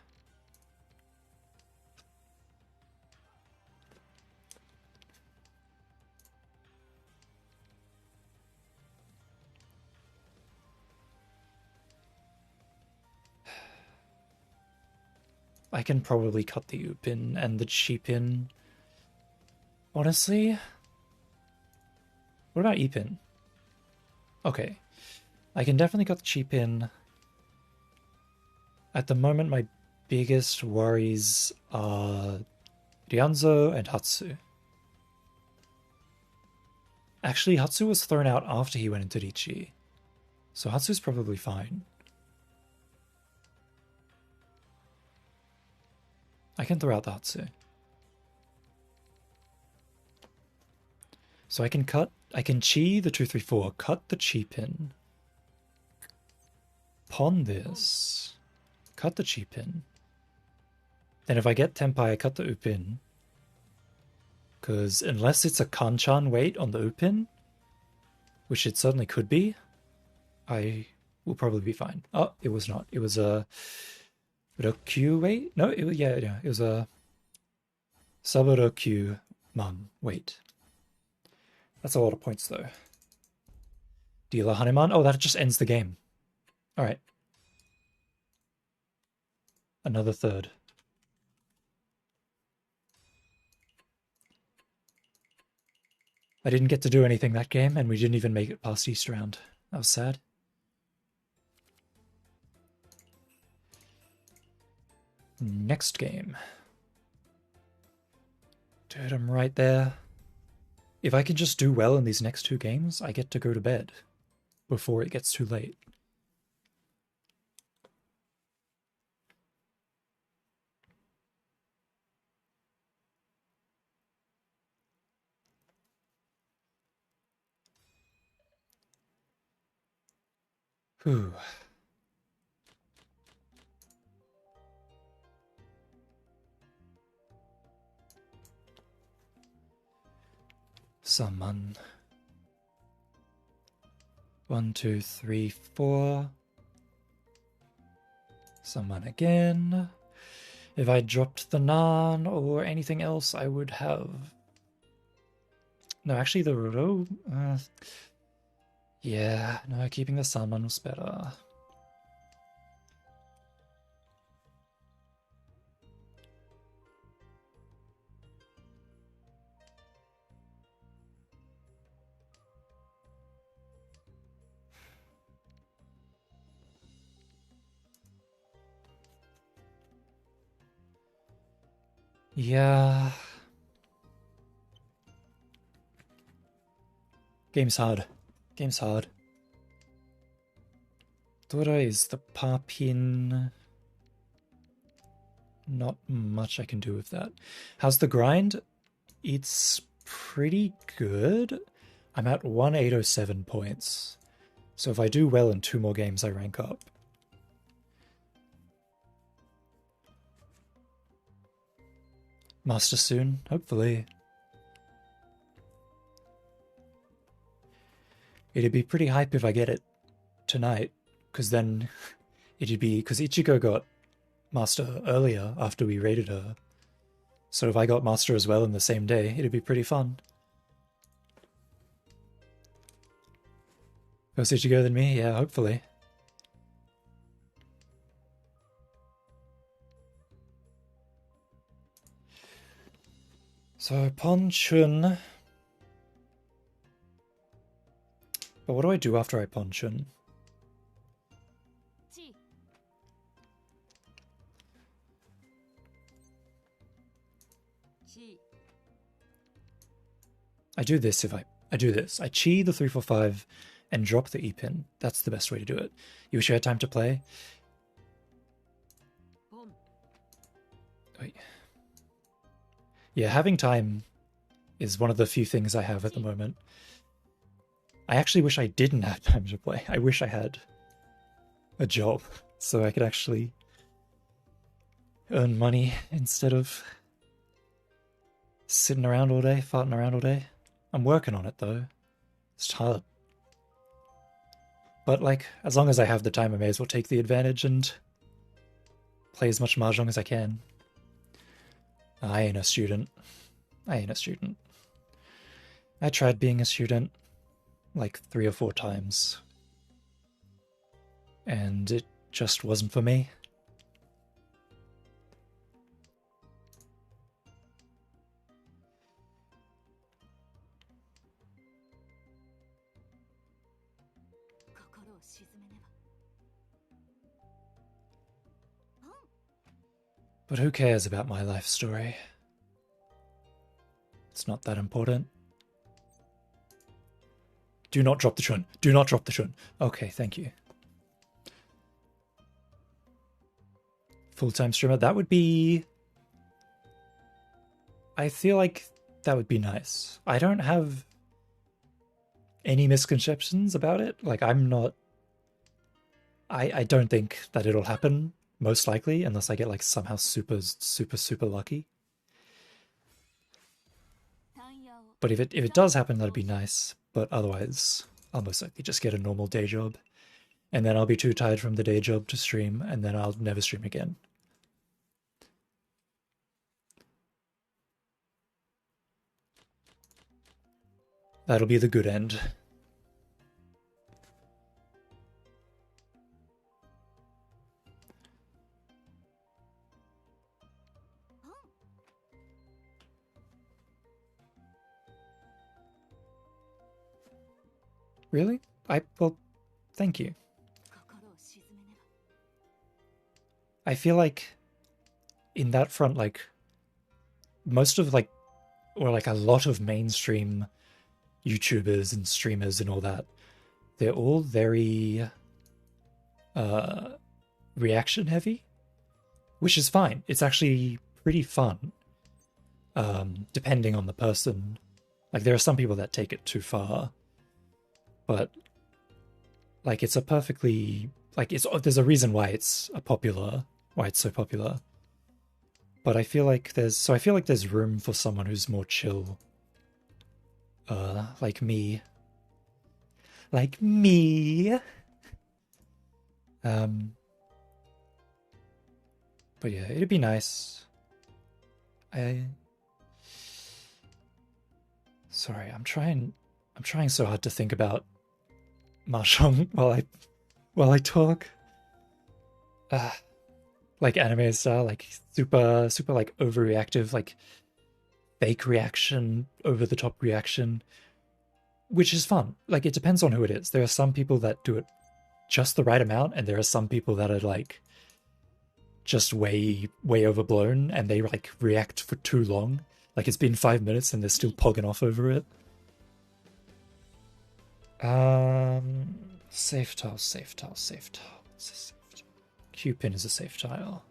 I can probably cut the Upin and the Cheapin. Honestly? What about Epin? Okay. I can definitely cut the Cheapin. At the moment, my biggest worries are Ryanzo and Hatsu. Actually, Hatsu was thrown out after he went into Richi. So Hatsu's probably fine. I can throw out the Hatsu. So I can chi the 2-3-4, cut the Cheapin, pawn this, cut the Cheapin. Then if I get Tempai, I cut the Upin. Because unless it's a Kanchan weight on the Upin, which it certainly could be, I will probably be fine. Oh, it was not. It was a Q weight? No, it was, yeah, it was a Saburo Q man weight. That's a lot of points though. Dealer Hanuman. Oh, that just ends the game. Alright. Another third. I didn't get to do anything that game, and we didn't even make it past East round. That was sad. Next game. Dude, I'm right there. If I can just do well in these next two games, I get to go to bed before it gets too late. Whew. Summon. 1, 2, 3, 4. Summon again. If I dropped the Nan or anything else, I would have. No, actually, the Ro. Yeah, no, keeping the summon was better. Yeah. Game's hard. Game's hard. Dora is the Papin. Not much I can do with that. How's the grind? It's pretty good. I'm at 1807 points. So if I do well in 2 more games, I rank up. Master soon, hopefully. It'd be pretty hype if I get it tonight, because then it'd be, because Ichigo got Master earlier after we raided her. So if I got Master as well in the same day, it'd be pretty fun. First Ichigo than me? Yeah, hopefully. So, Ponchun. But what do I do after I Ponchun? I do this if I do this. I chi the 345 and drop the E-pin. That's the best way to do it. You wish you had time to play? Wait. Yeah, having time is one of the few things I have at the moment. I actually wish I didn't have time to play. I wish I had a job so I could actually earn money instead of sitting around all day, farting around all day. I'm working on it though. It's hard. But like, as long as I have the time, I may as well take the advantage and play as much Mahjong as I can. I ain't a student. I ain't a student. I tried being a student like 3 or 4 times. And it just wasn't for me. But who cares about my life story? It's not that important. Do not drop the shun. Do not drop the shun. Okay, thank you. Full-time streamer, that would be... I feel like that would be nice. I don't have any misconceptions about it. Like, I'm not... I don't think that it'll happen, most likely, unless I get, like, somehow super, super, super lucky. But if it does happen, that'd be nice. But otherwise, I'll most likely just get a normal day job. And then I'll be too tired from the day job to stream, and then I'll never stream again. That'll be the good end. Really? Well, thank you. I feel like in that front, like, most of, like, or like a lot of mainstream YouTubers and streamers and all that, they're all very reaction heavy, which is fine. It's actually pretty fun, depending on the person. Like, there are some people that take it too far, but Like it's a perfectly like it's there's a reason why it's a popular why it's so popular. But I feel like there's room for someone who's more chill. Like me. Like me. Um but yeah, it'd be nice. I Sorry, I'm trying so hard to think about Mahjong while I talk. Uh, like anime style, like super like overreactive, like fake reaction, over the top reaction, which is fun. Like it depends on who it is. There are some people that do it just the right amount, and there are some people that are like just way overblown and they like react for too long. Like it's been 5 minutes and they're still pogging off over it. Safe tile, safe tile, safe tile. What's a safe tile? Q pin is a safe tile.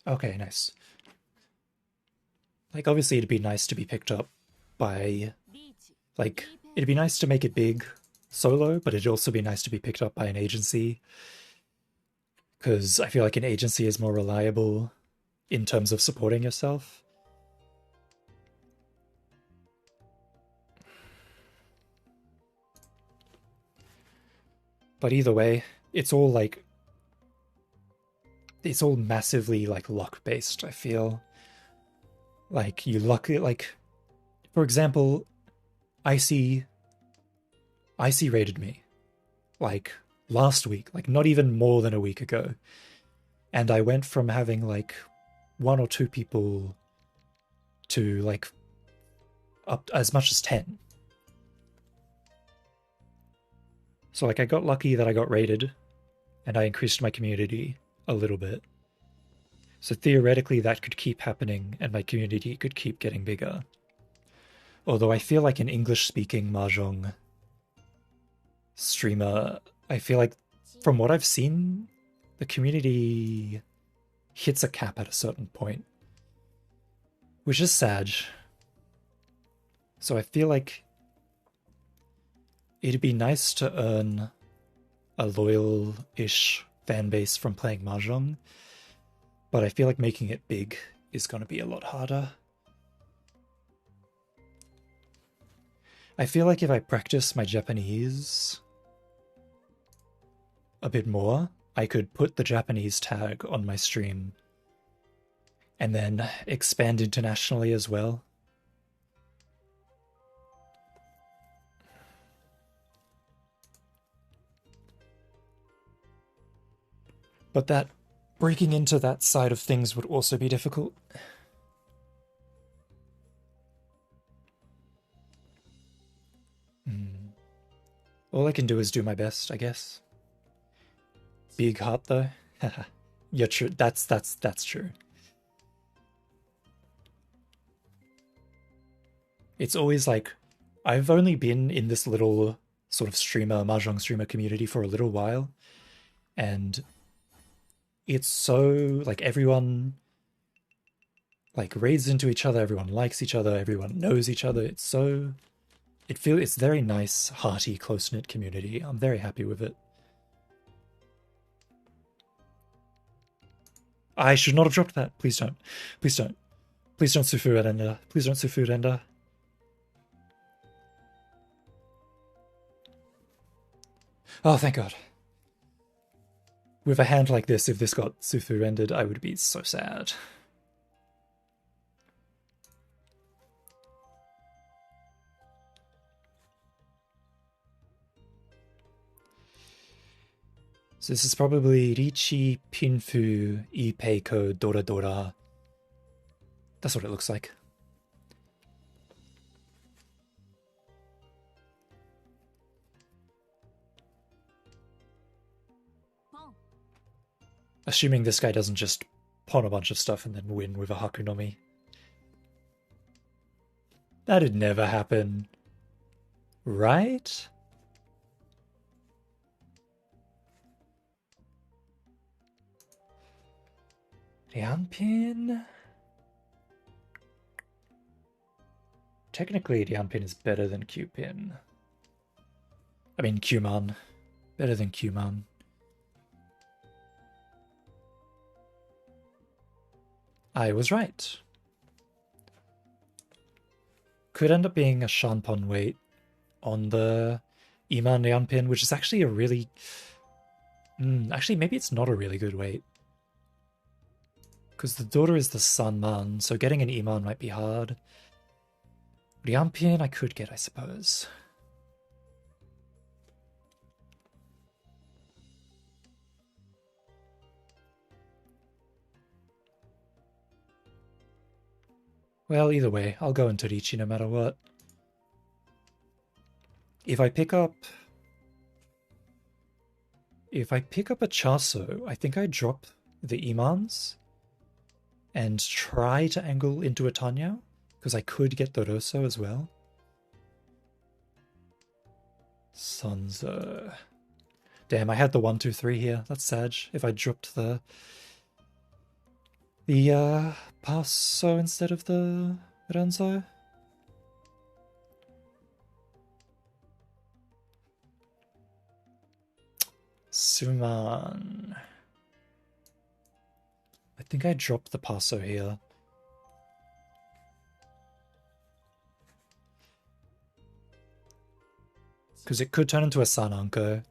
Okay, nice. Like, obviously, it'd be nice to be picked up by, like, it'd be nice to make it big solo, but it'd also be nice to be picked up by an agency, because I feel like an agency is more reliable in terms of supporting yourself. But either way, it's all like, it's all massively like luck based, I feel. Like you luck like for example, Icy rated me like last week, like not even more than a week ago. And I went from having like one or two people to like up as much as 10. So like I got lucky that I got rated and I increased my community a little bit. So theoretically that could keep happening and my community could keep getting bigger. Although I feel like an English-speaking Mahjong streamer, I feel like from what I've seen, the community hits a cap at a certain point, which is sad. So I feel like it'd be nice to earn a loyal-ish fan base from playing Mahjong, but I feel like making it big is going to be a lot harder. I feel like if I practice my Japanese a bit more, I could put the Japanese tag on my stream and then expand internationally as well. But that breaking into that side of things would also be difficult. All I can do is do my best, I guess. Big heart though. Yeah, true. That's true. It's always like I've only been in this little sort of mahjong streamer community for a little while, and it's so like everyone like raids into each other, everyone likes each other, everyone knows each other. It's very nice, hearty, close-knit community. I'm very happy with it. I should not have dropped that. Please don't. Please don't. Please don't Sufu Render. Please don't Sufu Render. Oh, thank God. With a hand like this, if this got Sufu rendered, I would be so sad. So this is probably Richi Pinfu Ipeiko Dora Dora. That's what it looks like. Assuming this guy doesn't just pawn a bunch of stuff and then win with a Hakunomi. That'd never happen. Right? Lianpin? Technically, Lianpin is better than Qpin. I mean, Qman. Better than Qman. I was right. Could end up being a Shanpon weight on the Iman Lianpin, which is actually a really... actually, maybe it's not a really good weight. Because the daughter is the Sanman, so getting an Iman might be hard. Lianpin I could get, I suppose. Well, either way, I'll go into Riichi no matter what. If I pick up a Chaso, I think I drop the Imans and try to angle into a Tanya, because I could get the Rosso as well. Sanzo. Damn, I had the 1, 2, 3 here. That's sad. If I dropped the Passo instead of the Renzo. Suman. I think I dropped the Passo here. Because it could turn into a Sananko.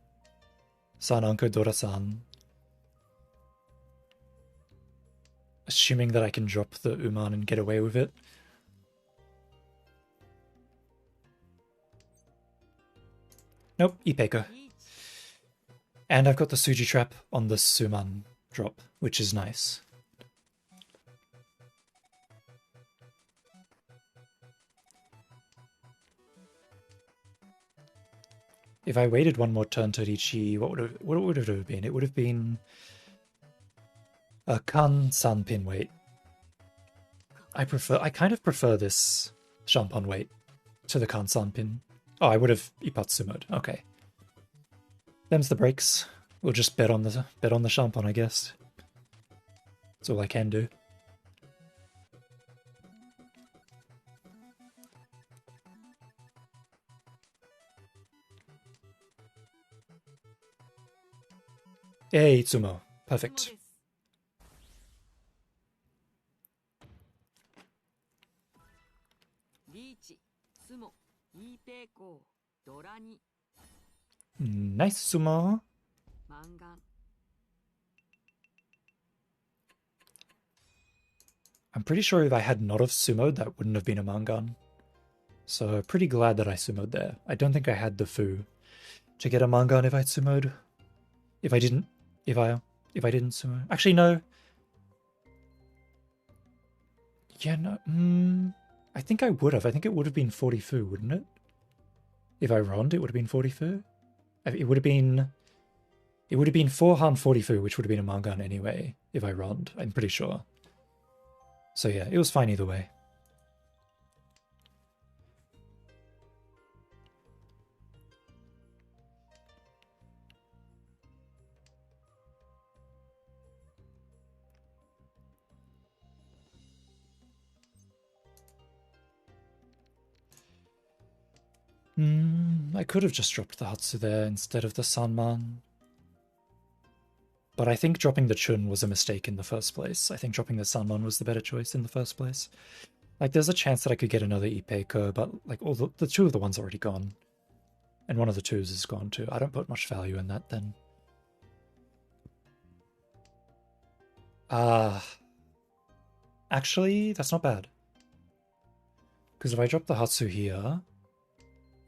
Sananko Dora-san. Assuming that I can drop the Uman and get away with it. Nope, Ipeko. And I've got the Suji trap on the Suman drop, which is nice. If I waited one more turn to Riichi, what would it have been? It would have been a Kan-san pin wait. I kind of prefer this Shanpon wait to the Kan-san pin. Oh, I would have Ipatsumo'd. Okay. Them's the breaks. We'll just bet on the Shanpon, I guess. That's all I can do. Hey, Itsumo. Perfect. Nice, Sumo. I'm pretty sure if I had not have sumoed, that wouldn't have been a Mangan. So pretty glad that I sumoed there. I don't think I had the Fu to get a Mangan if I'd sumoed. If I didn't sumo. Actually, no. Yeah, no. I think I would have. I think it would have been 40 Fu, wouldn't it? If I rond, it would have been 40 Fu. It would have been 4 Han 40 Fu, which would have been a Mangan anyway, if I rond, I'm pretty sure. So yeah, it was fine either way. I could have just dropped the Hatsu there instead of the Sanman. But I think dropping the Chun was a mistake in the first place. I think dropping the Sanman was the better choice in the first place. Like, there's a chance that I could get another Ipeko, but like all the 2 of the ones are already gone. And one of the 2s is gone too. I don't put much value in that then. Actually, that's not bad. Because if I drop the Hatsu here,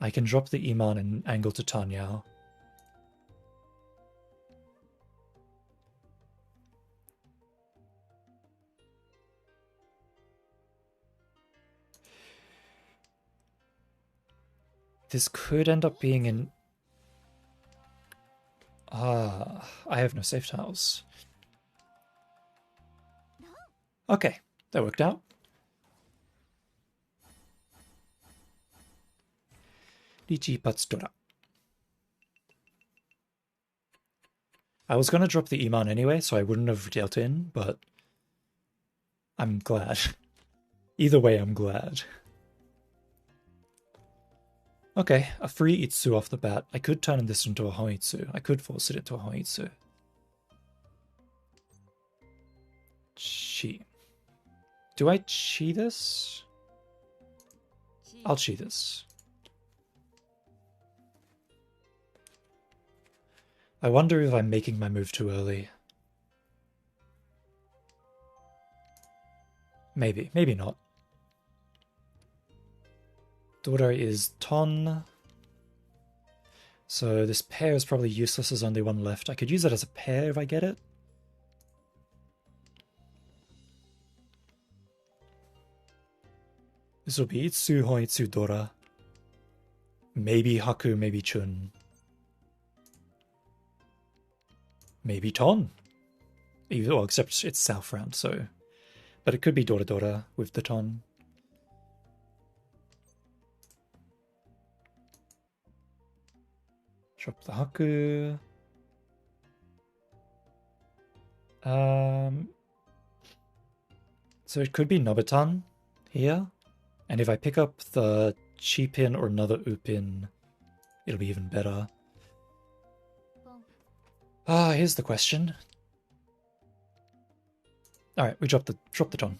I can drop the Iman and angle to Tanyao. This could end up being an... I have no safe tiles. Okay, that worked out. Riichi Patsudora. I was going to drop the Iman anyway, so I wouldn't have dealt in, but I'm glad. Either way, I'm glad. Okay, a free Itsu off the bat. I could turn this into a Hoitsu. I could force it into a Hoitsu. Chi. Do I chi this? I'll chi this. I wonder if I'm making my move too early. Maybe, maybe not. Daughter is Ton. So this pair is probably useless, there's only one left. I could use it as a pair if I get it. This will be Itsu, Hoitsu, Dora. Maybe Haku, maybe Chun. Maybe Ton. Well, except it's South round, so... But it could be Dora Dora with the Ton. Drop the Haku. So it could be Nobutan here. And if I pick up the Chi pin or another U pin, it'll be even better. Here's the question. Alright, we drop the Ton.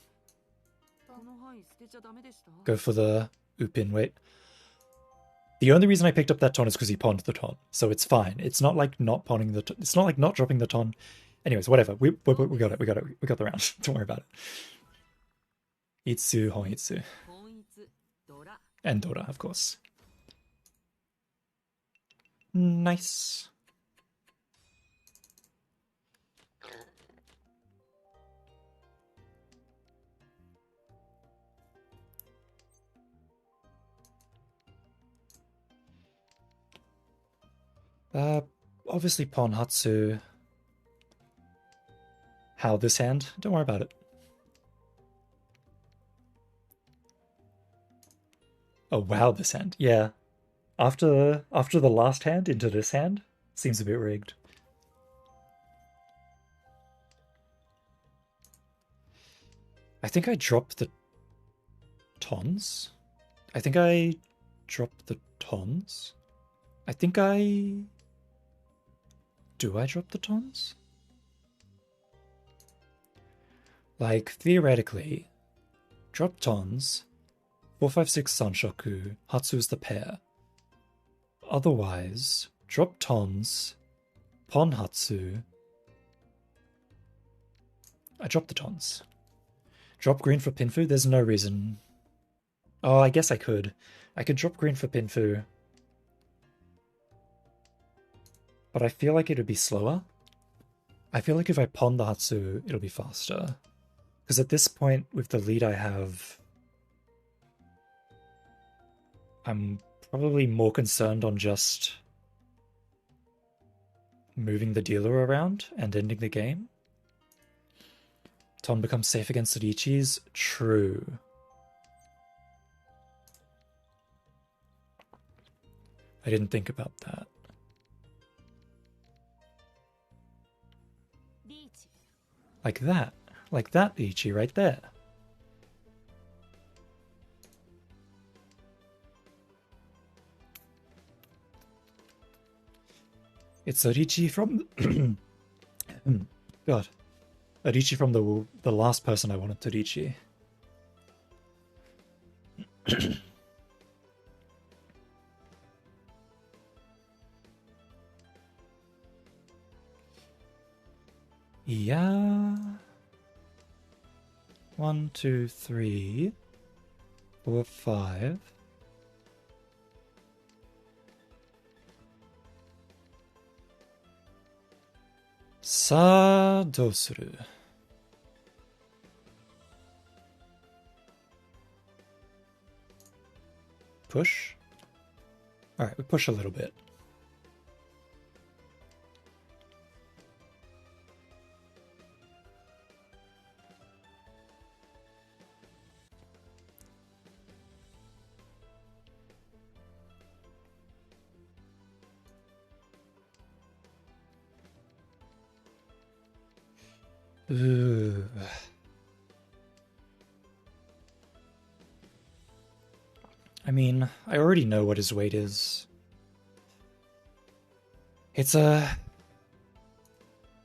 Go for the U pin, wait. The only reason I picked up that Ton is because he pawned the Ton, so it's fine. It's not like not pawning the it's not like not dropping the Ton. Anyways, whatever. We got it. We got the round. Don't worry about it. Itsu, Honitsu. And Dora, of course. Nice. Obviously pawn Hatsu. How this hand? Don't worry about it. Oh wow, this hand. Yeah. After the last hand into this hand, seems a bit rigged. I think I dropped the Tons. I think I dropped the Tons. I think I... Do I drop the Tons? Like, theoretically, drop Tons, 456 Sanshoku, Hatsu's the pair. Otherwise, drop Tons, pawn Hatsu. I dropped the Tons. Drop green for Pinfu? There's no reason. Oh, I guess I could. I could drop green for Pinfu. But I feel like it would be slower. I feel like if I pawn the Hatsu, it'll be faster. Because at this point, with the lead I have, I'm probably more concerned on just moving the dealer around and ending the game. Ton becomes safe against Riichis? True. I didn't think about that. Like that. Like that Riichi right there. It's a Riichi from... God. A Riichi from the last person I wanted to Riichi. Yeah. 1, 2, 3, 4, 5. Sa, どうする? Push? Alright, we push a little bit. Ooh. mean, I already know what his weight is. It's a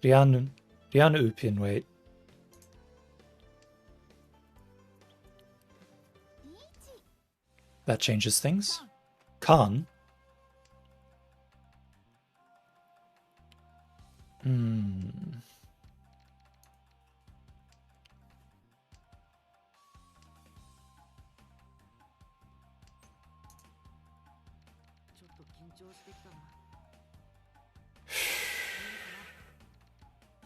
Rian Upin weight. That changes things. Khan. Hmm. ちょっと緊張してきたな。お姉様、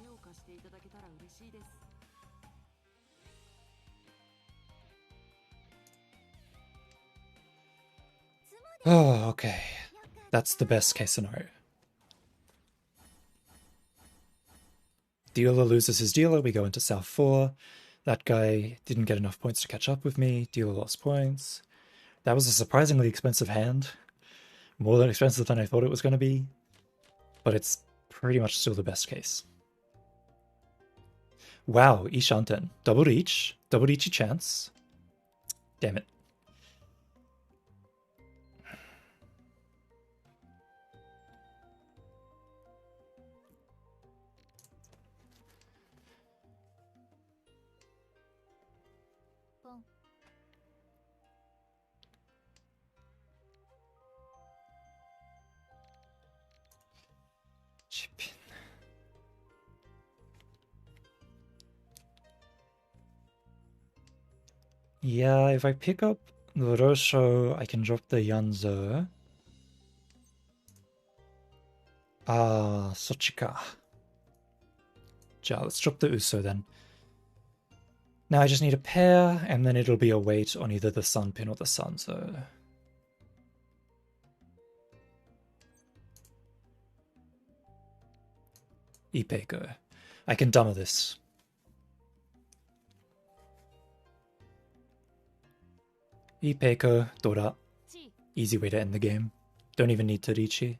手を貸していただけたら嬉しいです。 Oh, okay. That's the best case scenario. Dealer loses his dealer, we go into South 4. That guy didn't get enough points to catch up with me. Dealer lost points. That was a surprisingly expensive hand. More than expensive than I thought it was going to be. But it's pretty much still the best case. Wow, Ishanten. Double reach. Double reachy chance. Damn it. Chip in. Yeah, if I pick up the Rosho, I can drop the Yanzo. Ah, Sochika. Ja, let's drop the Uso then. Now I just need a pair, and then it'll be a weight on either the Sun Pin or the Sanzo. Ipeko. I can dummer this. Ipeko, Dora. Easy way to end the game. Don't even need Torichi.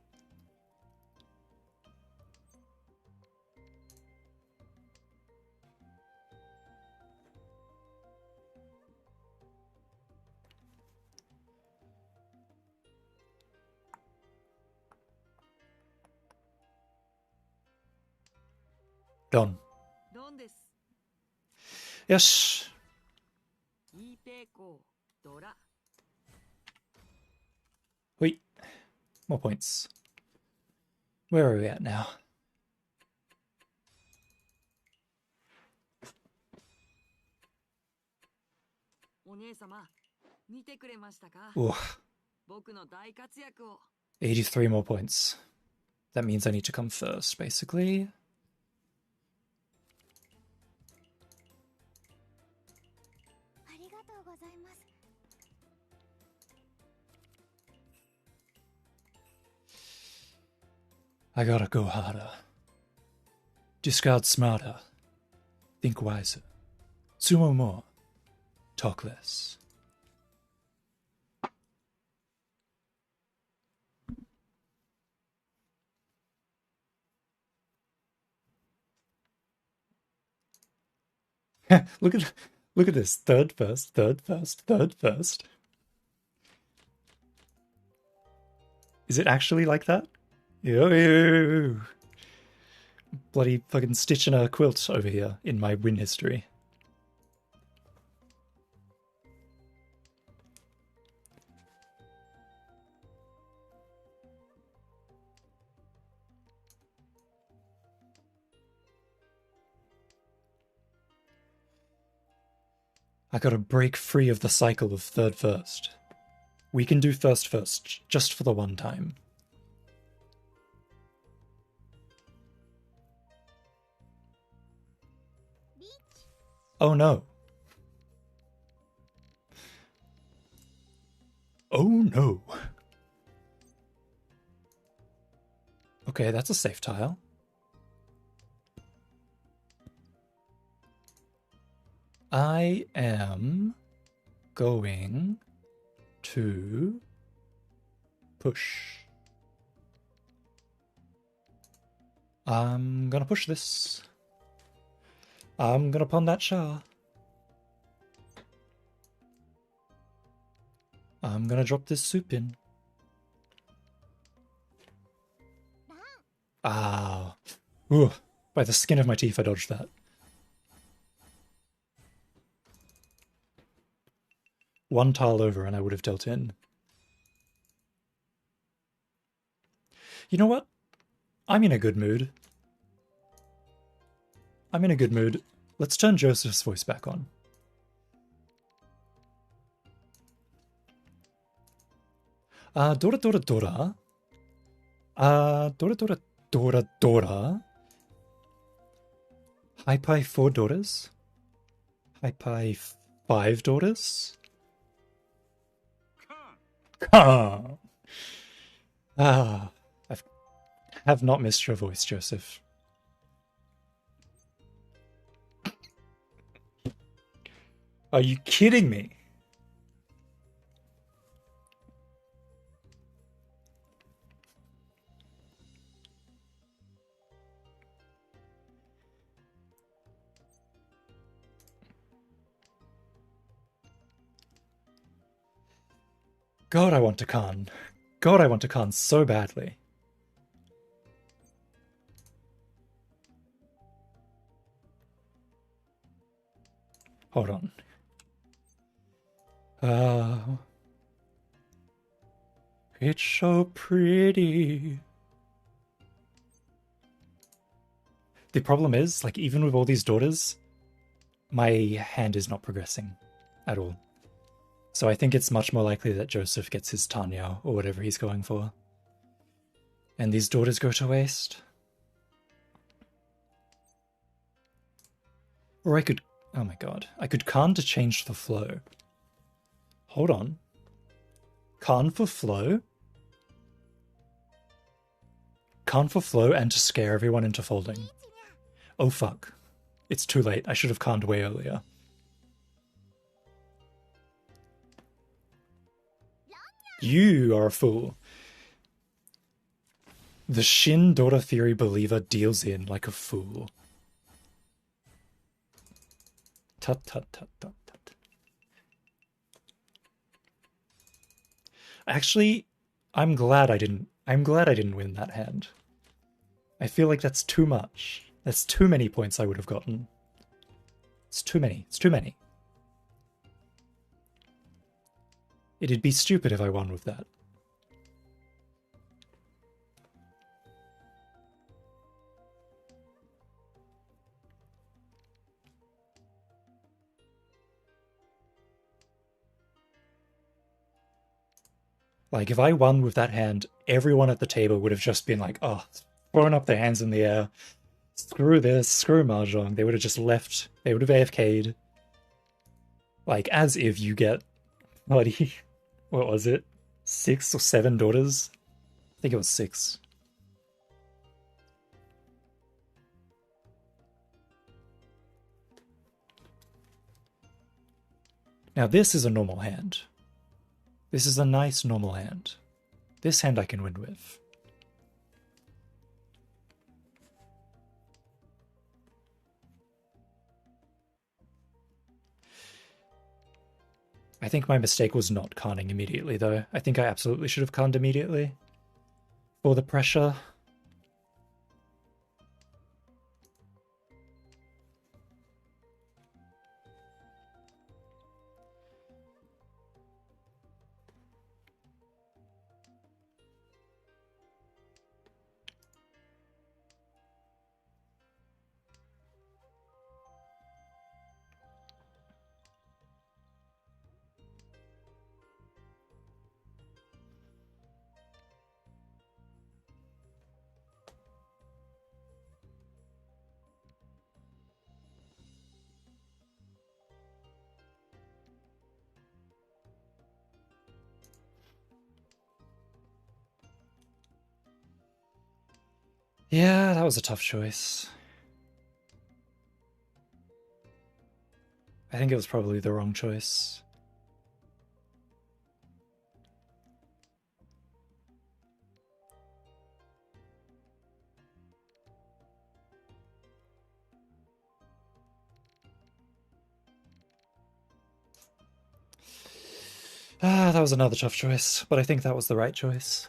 Done. ドンです。 Yes. イーペーコードラ。 Wait. More points. Where are we at now? お姉様、見てくれましたか？ Ooh, 僕の大活躍を。 83 more points. That means I need to come first, basically. I gotta go harder. Discard smarter. Think wiser. Sumo more. Talk less. look at this. Third first, third first, third first. Is it actually like that? Yo, bloody fucking stitching a quilt over here in my win history. I gotta break free of the cycle of third first. We can do first first, just for the one time. Oh no. Oh no. Okay, that's a safe tile. I am going to push. I'm gonna push this. I'm gonna pawn that Shah. I'm gonna drop this soup in. Ah. Ooh. By the skin of my teeth, I dodged that. One tile over and I would have dealt in. You know what? I'm in a good mood. I'm in a good mood. Let's turn Joseph's voice back on. Dora Dora Dora. Dora Dora Dora Dora. Hi Pi 4 daughters. Hi Pi 5 daughters. Ah, I have not missed your voice, Joseph. Are you kidding me? God, I want to Khan. God, I want to Khan so badly. Hold on. It's so pretty. The problem is, like, even with all these daughters, my hand is not progressing at all. So I think it's much more likely that Joseph gets his Tanya or whatever he's going for. And these daughters go to waste. Or I could... Oh my god. I could Khan to change the flow. Hold on. Khan for flow? Khan for flow and to scare everyone into folding. Oh fuck. It's too late. I should have Khan'd way earlier. You are a fool. The Shin daughter theory believer deals in like a fool. Tut tut tut tut tut. Actually, I'm glad I didn't win that hand. I feel like that's too much. That's too many points I would have gotten. It's too many. It's too many. It'd be stupid if I won with that. Like, if I won with that hand, everyone at the table would have just been like, oh, throwing up their hands in the air. Screw this, screw Mahjong. They would have just left. They would have AFK'd. Like, as if you get, bloody, what was it? 6 or 7 daughters? I think it was 6. Now this is a normal hand. This is a nice normal hand. This hand I can win with. I think my mistake was not conning immediately, though. I think I absolutely should have conned immediately. For the pressure. Yeah, that was a tough choice. I think it was probably the wrong choice. Ah, that was another tough choice, but I think that was the right choice.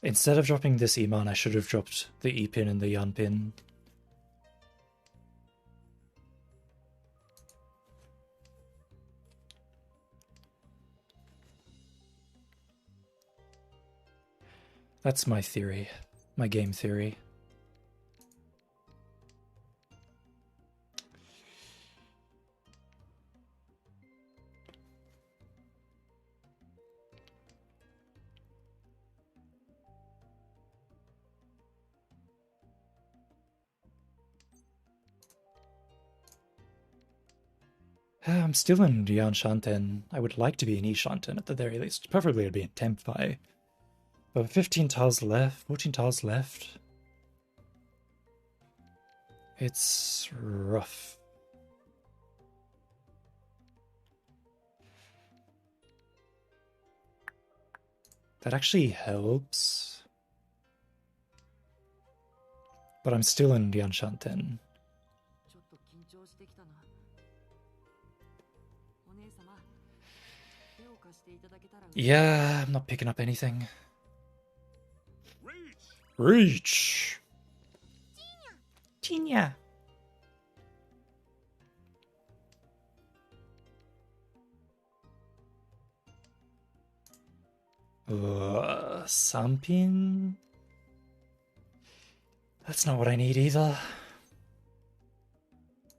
Instead of dropping this Iman, I should have dropped the E pin and the Yan pin. That's my theory. My game theory. I'm still in Yan Shanten. I would like to be in E Shanten at the very least. Preferably I'd be in Tempai. But 15 tiles left, 14 tiles left. It's rough. That actually helps. But I'm still in Yan Shanten. Yeah, I'm not picking up anything. Reach! Tinya! Sampin? That's not what I need either.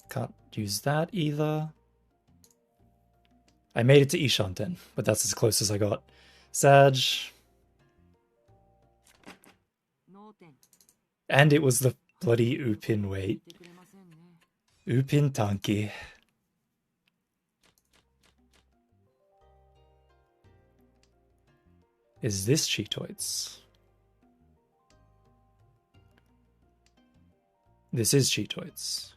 Can't use that either. I made it to Ishanten, but that's as close as I got. Sag. And it was the bloody Upin wait. Upin Tanki. Is this Cheetoids? This is Cheetoids.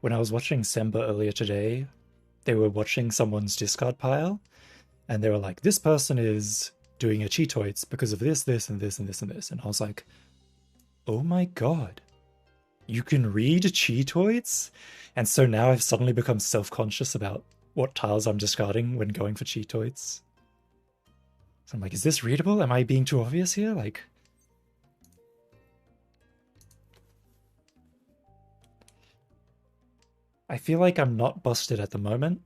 When I was watching Semba earlier today, they were watching someone's discard pile, and they were like, this person is doing a Cheetoids because of this, this, and this, and this, and this. And I was like, oh my god, you can read Cheetoids? And so now I've suddenly become self-conscious about what tiles I'm discarding when going for Cheetoids. So I'm like, is this readable? Am I being too obvious here? Like, I feel like I'm not busted at the moment.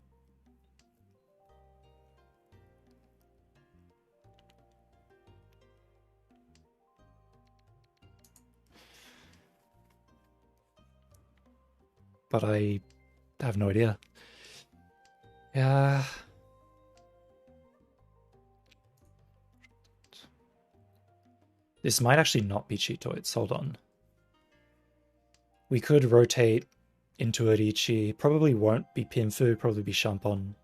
But I have no idea. Yeah. This might actually not be Cheetoids. Hold on. We could rotate into Irichi. Probably won't be Pinfu, probably be Shampon.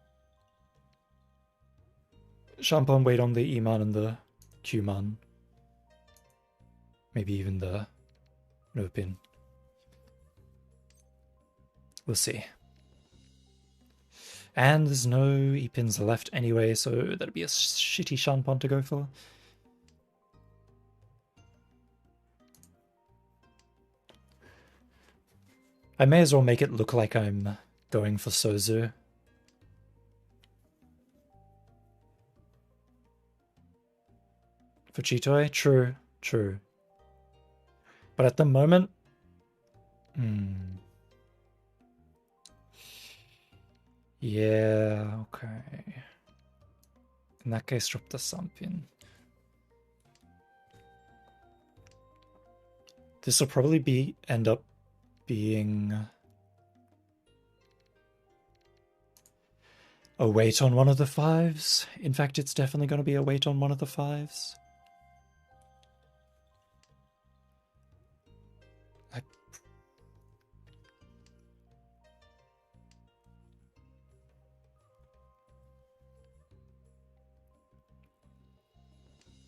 Shampon wait on the Iman and the Qman. Maybe even the Nopin. We'll see. And there's no E-pins left anyway, so that'd be a shitty Shampon to go for. I may as well make it look like I'm going for Sozu. For Cheetoi? True, true. But at the moment... Yeah, okay. In that case, drop the Sampin. This will probably end up being a weight on one of the fives. In fact, it's definitely going to be a weight on one of the fives. I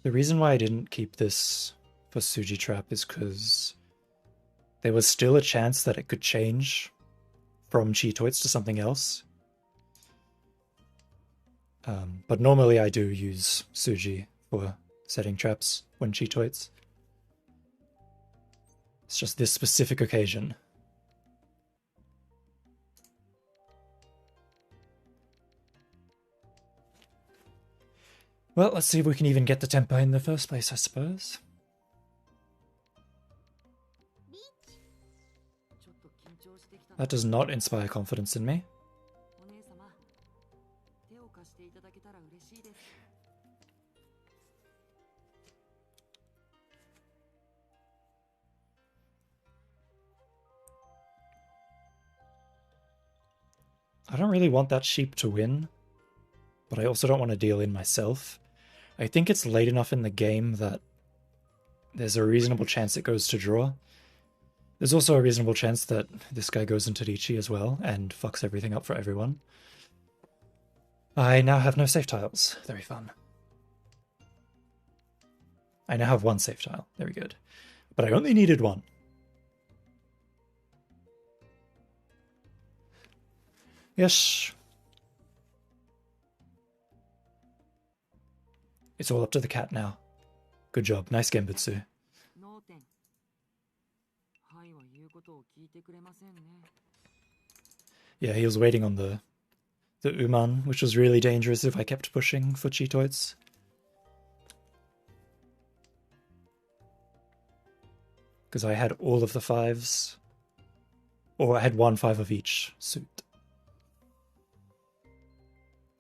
The reason why I didn't keep this for Suji Trap is because there was still a chance that it could change from Cheetoids to something else. But normally I do use Suji for setting traps when Cheetoids. It's just this specific occasion. Well, let's see if we can even get the tempo in the first place, I suppose. That does not inspire confidence in me. I don't really want that sheep to win, but I also don't want to deal in myself. I think it's late enough in the game that there's a reasonable chance it goes to draw. There's also a reasonable chance that this guy goes into Ricci as well and fucks everything up for everyone. I now have no safe tiles. Very fun. I now have one safe tile. Very good. But I only needed one. Yes. It's all up to the cat now. Good job. Nice Genbutsu. Yeah, he was waiting on the Uman, which was really dangerous if I kept pushing for Cheetoids. Because I had all of the 5s. Or I had 1 5 of each suit.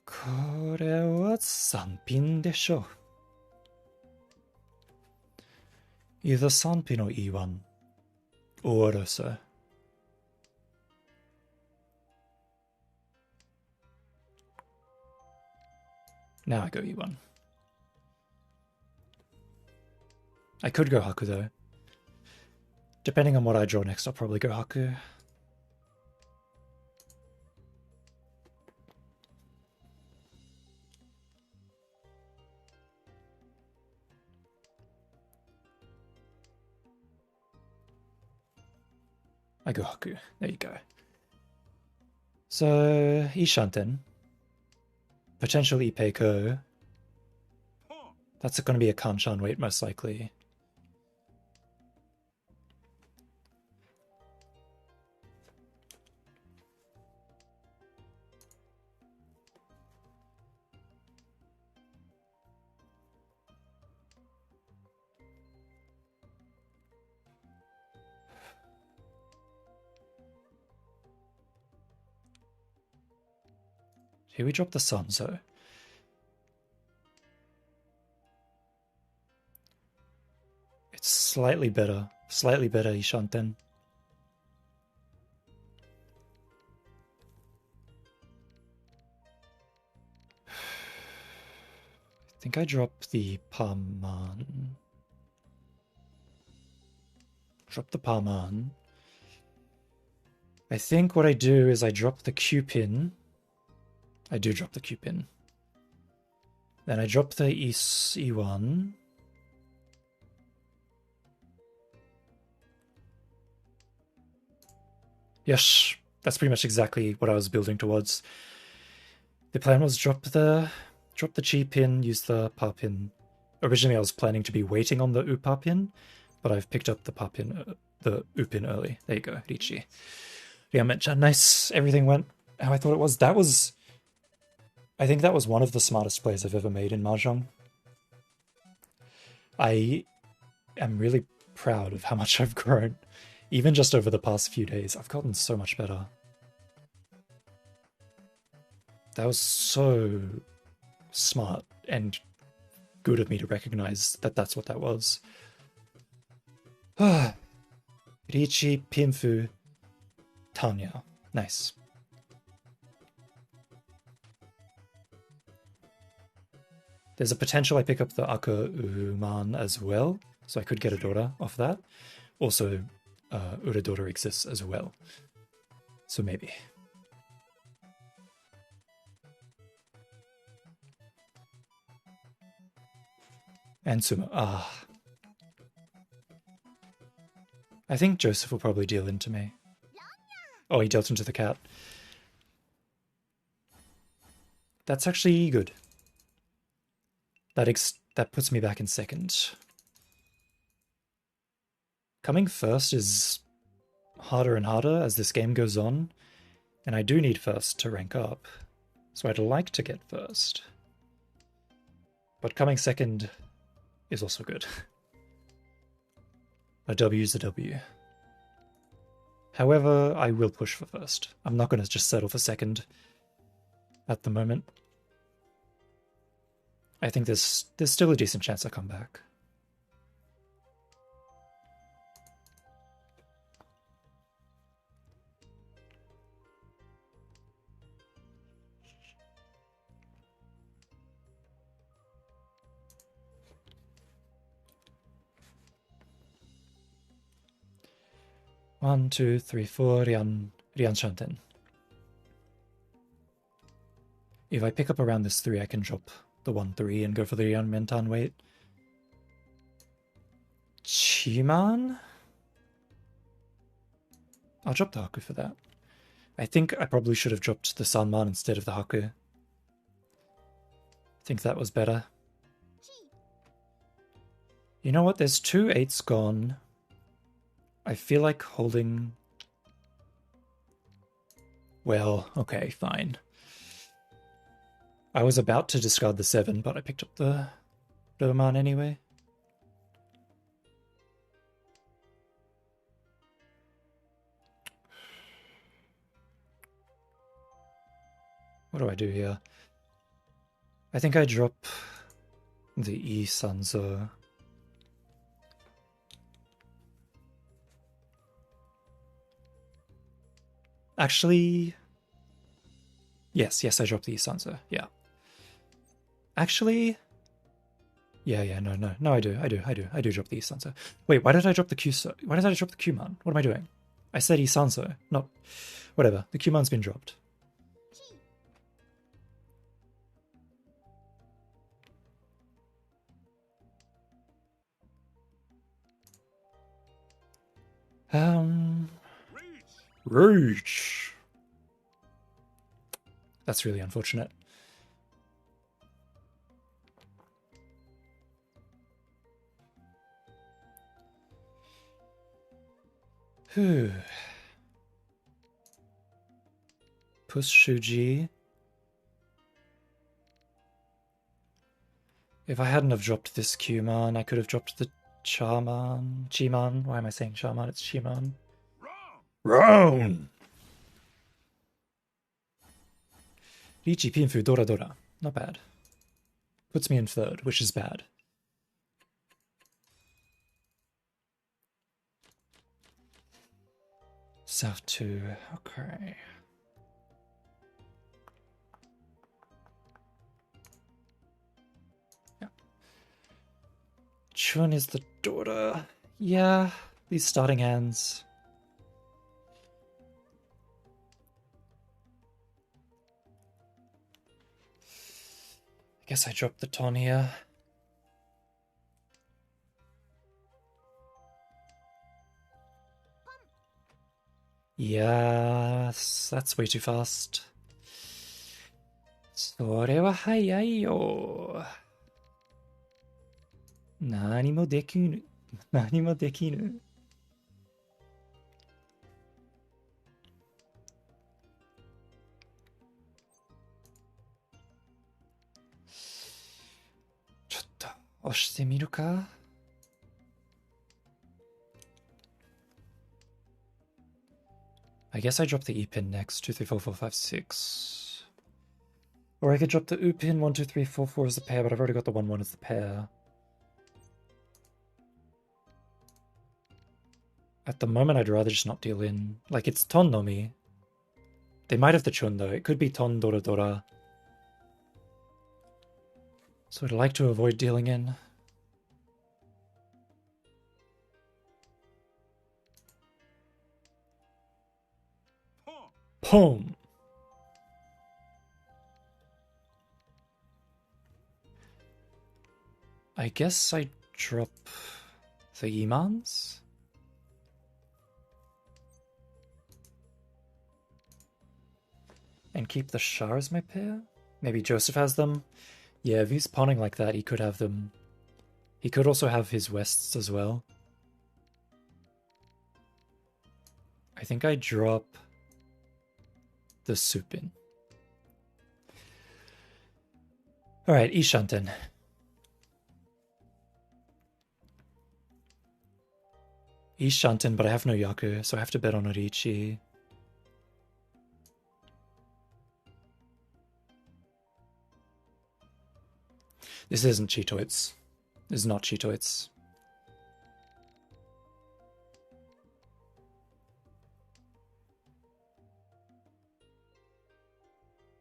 これは3品でしょう。Either 3品or E1 or so. Now I go E1. I could go Haku though. Depending on what I draw next, I'll probably go Haku. I go Haku. There you go. So, Ishanten. Potential Ipeiko. That's going to be a Kanchan weight, most likely. Here we drop the Sanzo. It's slightly better Ishanten. I think I drop the Paman. Drop the Paman. I think what I do is I drop the Q-pin. I do drop the Q-pin. Then I drop the E1. Yes, that's pretty much exactly what I was building towards. The plan was drop the Chi pin, use the Pa pin. Originally I was planning to be waiting on the U Pa pin, but I've picked up the Pa pin, the U pin early. There you go, Ricci. Yeah, Mencha, nice. Everything went how I thought it was. I think that was one of the smartest plays I've ever made in Mahjong. I am really proud of how much I've grown. Even just over the past few days, I've gotten so much better. That was so smart and good of me to recognize that that's what that was. Ricci, Pinfu, Tanya. Nice. There's a potential I pick up the Aka Uman as well, so I could get a Dora off that. Also, Uradora exists as well, so maybe. And sumo. Ah. I think Joseph will probably deal into me. Oh, he dealt into the cat. That's actually good. That puts me back in second. Coming first is harder and harder as this game goes on, and I do need first to rank up, so I'd like to get first. But coming second is also good. A W is a W. However, I will push for first. I'm not going to just settle for second at the moment. I think there's still a decent chance I come back. One, two, three, four, Rian Shanten. If I pick up around this 3, I can drop the 1-3 and go for the Rian Mentan weight. Chiman? I'll drop the Haku for that. I think I probably should have dropped the Sanman instead of the Haku. I think that was better. You know what? There's 2 8s gone. I feel like holding... Well, okay, fine. I was about to discard the 7, but I picked up the Roman anyway. What do I do here? I think I drop the E Sanzo. Actually... Yes, I dropped the E Sanzo, yeah. Actually... Yeah, no, I do drop the E Sanzo. Wait, why did I drop the why did I drop the Q-Man? What am I doing? I said E Sanzo, not... Whatever, the Q-Man's been dropped. Rage. That's really unfortunate. Push Shuji. If I hadn't have dropped this Q-Man, I could have dropped the Charman. Chi-Man. Why am I saying Charman? It's Chi-Man. Round! Richi Pinfu Dora Dora. Not bad. Puts me in third, which is bad. South 2. Okay. Yeah. Chun is the daughter. Yeah, these starting hands. I guess I dropped the ton here. Yes, that's way too fast. それは早いよ。何もできぬ。何もできぬ。ちょっと押してみるか。I guess I drop the E pin next. 2, 3, 4, 4, 5, 6. Or I could drop the U pin 1, 2, 3, 4, 4 as the pair, but I've already got the 1, 1 as the pair. At the moment, I'd rather just not deal in. Like, it's Ton no Mi. They might have the Chun, though. It could be Ton Dora Dora. So I'd like to avoid dealing in. Pom! I guess I drop the Imans? And keep the Shah as my pair? Maybe Joseph has them? Yeah, if he's pawning like that, he could have them. He could also have his Wests as well. I think I drop the Supin. Alright, Ishanten. Ishanten, but I have no Yaku, so I have to bet on Orichi. This isn't Cheetoids. This is not Cheetoids.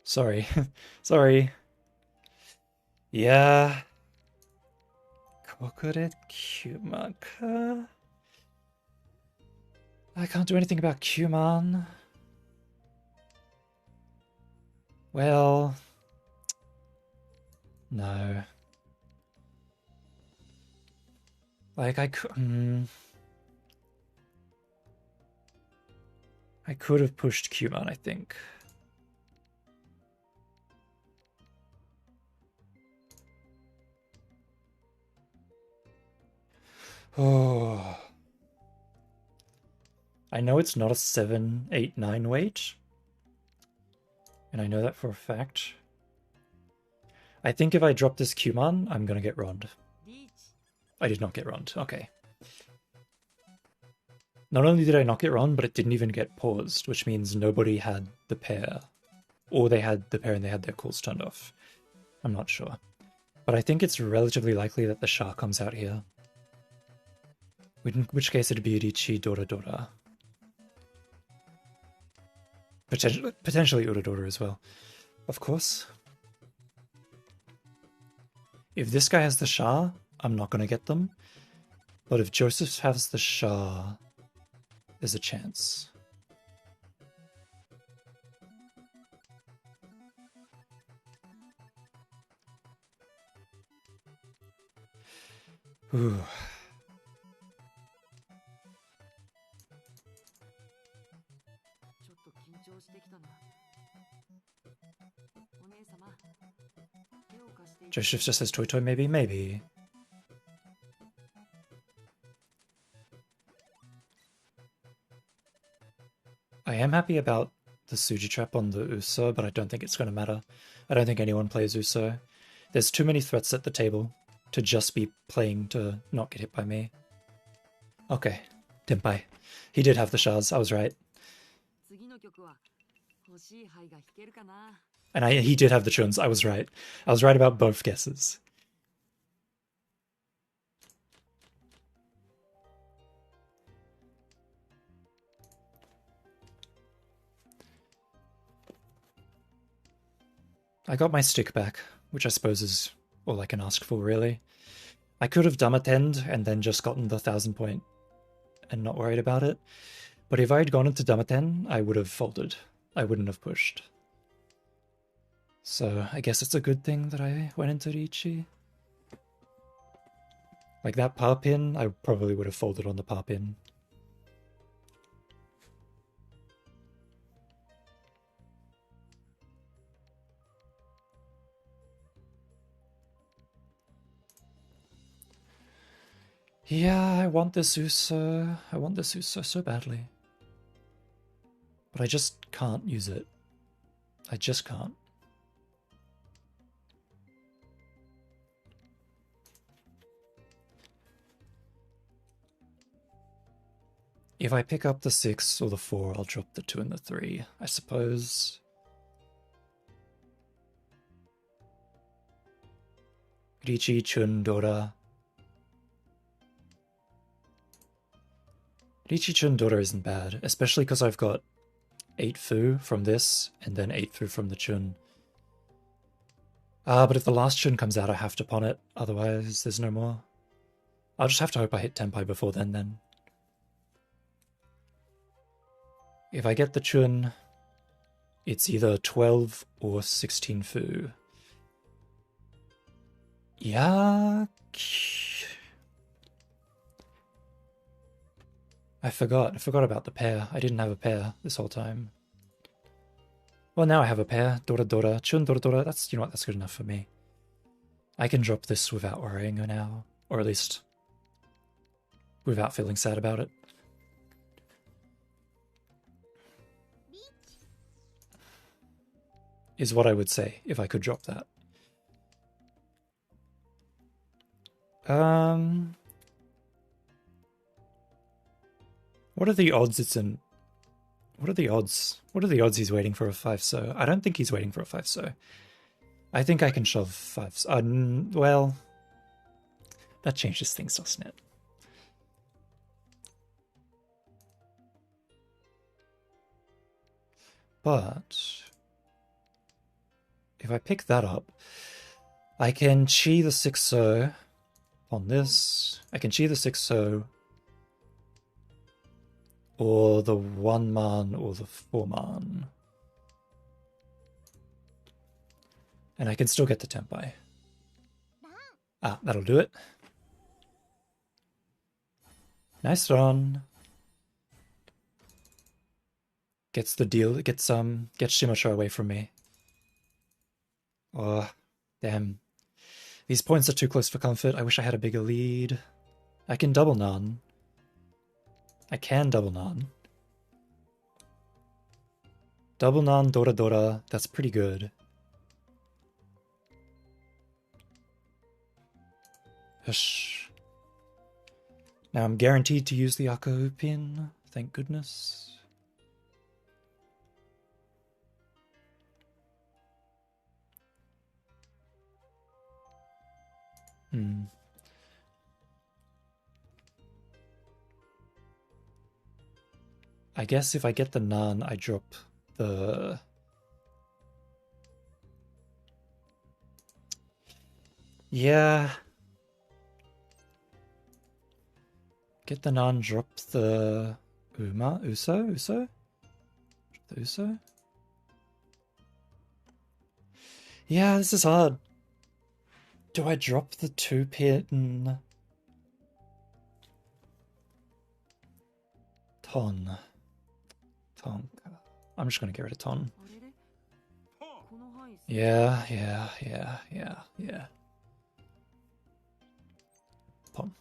Sorry. Sorry. Yeah. Kokure Kyumaka. I can't do anything about Kyuman. Well... No. Like, I could have pushed Kyuman, I think. Oh. I know it's not a 7, 8, 9 weight. And I know that for a fact. I think if I drop this Kyuman, I'm gonna get Rond. I did not get Rond. Okay. Not only did I not get Rond, but it didn't even get paused, which means nobody had the pair. Or they had the pair and they had their calls turned off. I'm not sure. But I think it's relatively likely that the Shah comes out here. In which case it'd be Richi Dora Dora. Potentially Uradora as well. Of course. If this guy has the Shah, I'm not going to get them. But if Joseph has the Shah, there's a chance. Ooh. Joseph just says Toy Toy, maybe? Maybe. I am happy about the Suji trap on the Uso, but I don't think it's going to matter. I don't think anyone plays Uso. There's too many threats at the table to just be playing to not get hit by me. Okay, Tenpai. He did have the Shahs, I was right. And he did have the Chuns, I was right. I was right about both guesses. I got my stick back, which I suppose is all I can ask for, really. I could have Damaten'd and then just gotten the 1000 point and not worried about it. But if I had gone into Damaten, I would have folded. I wouldn't have pushed. So I guess it's a good thing that I went into Richi. Like that par pin, I probably would have folded on the par pin. Yeah, I want this Uso. I want this Uso so badly. But I just can't use it. I just can't. If I pick up the 6 or the 4, I'll drop the 2 and the 3, I suppose. Richi, Chun, Dora. Richi, Chun, Dora isn't bad, especially because I've got 8 Fu from this, and then 8 Fu from the Chun. But if the last Chun comes out, I have to pawn it, otherwise there's no more. I'll just have to hope I hit Tenpai before then. If I get the Chun, it's either 12 or 16 Fu. Yeah. I forgot about the pair. I didn't have a pair this whole time. Well, now I have a pair. Dora Dora, Chun Dora Dora. That's, you know what, that's good enough for me. I can drop this without worrying now. Or at least without feeling sad about it. Is what I would say if I could drop that. What are the odds it's in... What are the odds? What are the odds he's waiting for a 5-so? I don't think he's waiting for a 5-so. I think I can shove 5-so. Well, that changes things, doesn't it? But if I pick that up, I can chi the 6-so on this. I can chi the 6-so or the 1-man or the 4-man. And I can still get the Tempai. Ah, that'll do it. Nice run. Gets the deal. Gets Shimosha away from me. Oh, damn. These points are too close for comfort. I wish I had a bigger lead. I can double Nan. I can double Nan. Double Nan, Dora Dora. That's pretty good. Hush. Now I'm guaranteed to use the Akko pin. Thank goodness. I guess if I get the Nan, I drop the... Yeah. Get the Nan, drop the... Uso? Drop the Uso? Yeah, this is hard. Do I drop the 2-pin? Ton. I'm just gonna get rid of Ton. Yeah. Pom.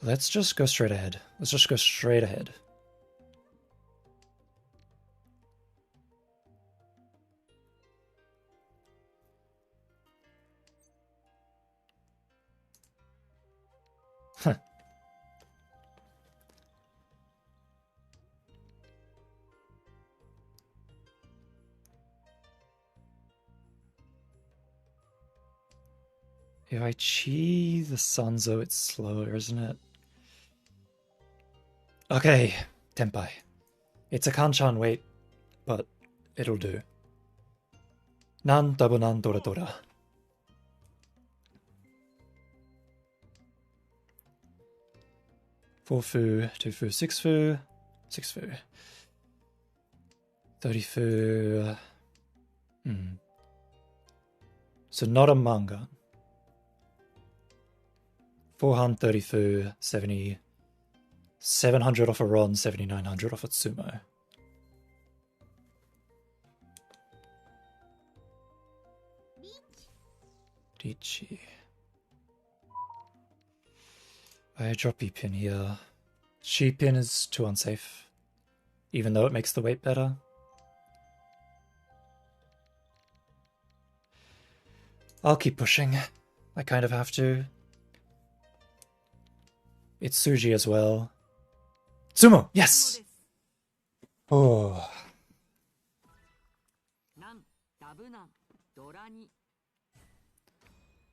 Let's just go straight ahead. If I chi the Sanzo, it's slower, isn't it? Okay, Tempai. It's a Kanchan wait, but it'll do. Nan, double Nan, Dora Dora. Four fu, 2 fu, 6 fu, 6 fu. 30 fu. So not a manga. 430 fu, 70. 700 off a Ron, 7900 off a Tsumo. Richi. I drop E-pin here. She-pin is too unsafe, even though it makes the weight better. I'll keep pushing. I kind of have to. It's Suji as well. Sumo! Yes! Oh.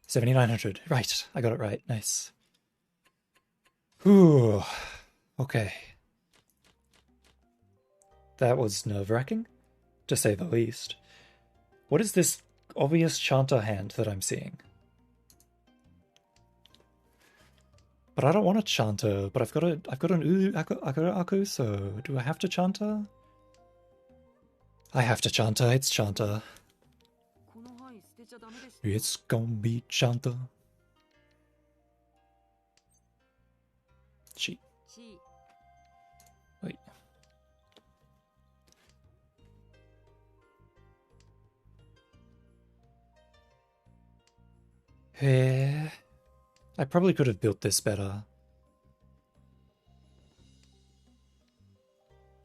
7900. Right, I got it right. Nice. Ooh. Okay. That was nerve-wracking, to say the least. What is this obvious chanter hand that I'm seeing? But I don't want a chanter, but I've got an Aku, so do I have to chanter? I have to chanter, it's chanter. でした。 It's gonna be Chanta. She. ちい Wait. Hey. I probably could have built this better.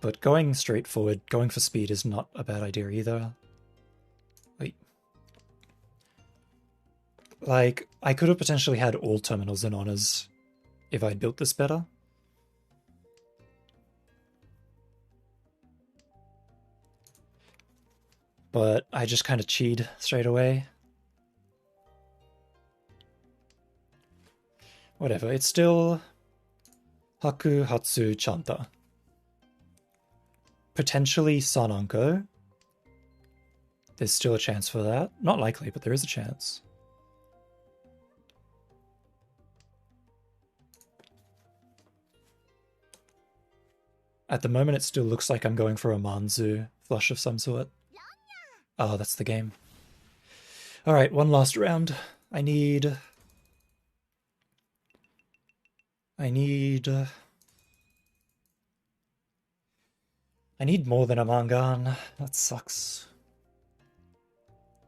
But going straight forward, going for speed is not a bad idea either. Wait. Like, I could have potentially had all terminals in honors if I'd built this better. But I just kind of cheated straight away. Whatever, it's still Haku, Hatsu, Chanta. Potentially Sananko. There's still a chance for that. Not likely, but there is a chance. At the moment, it still looks like I'm going for a Manzu flush of some sort. Oh, that's the game. Alright, one last round. I need more than a Mangan. That sucks.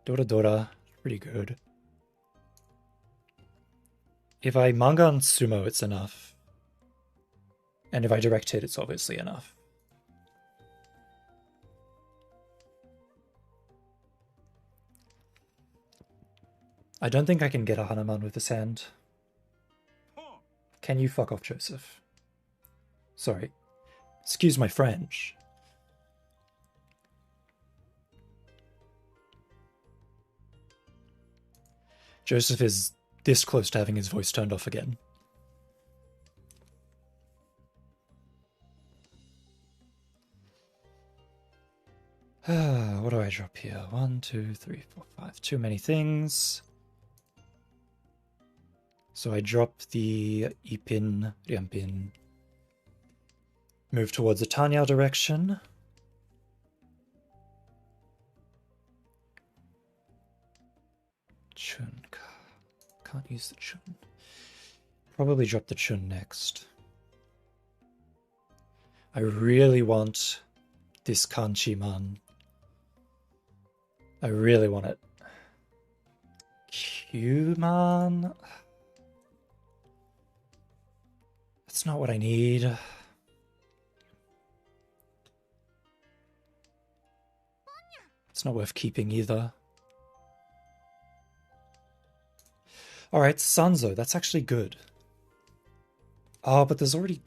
Dora Dora, pretty good. If I Mangan Sumo, it's enough. And if I direct hit, it's obviously enough. I don't think I can get a Hanuman with this hand. Can you fuck off, Joseph? Sorry. Excuse my French. Joseph is this close to having his voice turned off again. What do I drop here? 1, 2, 3, 4, 5. Too many things. So I drop the Ipin, Riampin. Move towards the Tanyao direction. Chun. Can't use the Chun. Probably drop the Chun next. I really want this Kanchi-man. I really want it. Q-man? That's not what I need. It's not worth keeping either. Alright, Sanzo, that's actually good. Oh, but there's already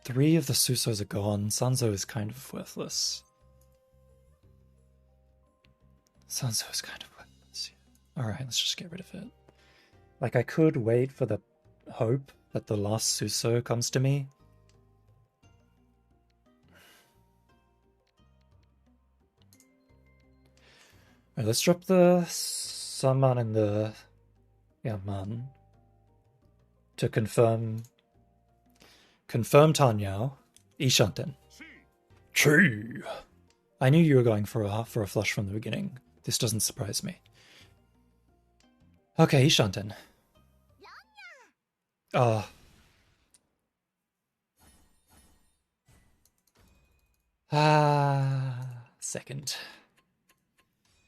3 of the Susos are gone. Sanzo is kind of worthless. Sanzo is kind of worthless. Alright, let's just get rid of it. Like, I could wait for the hope that the last Suso comes to me. Alright, let's drop the Saman and the Yaman to confirm Tanyao. Ishanten. True. I knew you were going for a flush from the beginning. This doesn't surprise me. Okay, Ishanten. Second.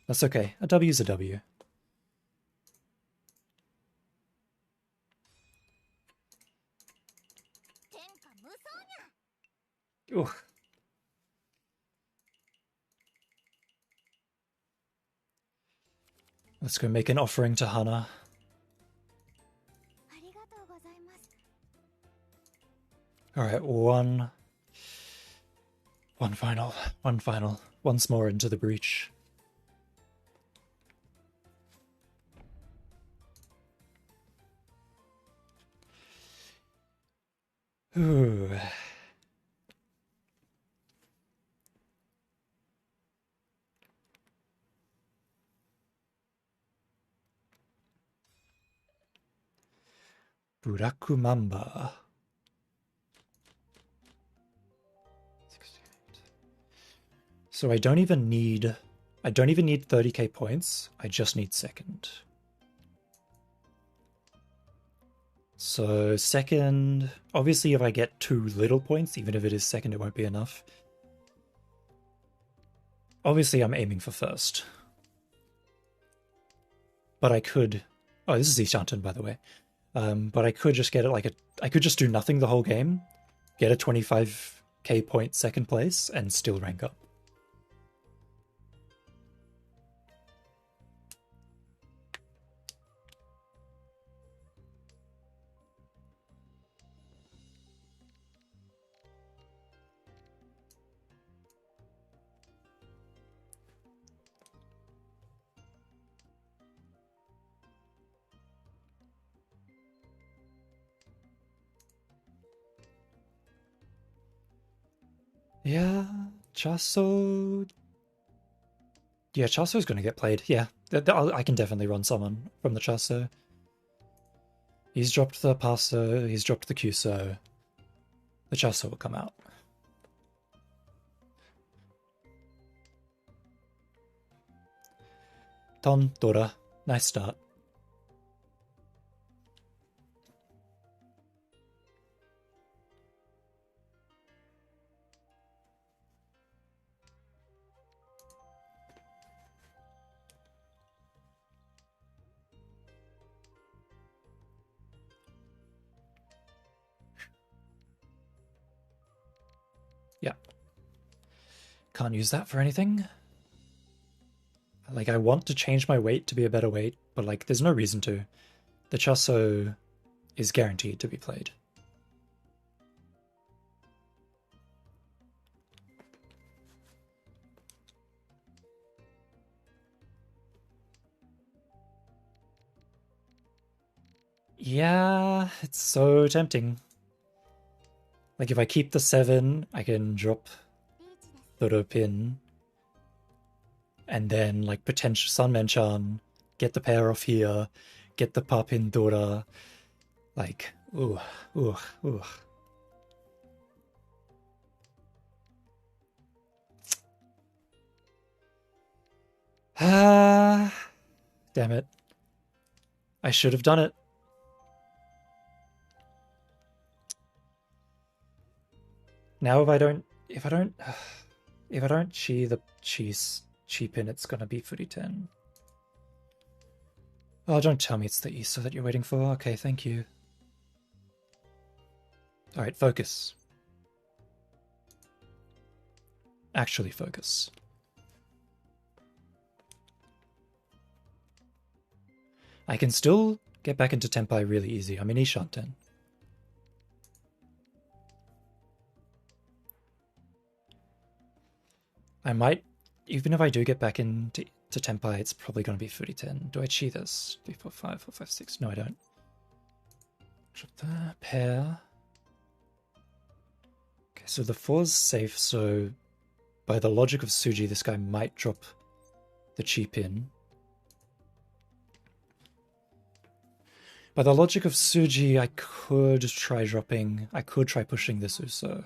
That's okay. A W's a W. Ooh. Let's go make an offering to Hana. Alright, one final. Once more into the breach. Ooh. Buraku Mamba. 68. So I don't even need I don't even need 30k points. I just need second. So second, obviously if I get too little points, even if it is second, it won't be enough. Obviously I'm aiming for first. But I could, oh, this is Eashanton, by the way. But I could just get it like I could just do nothing the whole game, get a 25k point second place, and still rank up. Yeah, Chaso. Yeah, Chaso's going to get played. Yeah, I can definitely run someone from the Chaso. He's dropped the Paso, he's dropped the Cuso. The Chaso will come out. Ton, Dora, nice start. Yeah. Can't use that for anything. Like, I want to change my weight to be a better weight, but, like, there's no reason to. The Chaso is guaranteed to be played. Yeah, it's so tempting. Like, if I keep the 7, I can drop Dodo Pin, and then, like, potential Sunmenchan, get the pair off here, get the Papin Dora. Like, ooh, ooh, ooh. Ah, damn it. I should have done it. Now if I don't chi the cheapin, it's gonna be footy 10. Oh, don't tell me it's the ESO that you're waiting for. Okay, thank you. Alright, focus. Actually focus. I can still get back into Tenpai really easy. I'm in Ishanten. I might, even if I do get back into Tenpai, it's probably going to be footy 10. Do I chi this? 3, 4, 5, 4, 5, 6. No, I don't. Drop the pair. Okay, so the 4's safe, so by the logic of Suji, this guy might drop the chi pin. By the logic of Suji, I could try pushing this Uso.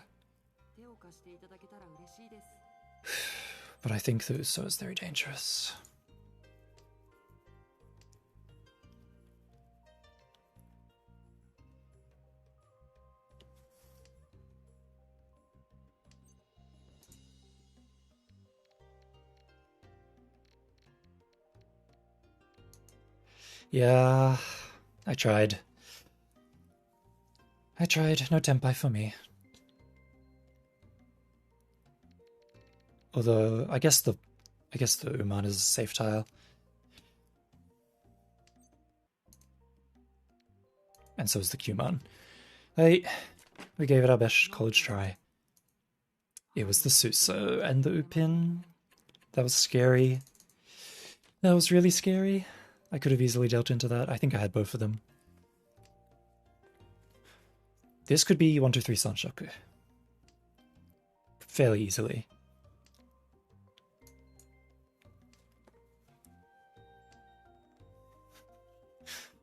But I think the Uso is very dangerous. Yeah, I tried. No Tenpai for me. Although I guess the Uman is a safe tile. And so is the Qman. Hey, we gave it our best college try. It was the Suso and the Upin. That was scary. That was really scary. I could have easily dealt into that. I think I had both of them. This could be 1, 2, 3 Sanshoku. Fairly easily.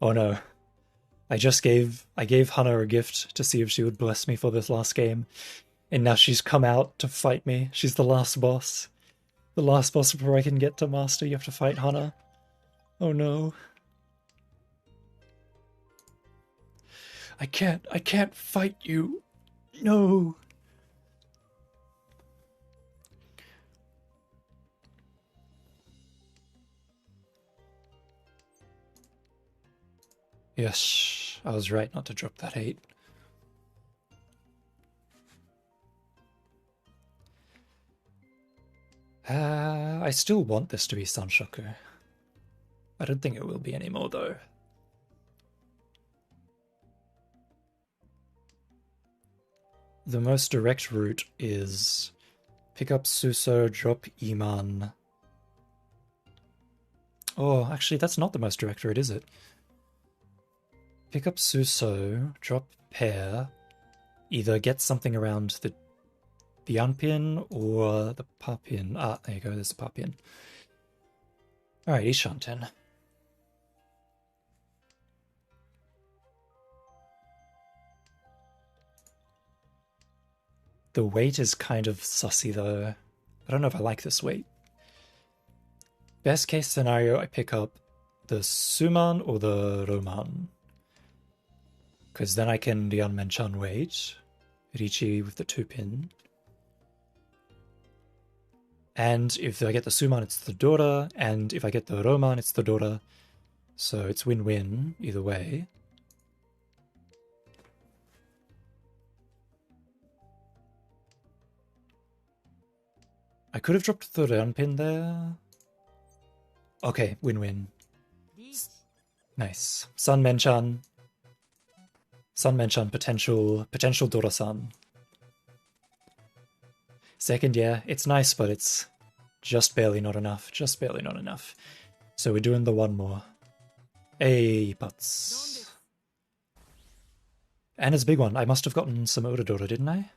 Oh no. I gave Hana a gift to see if she would bless me for this last game. And now she's come out to fight me. She's the last boss. The last boss before I can get to Master, you have to fight Hana. Oh no. I can't fight you. No. Yes, I was right not to drop that 8. I still want this to be Sanshoku. I don't think it will be anymore though. The most direct route is pick up Suso, drop Iman. Oh, actually that's not the most direct route, is it? Pick up Suso, drop Pear, either get something around the Anpin or the Papin. Ah, there you go, there's the Papin. Alright, Ishanten. The weight is kind of sussy though. I don't know if I like this weight. Best case scenario, I pick up the Suman or the Roman. Because then I can Ryanmenchan wait. Richi with the 2-pin. And if I get the Suman, it's the Dora. And if I get the Roman, it's the Dora. So it's win-win either way. I could have dropped the Ryanpin there. Okay, win-win. Nice. Sanmenchan. Sanmenchan, potential Dora-san. Second, yeah, it's nice, but it's just barely not enough. Just barely not enough. So we're doing the one more. Hey, Putz. And it's a big one. I must have gotten some Dora, didn't I?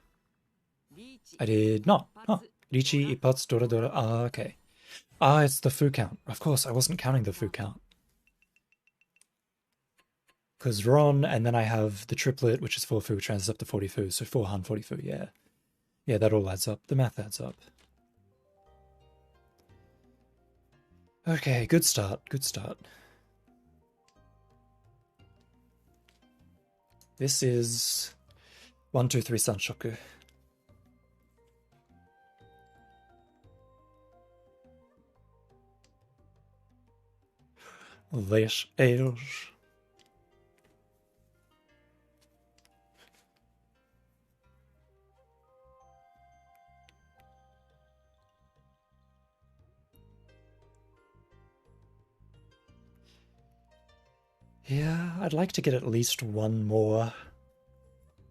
I did not. Huh. Richi, Ipatsu, Dora. Ah, okay. Ah, it's the Fu count. Of course, I wasn't counting the Fu count. Because Ron, and then I have the triplet, which is 4 Fu, which adds up to 40 Fu. So 4 Han, 40 Fu, yeah. Yeah, that all adds up. The math adds up. Okay, good start. Good start. This is 1, 2, 3 Sanshoku. This is... Yeah, I'd like to get at least one more.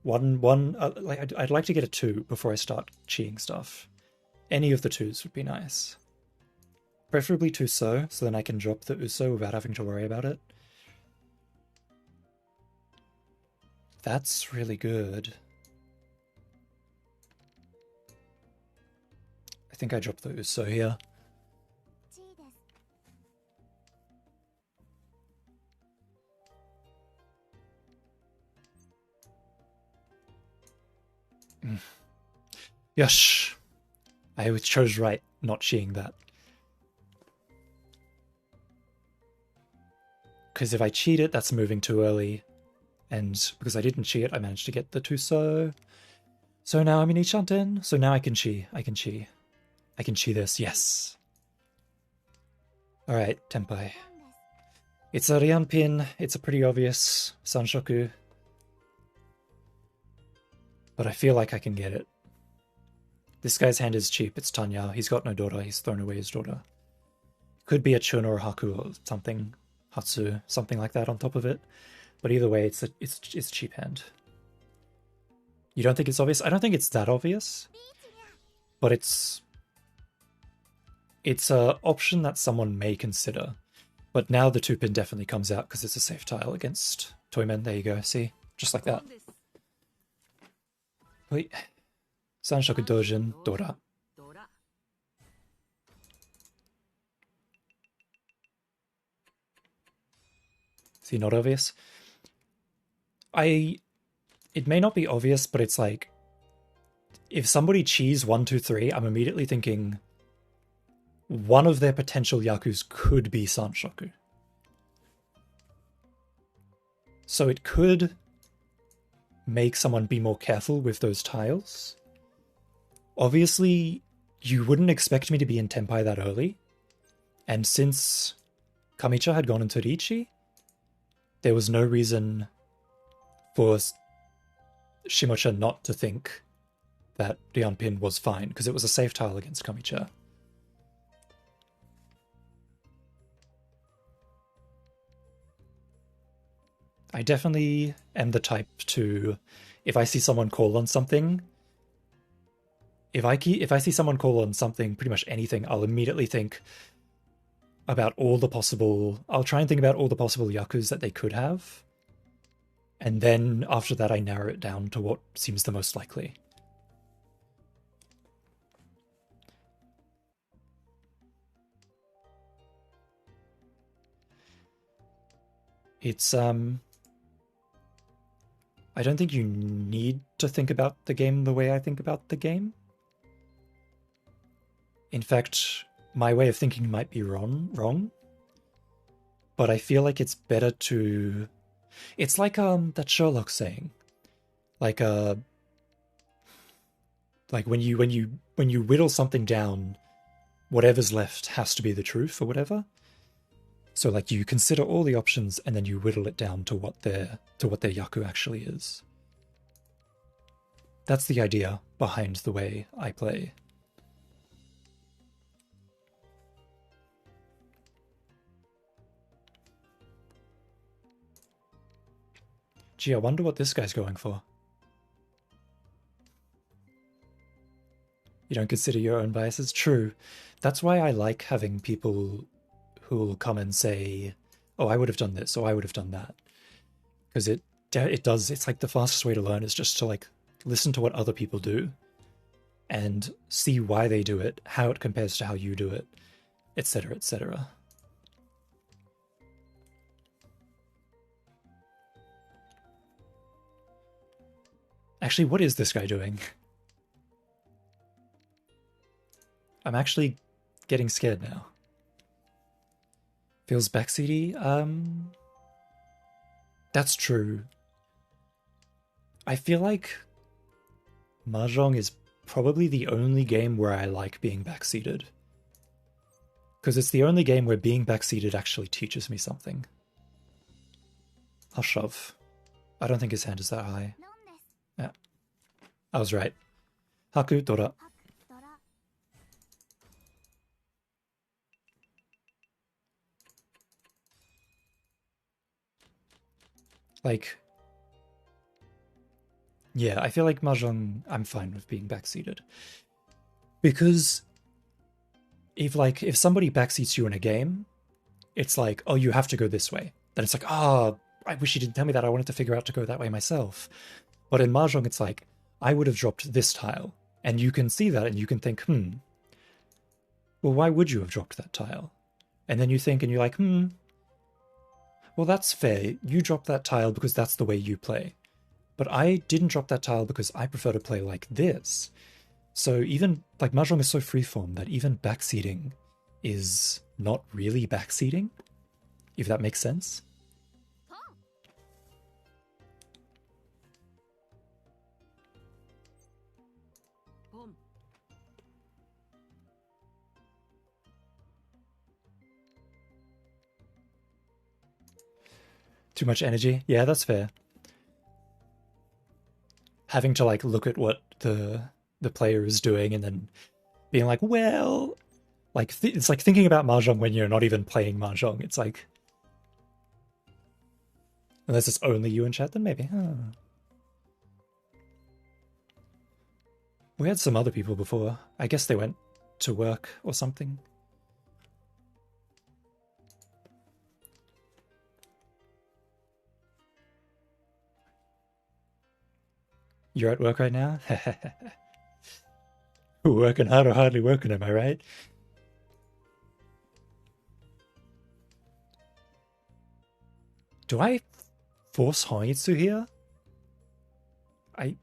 I'd like to get a 2 before I start cheating stuff. Any of the 2s would be nice. Preferably 2 so then I can drop the Uso without having to worry about it. That's really good. I think I dropped the Uso here. Yes, I chose right not cheating that. Because if I cheat it, that's moving too early. And because I didn't cheat it, I managed to get the 2 so. So now I'm in Ishanten. So now I can chi. I can chi this, yes. Alright, Tenpai. It's a Ryanpin. It's a pretty obvious Sanshoku. But I feel like I can get it. This guy's hand is cheap. It's Tanya. He's got no daughter. He's thrown away his daughter. Could be a Chun or a Haku or something. Hatsu, something like that on top of it. But either way, it's a cheap hand. You don't think it's obvious? I don't think it's that obvious. But it's a option that someone may consider. But now the 2-pin definitely comes out because it's a safe tile against Toymen. There you go. See? Just like that. Wait. Sanshoku Dojin, Dora. See, not obvious? It may not be obvious, but it's like, if somebody cheese 1, 2, 3, I'm immediately thinking one of their potential yakus could be Sanshoku. So it could make someone be more careful with those tiles. Obviously, you wouldn't expect me to be in Tenpai that early. And since Kamicha had gone into Riichi, there was no reason for Shimocha not to think that Ryanpin was fine, because it was a safe tile against Kamicha. I definitely am the type to, if I see someone call on something, if I see someone call on something, pretty much anything, I'll immediately think about all the possible, I'll try and think about all the possible yakus that they could have. And then after that, I narrow it down to what seems the most likely. It's, I don't think you need to think about the game the way I think about the game. In fact, my way of thinking might be wrong. But I feel like it's better to... It's like that Sherlock saying. Like when you whittle something down, whatever's left has to be the truth or whatever. So like you consider all the options and then you whittle it down to what their yaku actually is. That's the idea behind the way I play. Gee, I wonder what this guy's going for. You don't consider your own biases? True. That's why I like having people who will come and say, oh, I would have done this, or I would have done that. Because it does, it's like the fastest way to learn is just to like listen to what other people do and see why they do it, how it compares to how you do it, etc., etc. Actually, what is this guy doing? I'm actually getting scared now. Feels backseaty? That's true. I feel like Mahjong is probably the only game where I like being backseated. Because it's the only game where being backseated actually teaches me something. I'll shove. I don't think his hand is that high. Yeah. I was right. Haku Dora. Like, yeah, I feel like Mahjong, I'm fine with being backseated. Because if somebody backseats you in a game, it's like, oh, you have to go this way. Then it's like, oh, I wish you didn't tell me that. I wanted to figure out to go that way myself. But in Mahjong, it's like, I would have dropped this tile. And you can see that and you can think, well, why would you have dropped that tile? And then you think and you're like, well, that's fair. You dropped that tile because that's the way you play. But I didn't drop that tile because I prefer to play like this. So even, like, Mahjong is so freeform that even backseating is not really backseating, if that makes sense. Too much energy? Yeah, that's fair. Having to like look at what the player is doing and then being like, well, like it's like thinking about Mahjong when you're not even playing Mahjong. It's like, unless it's only you in chat, then maybe. We had some other people before. I guess they went to work or something. You're at work right now? Working hard or hardly working, am I right? Do I force Hoitsu here? I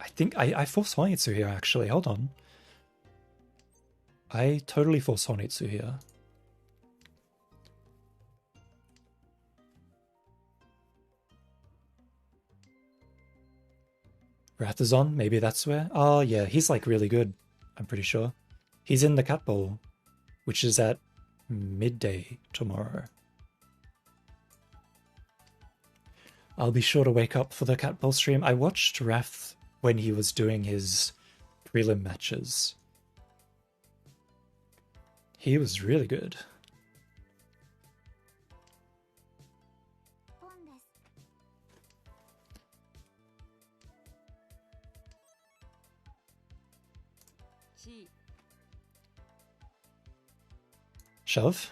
think I force Hoitsu here, actually. Hold on. I totally force Honitsu here. Wrath is on, maybe that's where? Oh yeah, he's like really good, I'm pretty sure. He's in the Cat Bowl, which is at midday tomorrow. I'll be sure to wake up for the Cat Bowl stream. I watched Wrath when he was doing his prelim matches. He was really good. ポンです。 C Shove?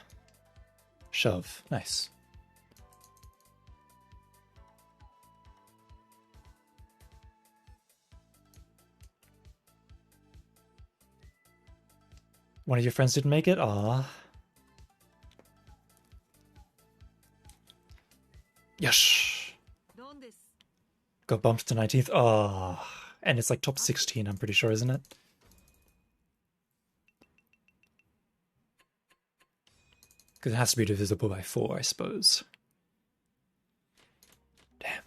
Shove. Nice. One of your friends didn't make it? Ah. Yes. ドンです。 Got bumped to 19th. Ah. And it's like top 16, I'm pretty sure, isn't it? Because it has to be divisible by 4, I suppose. Damn.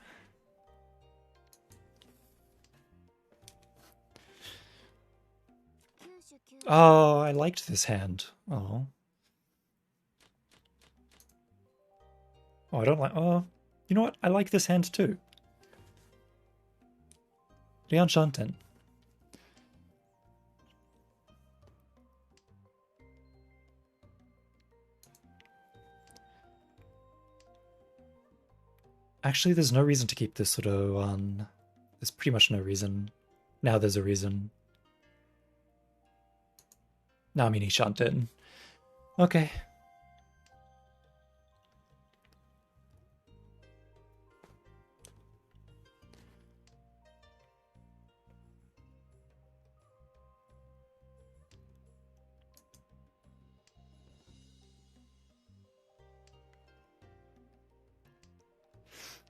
Oh, I liked this hand. Oh. Oh, I don't like... Oh, you know what? I like this hand too. Rian Shanten. Actually, there's no reason to keep this pseudo on. There's pretty much no reason. Now there's a reason. Now Mini Shanten. Okay.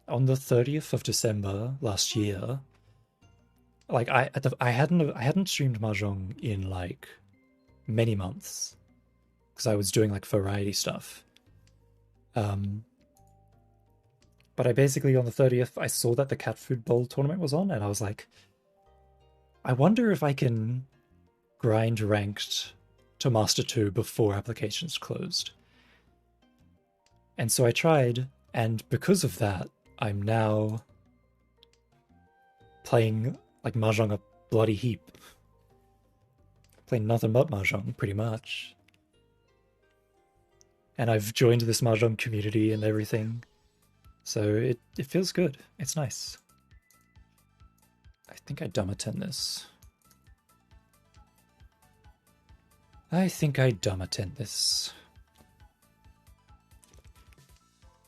On the 30th of December last year, like I hadn't streamed Mahjong in like many months because I was doing like variety stuff. But I basically on the 30th I saw that the Cat Food Bowl tournament was on, and I was like, I wonder if I can grind ranked to Master 2 before applications closed. And so I tried, and because of that, I'm now playing like Mahjong a bloody heap. Playing nothing but Mahjong, pretty much. And I've joined this Mahjong community and everything. So it feels good. It's nice. I think I dumb attend this. I think I dumb attend this.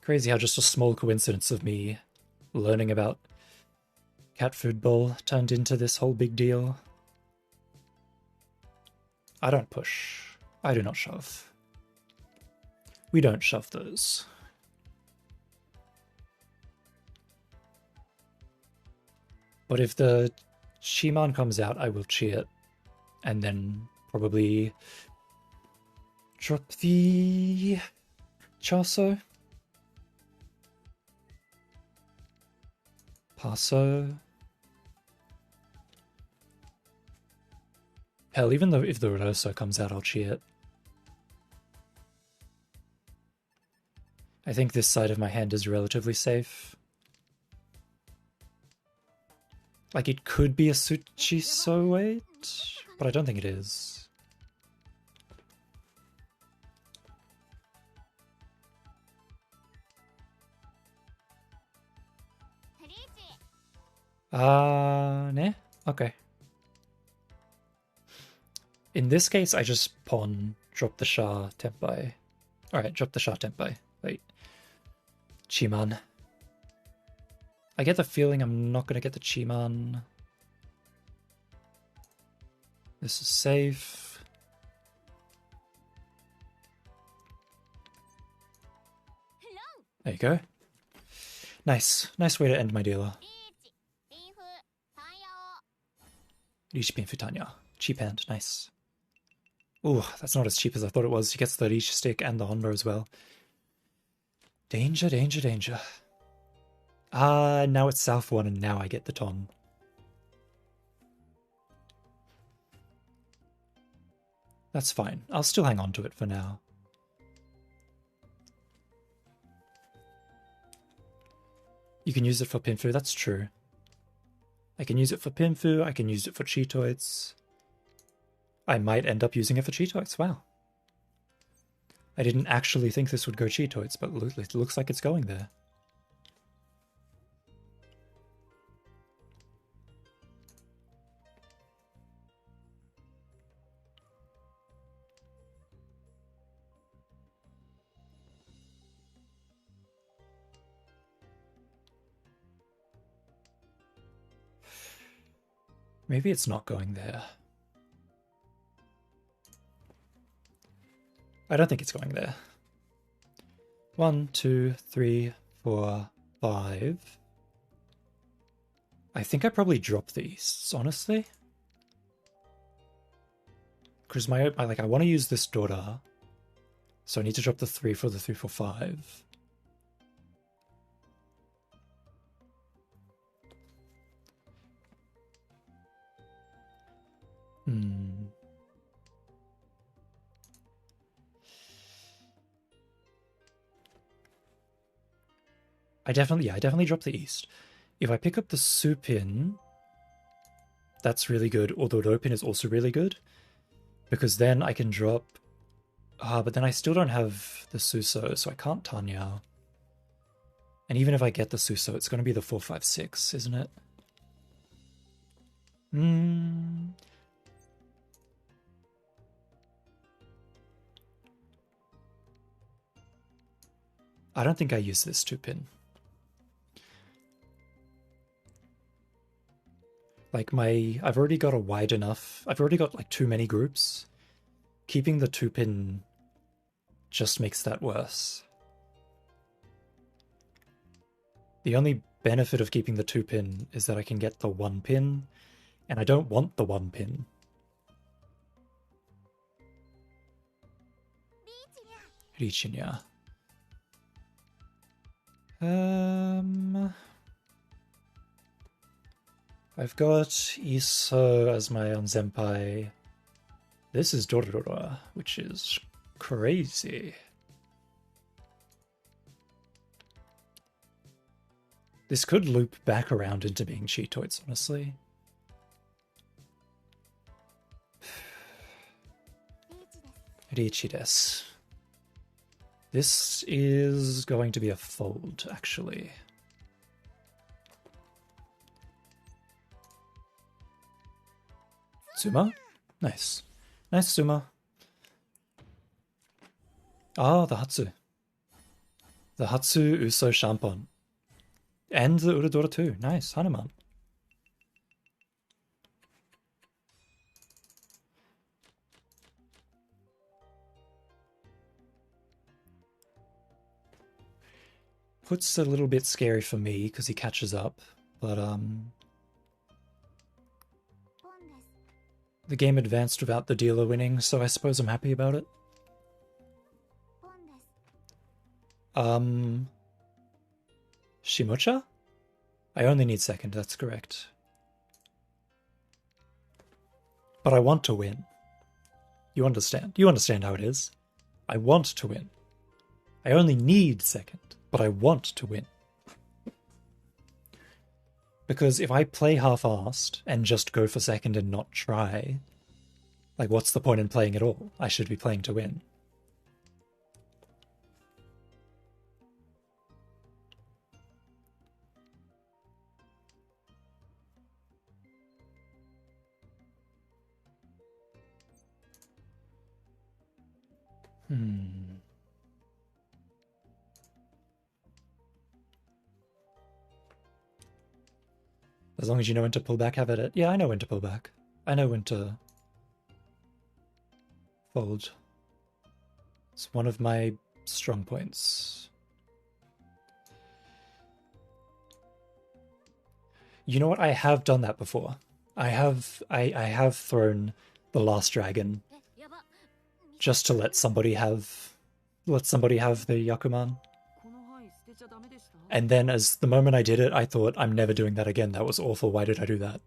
Crazy how just a small coincidence of me learning about Cat Food Bowl turned into this whole big deal. I don't push. I do not shove. We don't shove those. But if the Shiman comes out, I will cheer it. And then probably drop the Chaso. Paso. Hell, even though if the Rosso comes out, I'll cheer it. I think this side of my hand is relatively safe. Like, it could be a Tsuchiso 8, but I don't think it is. Nah? Okay. In this case, I just pawn, drop the Sha, Tenpai. Alright, drop the Sha, Tenpai. Wait. Chiman. I get the feeling I'm not gonna get the Chiman. This is safe. There you go. Nice. Nice way to end my dealer. Lichipin Futanya. Cheap hand. Nice. Ooh, that's not as cheap as I thought it was. He gets the reach stick and the Honda as well. Danger, danger, danger. Now it's South 1 and now I get the Ton. That's fine. I'll still hang on to it for now. You can use it for Pinfu, that's true. I can use it for Pinfu, I can use it for Cheetoids. I might end up using it for Cheetoids, wow. I didn't actually think this would go Cheetoids, but it looks like it's going there. Maybe it's not going there. I don't think it's going there. 1, 2, 3, 4, 5. I think I probably drop the Easts, honestly. Because I want to use this Dora. So I need to drop the 3 for the 3, 4, 5. I definitely drop the East. If I pick up the Supin, that's really good, although Ropin is also really good. Because then I can drop... but then I still don't have the Suso, so I can't Tanyao. And even if I get the Suso, it's going to be the 4, 5, 6, isn't it? I don't think I use this 2-pin. Like I've already got like too many groups. Keeping the 2-pin just makes that worse. The only benefit of keeping the 2-pin is that I can get the 1-pin, and I don't want the 1-pin. Richinya. I've got Iso as my Onsenpai. This is Dororo, which is crazy. This could loop back around into being Cheetoids, honestly. Richides. This is going to be a fold, actually. Tsuma? Nice. Nice, Tsuma. Ah, the Hatsu. The Hatsu Uso Shampon. And the Uradora too. Nice, Hanuman. Put's a little bit scary for me because he catches up, but the game advanced without the dealer winning, so I suppose I'm happy about it. Shimocha? I only need second, that's correct. But I want to win. You understand. You understand how it is. I want to win. I only need second, but I want to win. Because if I play half-assed and just go for second and not try, like what's the point in playing at all? I should be playing to win. As long as you know when to pull back, have at it. Yeah, I know when to pull back. I know when to fold. It's one of my strong points. You know what? I have done that before. I have thrown the last dragon just to let somebody have the Yakuman. この範囲捨てちゃダメでした？ And then as the moment I did it, I thought, I'm never doing that again. That was awful. Why did I do that?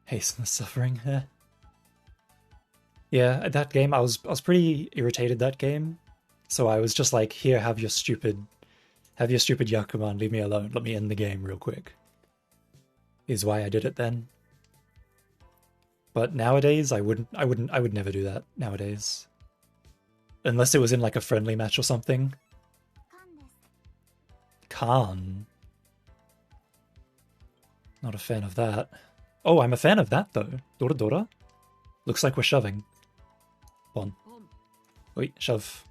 Hasten the suffering. Yeah, that game, I was pretty irritated that game. So I was just like, here, have your stupid Yakuman, leave me alone, let me end the game real quick. Is why I did it then. But nowadays, I would never do that nowadays. Unless it was in like a friendly match or something. Khan. Not a fan of that. Oh, I'm a fan of that though. Dora Dora? Looks like we're shoving. One. Wait, shove.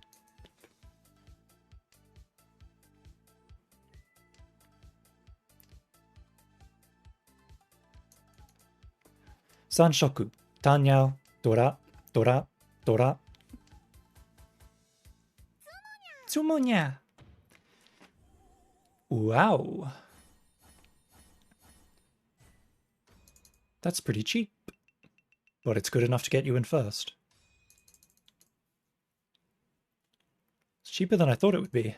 Sanshoku. Tanyao. Dora. Dora. Dora. Tsumonya. Wow. That's pretty cheap. But it's good enough to get you in first. It's cheaper than I thought it would be.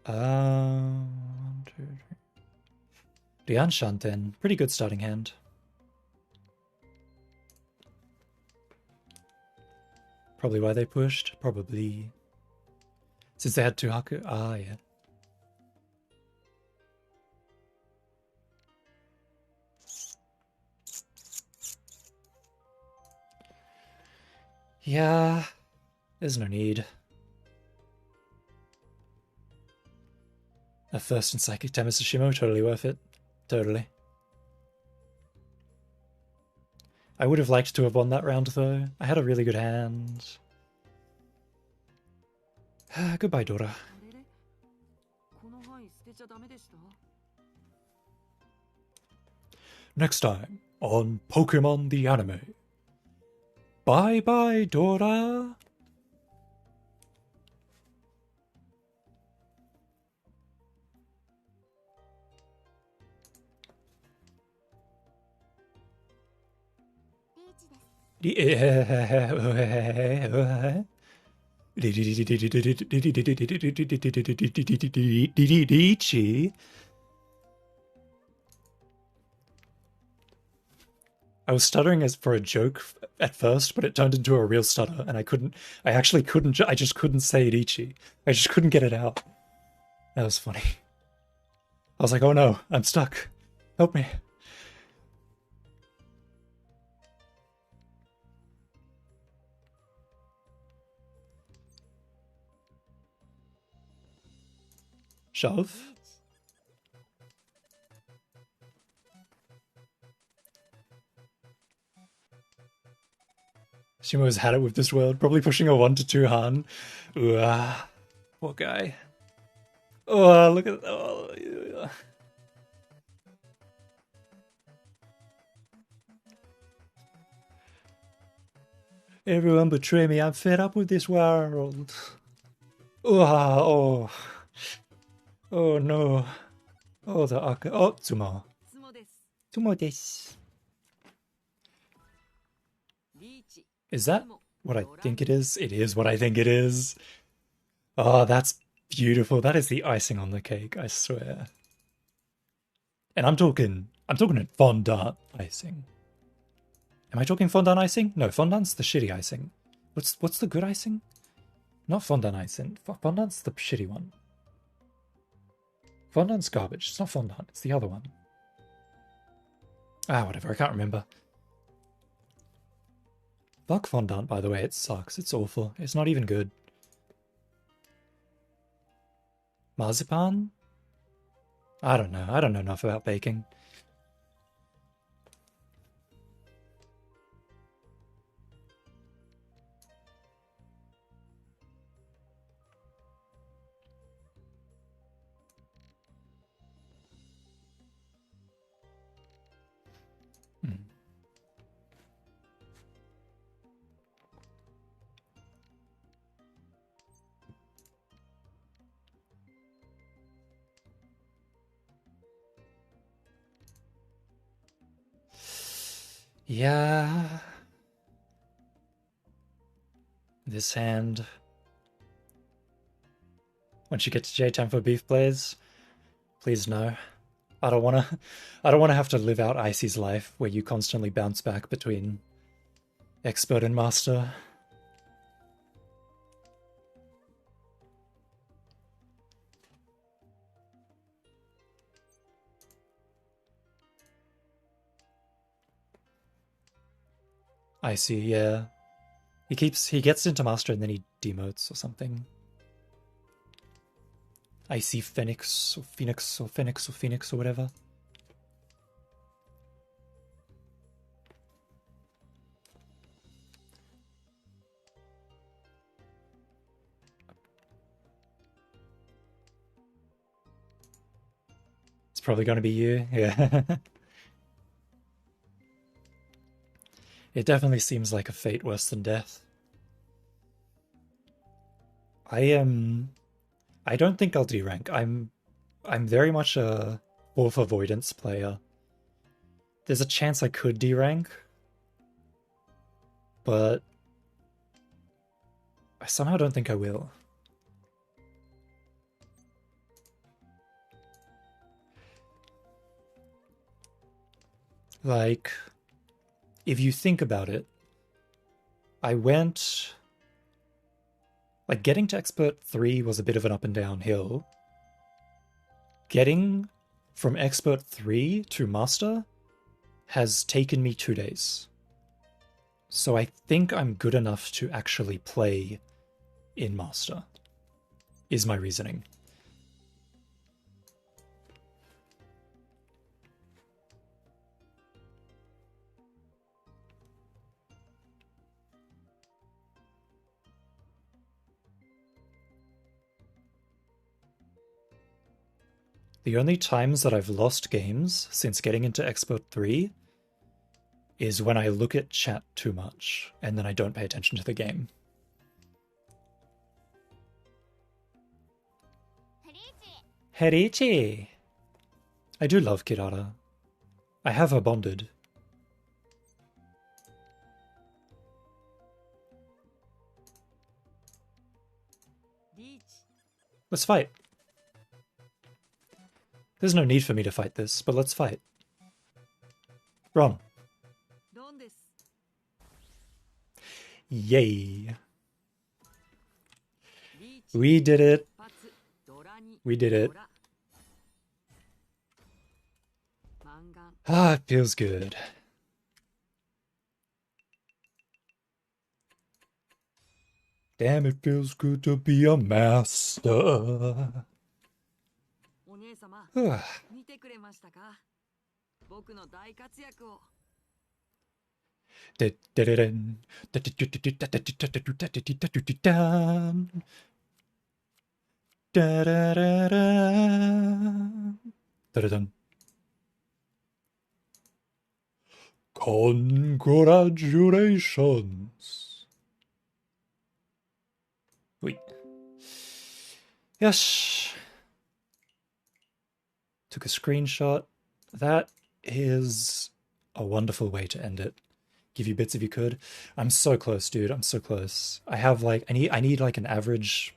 One, two, three. Rian Shanten. Pretty good starting hand. Probably why they pushed. Probably. Since they had two Haku. Ah, yeah. Yeah, there's no need. A first in Psychic Tamasashimo, totally worth it. Totally. I would have liked to have won that round though. I had a really good hand. Goodbye, Dora. この範囲捨てちゃダメでした？ Next time on Pokemon the Anime. Bye bye, Dora. I was stuttering as for a joke at first, but it turned into a real stutter, and I just couldn't say it Ichi. I just couldn't get it out. That was funny. I was like, oh no, I'm stuck. Help me. Shove? Shimo's had it with this world, probably pushing a 1 to 2 Han. Ooh, poor guy. Oh, look at that. Everyone betray me, I'm fed up with this world. Oh no. Oh, the Aka. Oh, Tsumo. つもです。 Tsumo desu. リーチ。 Is that what I think it is? It is what I think it is. Oh, that's beautiful. That is the icing on the cake, I swear. And I'm talking fondant icing. Am I talking fondant icing? No, fondant's the shitty icing. What's the good icing? Not fondant icing. Fondant's the shitty one. Fondant's garbage. It's not fondant. It's the other one. Ah, whatever. I can't remember. Fuck fondant, by the way. It sucks. It's awful. It's not even good. Marzipan? I don't know. I don't know enough about baking. Yeah. This hand. Once you get to J-Time for beef plays, please no. I don't wanna have to live out Icy's life where you constantly bounce back between expert and master. Icy, yeah. He gets into master and then he demotes or something. Icy Phoenix or Phoenix or Phoenix or Phoenix or whatever. It's probably going to be you, yeah. It definitely seems like a fate worse than death. I don't think I'll derank. I'm very much a Wolf Avoidance player. There's a chance I could derank, but I somehow don't think I will. Like, if you think about it, I went... Like, getting to Expert 3 was a bit of an up and down hill. Getting from Expert 3 to Master has taken me 2 days. So I think I'm good enough to actually play in Master, is my reasoning. The only times that I've lost games since getting into Expert 3 is when I look at chat too much and then I don't pay attention to the game. Herichi! I do love Kirara. I have her bonded. Let's fight. There's no need for me to fight this, but let's fight. Ron. Yay. We did it. We did it. Ah, it feels good. Damn, it feels good to be a master. Congratulations. Wait. Yes. Took a screenshot. That is a wonderful way to end it. Give you bits if you could. I'm so close, dude. I'm so close. I have like I need like an average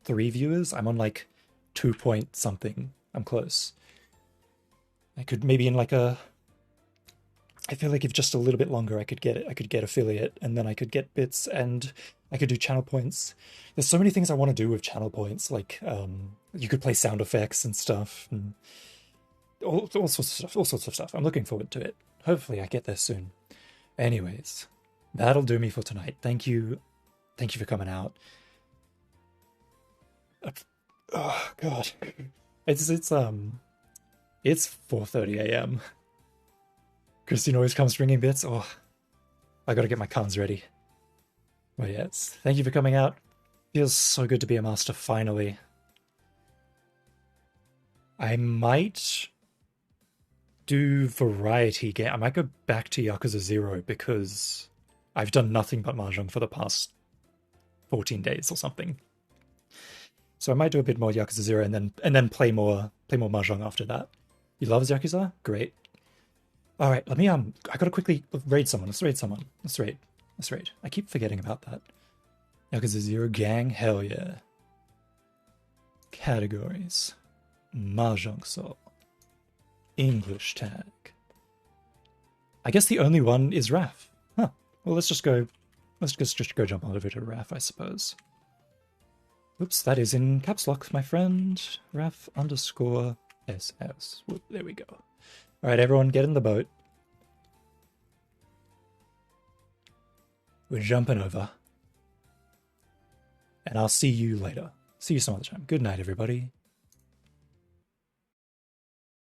3 viewers. I'm on like 2 point something. I'm close. I could maybe in like a... I feel like if just a little bit longer I could get it. I could get affiliate and then I could get bits and I could do channel points. There's so many things I want to do with channel points. Like you could play sound effects and stuff and all sorts of stuff. I'm looking forward to it. Hopefully I get there soon. Anyways, that'll do me for tonight. Thank you for coming out. Oh god, it's 4:30 a.m. Christine always comes bringing bits. Oh, I gotta get my cons ready. But yes, thank you for coming out. Feels so good to be a master finally. I might do variety game. I might go back to Yakuza 0 because I've done nothing but Mahjong for the past 14 days or something. So I might do a bit more Yakuza 0 and then play more Mahjong after that. You love Yakuza? Great. All right, let me I gotta quickly raid someone. Let's raid someone. Let's raid. Let's raid. I keep forgetting about that. Yakuza 0 gang, hell yeah. Categories. Mahjong Soul. English tag. I guess the only one is Raf. Huh. Well, let's just go jump on over to Raf, I suppose. Oops, that is in caps lock, my friend. Raf _ SS. Whoop, there we go. All right, everyone, get in the boat. We're jumping over. And I'll see you later. See you some other time. Good night, everybody.